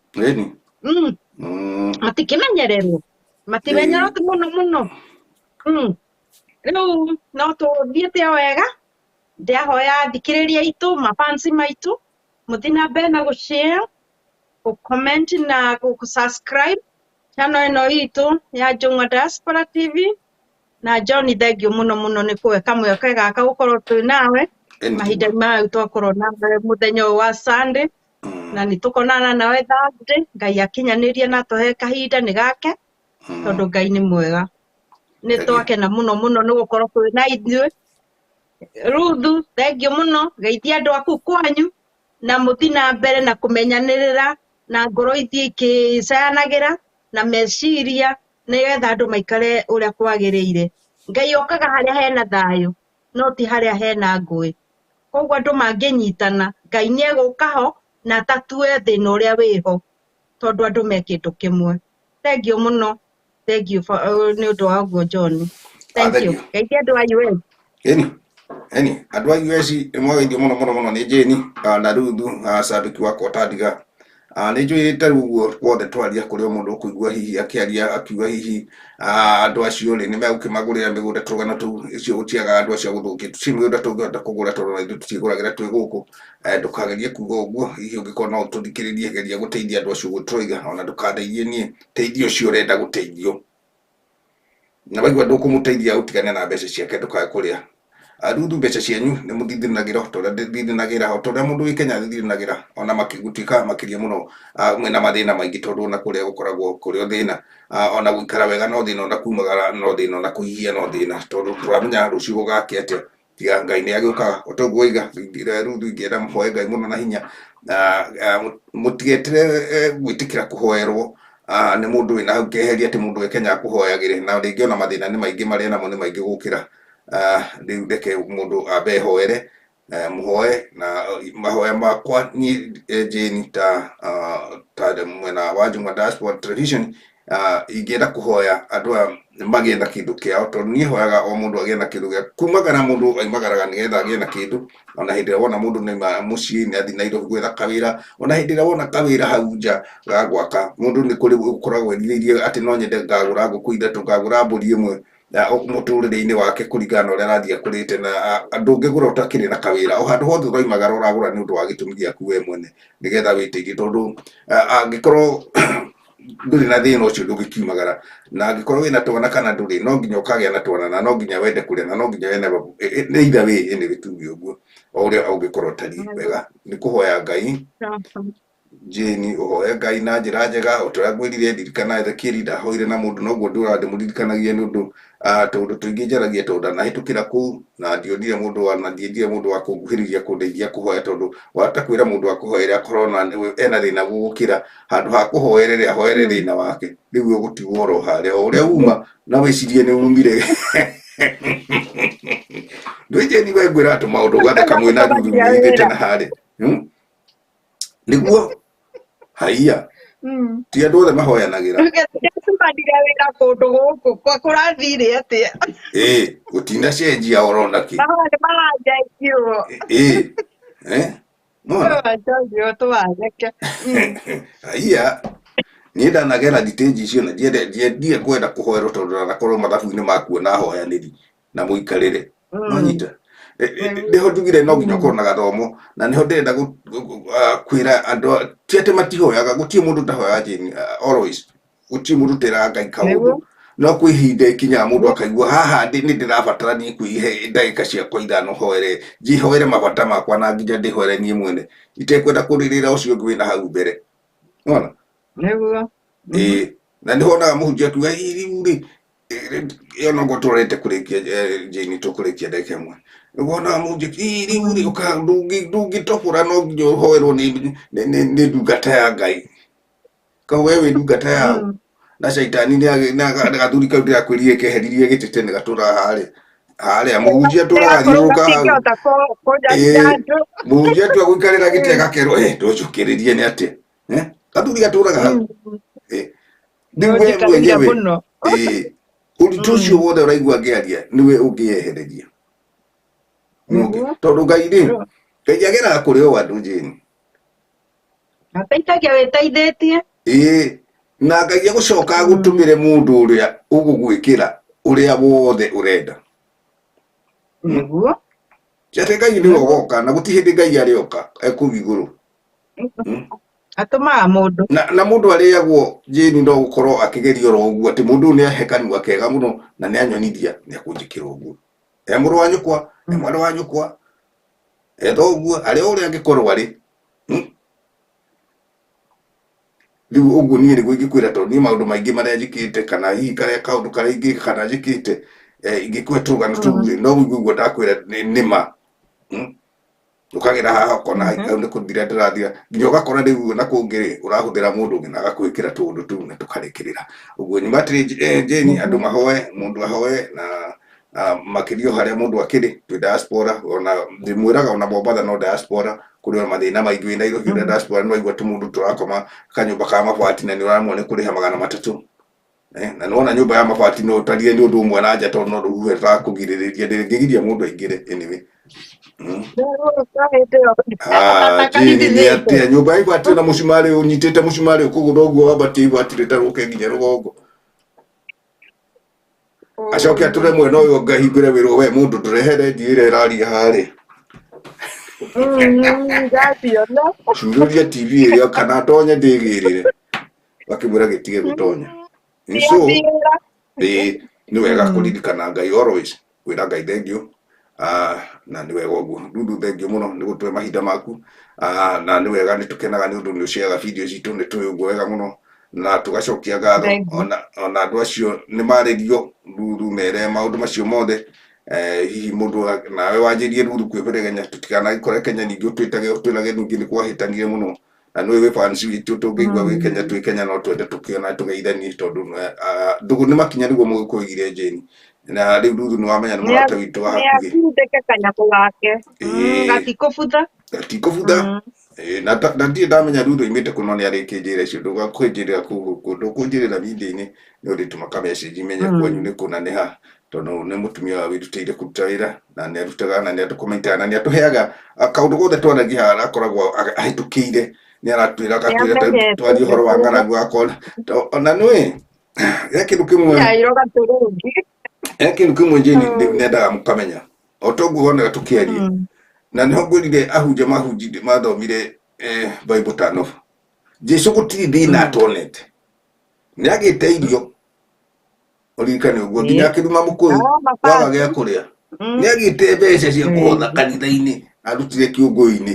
Matikĩmenyererwo, matimenyerete mũno. Rĩu no tũthiĩte wega, ndĩrahoya thikĩrĩria itũ, mafansi maitũ, mũthiĩ na mbere na gũ-share, gũ-comment na gũ-subscribe channel ĩno itũ ya Njũng'wa Diaspora TV. Na John, thengiũ mũno nĩ kũhe kamweke gaka gũkorwo twĩ nawe mahinda maya twakorwo nawe mũthenya ũyũ wa Sunday, na nĩ tũkonana nawe Thursday. Ngai akinyanĩrie na tũhe kahinda nĩ gake, tondũ Ngai nĩ mwega. Nĩ twakena mũno nĩ gũkorwo twĩ na ithuĩ. Ruthu, thengiũ mũno, geithia andũ aku kwanyu na mũthiĩ na mbere na kũmenyanĩrĩra na ngoro ithiĩ ikĩcayanagĩra na meciria, nĩgetha andũ maikare ũrĩa kwagĩrĩire. Ngai okaga harĩa hena thayũ, no ti harĩa hena ngũĩ. Koguo andũ mangĩnyitana, Ngai nĩ egũka ho na atatue thĩna ũrĩa wĩho, tondũ andũ me kĩndũ kĩmwe. Thengiũ mũno, thengiũ nĩ ũndũ wa ũguo John. Thank you. Geithia andũ a US. andå a US nĩmwagĩirio mũno nĩ Jane na Ruthu cabĩki wakwa Tadiga. Nĩ njũĩte rĩu ũguo guothe twaria kũrĩ o mũndũ ũkũigua hihi akĩaria akiuga hihi andũ acio rĩ nĩ megũkĩmagũrĩra mĩgũnda tũrũgano tũu icio gũtiaga andũ acio gũthũkia tũci mĩgũnda tũngĩhota kũgũra tondũ na ithuĩ tũtiĩgũragĩra twĩ gũkũ. Ndũkagerie kuga ũguo, hihi ũngĩkorwo no ũtũthikĩrĩrie geria gũteithia andũ acio ũguo tũroiga, ona ndũkandeithie niĩ, teithia ũcio ũrenda gũteithio, na waigua ndũkũmũteithia ũtigane na mbeca ciake ndũkae kũrĩa. Ruthu mbeca cianyu nĩ mũthithinagira torĩa ndĩthithinagira o torĩa mũndũ wĩ Kenya athithinagira, ona gũtuĩka makĩria mũno mwĩna mathĩna maingĩ tondũ ona kũrĩa gũkoragwo kũrĩ o thĩna, ona gũikara wega no thĩna, ona kumagara no thĩna, ona kũhihia no thĩna, tondũ tũramenya rũciũ gũgakĩa atĩa, tiga Ngai nĩ agĩũkaga. O toguo oiga Ruthu ingĩenda mũhoe Ngai mũno na hinya, mũtigetĩre gwĩtĩkĩra kũhoerwo nĩ mũndũ wĩna hau keheria atĩ mũndũ wĩ Kenya akũhoyagĩre, na rĩngĩ ona mathĩna nĩ maingĩ marĩa namo nĩ maingĩ gũkĩra. Rĩu reke mũndũ ambe ehoere, mũhoe na mahoya makwa niĩ Jane ta mwena wa Juma Diaspora Television, ingĩenda kũhoya andũ aya magĩe na kĩndũ kĩao, tondũ niĩ hoyaga o mũndũ agĩe na kĩndũ gĩa kumagara. Mũndũ aimagaraga nĩgetha agĩe na kĩndũ, ona hĩndĩ ĩrĩa wona mũndũ naima mũciĩ nĩ athiĩ Nairobi gwetha kawĩra, ona hĩndĩ ĩrĩa wona kawĩra hau nja ga gwaka, mũndũ nĩ kũrĩ gũkoragwo erirĩirie atĩ no nyende ngagũra ngũkũ ithatũ, ngagũra mbũri ĩmwe mũtũrĩre-inĩ wake kũringana na ũrĩa arathiĩ akũrĩte, na ndũngĩgũra ũtakĩrĩ na kawĩra. O handũ hothe ũroimagara ũragũra nĩ ũndũ wa gĩtũmi gĩaku we mwene nĩgetha wĩteithie, tondũ angĩkorwo ndũrĩ na thĩna ũcio ndũngĩkiumagara, na angĩkorwo wĩna twana kana ndũrĩ, no nginya ũkagĩa na twana, na no nginya wende kũrĩa, na no nginya wene nĩ either way nĩ gĩtugi ũguo o ũrĩa ũngĩkorwo tari wega. Nĩ kũhoya Ngai Jane, ũhoe Ngai na njĩra njega o torĩa ngwĩrire. Ndirikana Ezekiel ndahoire na mũndũ, noguo ndĩmũririkanagia nĩ ũndũ tondũ tũingĩ njaragia tondũ ndanahĩtũkĩra kũu, na ndionire mũndũ wa kũnguhĩrĩria kũndeithia kũhoya, tondũ wahota kwĩra mũndũ wa kũhoera akorwo ena thĩna gũgũkĩra, handũ ha kũhoerere ahoere thĩna wake, rĩu ũgũtigwo oro harĩa o ũrĩa uma na wĩcirie nĩ umire. Ndũĩ Jane we ngwĩra atũ maũndũ ũgatheka mwĩna Ruthu mwĩigĩte na harĩa nĩguo haiya ti andũ othe mahoyanagĩra. Tũmandiga wĩra kũndũ gũkũ kũrathire atĩa? Gũtinda cenjia orona kĩ nĩ maranjaikio tũwandeke haiya. Niĩ ndanagera thitĩnji icio na ndiendire kwenda kũhoerwo tondũ ndanakorwo mathabu-inĩ makuona hoyanĩri na mũikarĩre no nyita. Nĩho njugire no nginya ũkorwo na gathomo, na nĩho ndĩrenda kwĩra andũ ti atĩ matihoyaga, gũtirĩ mũndũ ndahoyaga Jane, always gũtirĩ mũndũ teraga Ngai kaũndũ, no kwĩ ihinda ikinyaga mũndũ akaigua haha nĩ ndĩrabatara niĩ kwĩhe ndagĩka ciakwa ithano hoere, njihoere mabata makwa na nginya ndĩhoere niĩ mwene, itekwenda kũrĩrĩra ũcio ũngĩ wĩna hau mbere. Wona nĩguo na nĩ honaga mũhunjia akiuga rĩu rĩ ona ũguo tũrorete kũrĩkia Jane, tũkũrĩkia ndagĩka ĩmwe, wonaga mũhunjia rĩu rĩ ndũngĩtobora, no nginya ũhoerwo nĩ ndungata ya Ngai. Kau we wĩ ndungata yao na caitani na gathuri kau ndĩrakwĩrire keheririe gĩtĩ tene gatũraga harĩa mũhunjia tũraga thiũrũka hau, mũhunjia tua gũikarĩra gĩtĩ agakerwo ndũnjũkĩrĩrie nĩ atĩa gathuri gatũraga hau. Rĩu we mwenyewe ũritũ ũcio wothe ũraigua ngĩaria nĩwe ũngĩyehereria, tondũ Ngai rĩ Ngai ageraga kũrĩ o andũ Jane, ateithagia wĩteithĩtie na Ngai egũcoka agũtũmĩre mũndũ ũrĩa ũgũgwĩkĩra ũrĩa wothe ũrenda. nĩguo Atĩ Ngai nĩwe ũgoka, na gũtirĩ hĩndĩ Ngai arĩoka ekũu igũrũ atũmaga mũndũ na mũndũ arĩagwo Jane, no gũkorwo akĩgeria oro ũguo atĩ mũndũ nĩ ahe kanua kega mũno na nĩ anyonithia nĩ akũnjĩkĩra ũguo, mũrũ wa nyũkwa mwarĩ wa nyũkwa thoguo arĩa ũrĩa angĩkorwo arĩ. Rĩu ũguo niĩ nĩguo ingĩkwĩra, tondũ niĩ maũndũ maingĩ marĩa njĩkĩte kana hihi kaũndũ karĩa ingĩka kana njĩkĩte ingĩkũhe tũrũgano tũu no ũigue ũguo ndakwĩra nĩ ma ũkagera haha ũkona hau nĩ kũthira ndĩrathira, nginya ũgakora rĩu na kũngĩ ũrahũthĩra mũndũ ũngĩ na agagwĩkĩra tũũndũ tũu na tũkarĩkĩrĩra ũguo. Nĩ matĩrĩ Jane, andũ mahoe, mũndũ ahoe, na makĩria harĩa mũndũ akĩrĩ twĩ diaspora, ona ndĩmwĩraga ona Mombatha no diaspora, kũrĩ mathĩna maingĩ wĩ Nairobi diaspora, nĩ waigua tũmũndũ tũrakoma kanyũmba ka mabati na nĩ ũramwona kũrĩha 300 na nona nyumba ya mabati no tarire ni undu umwe na nja tondu no ruhuhe rakugiririria ndirigiriria mundu aingire anyway. Njĩrire atĩa nyũmba ya ibati na mũcumarĩ ũnyitĩte mũcumarĩ ũkũgũra ũguo wambatie ibati rĩtarũke nginya rũgongo. Acoke atũre mwena ũyũ ngahingũre wĩrwo we mũndũ ndũrehere njuĩ ĩrĩa ĩraria harĩ. Curũria TV ĩrĩa kana tonye ndĩgĩrĩre. Bakĩmwĩra gĩtige gũtonya. So nĩ wega kũririkana Ngai always, kwĩra Ngai thank you. Na nĩ wega ũguo Ndundu thank you mũno nĩ gũtũhe mahinda maku, na nĩ wega nĩ tũkenaga nĩ ũndũ nĩ ũciaga video citũ nĩ tũĩ ũguo wega mũno na tũgacokia ngatho ona andũ acio nĩ marĩrio Ndundu mere maũndũ macio mothe. Hihi mũndũ nawe wanjĩrie Ndundu kwĩbĩrĩgenya tũtikanagĩkore Kenya ningĩ twĩnage ningĩ nĩ kwahĩtanire mũno na nĩ wĩ fans witũ tũngĩigua wĩ Kenya twĩ Kenya no twende tũkĩona tũgeithanie tondũ ndũgũ nĩ makinya nĩguo mũgĩkũigire njĩni na rĩu Ndundu nĩ wamenya nĩ mũrata witũ wa hakuhĩ gatikũbutha na ndirĩ ndamenya Ndundu oimĩte kũ no nĩ arĩkĩnjĩra icio ndũgakũnjĩrĩra ndũkũnjĩrĩra video-inĩ nĩ ũrĩtũma ka message menye kwanyu nĩ kũ na nĩ ha tondũ nĩ mũtumia wĩrutĩire kũruta wĩra na nĩ arutaga na nĩ atũkomentaga na nĩ atũheaga kaũndũ gothe twaragia arakoragwo ahĩtũkĩire nĩ aratwĩra agatwĩra twarie ũhoro wa ng'aragu akona ona nĩwe kĩndũ kĩmwe njĩni nĩendaga mũkamenya o toguo wonaga tũkĩaria na nĩho ngwĩrire ahunjia mathomire Bible tano Jesũ gũtirĩ thĩna atonete nĩ agĩte irio ũririkane ũguo nginya akĩruma mũkũyũ kwaga gĩa kũrĩa nĩ agĩte mbeca cia kũhotha kanitha-inĩ arutire kĩũngũ-inĩ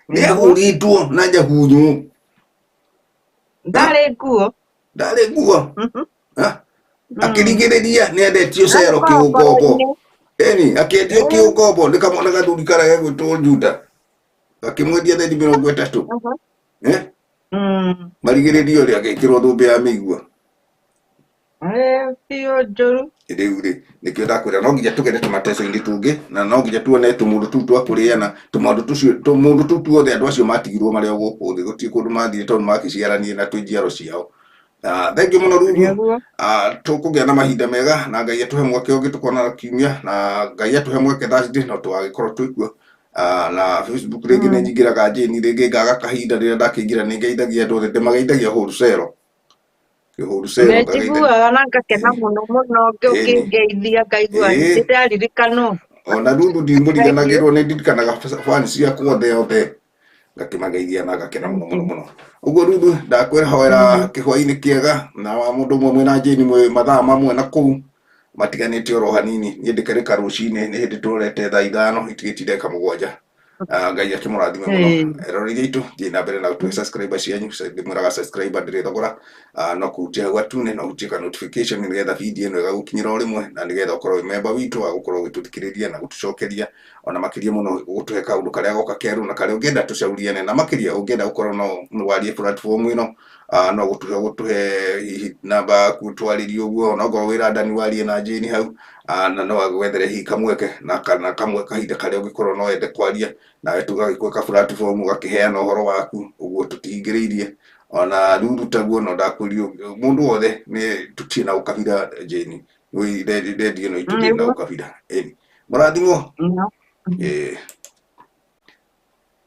nĩ ahũrĩtwo na njahunyũ ndarĩ nguo akĩrigĩrĩria nĩ endetio cero kĩũngombo akĩendio kĩũngombo nĩ kamwana gathuri karĩa gegwĩtwo Juda akĩmwendia thendi 30 marigĩrĩrio ũrĩa agĩkĩrwo thũmbĩ ya mĩigua rĩu nĩkĩo ndakwĩra no nginya tũgere tũmateco-inĩ tũngĩ na no nginya tuone tũmũndũ tũu twa kũrĩana tũmũndũ tũu tuothe andũ acio matigirwo marĩ o gũkũ thĩ gũtirĩ kũndũ mathire tondũ magĩciaranirie na twĩ njiaro ciao. Thengiũ mũno Ndundu, tũkũgĩa na mahinda mega na Ngai atũhe mweke ũngĩ tũkona kiumia na Ngai atũhe mweke Thursday no tũgagĩkorwo twĩkuo na Facebook rĩngĩ nĩ nyingĩraga njĩni rĩngĩ ngaga kahinda rĩrĩa ndakĩingĩra nĩ ngeithagia andũ othe ndĩmageithagia hũru cero njiguaga na ngakena mũno mũno ũkĩngeithia ngaigua nĩndĩraririkana ona Ndundu ndimũriganagĩrwo nĩ ndirikanaga fans ciakwa othe ngakĩmageithia na ngakena mũno ũguo Ndundu ndakwĩhoera kĩhwainĩ kĩega na mũndũ ũmwe mwĩna njĩni mathaa mamwe na kũu matiganĩte oro hanini niĩ ndĩkerĩka rũcinĩ nĩ hĩndĩ tũrorete thaa 5 itigĩtinde 7 Ngai akĩmũrathime mũno eroreri aitũ thiĩ na mbere na gũtũhe subscriber cianyu ndĩmwĩraga subscriber ndĩrĩ thogora no kũhutia hau gatune no ũhutie ka notification nĩgetha video ĩno ĩgagũkinyĩra o rĩmwe na nĩgetha ũkorwo wĩ member witũ wa gũkorwo ũgĩtũthikĩrĩria na gũtũcokeria ona makĩria mũno gũtũhe kaũndũ karĩa goka kerũ na karĩa ũngĩenda tũcauriane na makĩria ũngĩenda gũkorwo no warie platform ĩno no gũtũhe hihi namba yaku twarĩrie ũguo ona okorwo wĩ randani warie na njĩni hau na no agwethere hihi kamweke na kamwe kahinda karĩa ũngĩkorwo no wende kwaria nawe tũgagĩkwĩka platform ũgakĩheana ũhoro waku ũguo tũtihingĩrĩirie ona Ndundu taguo no ndakwĩrio mũndũ wothe nĩ tũtirĩ na ũkabira njĩni redio ĩno itũ ndĩrĩ na ũkabira mũrathimwo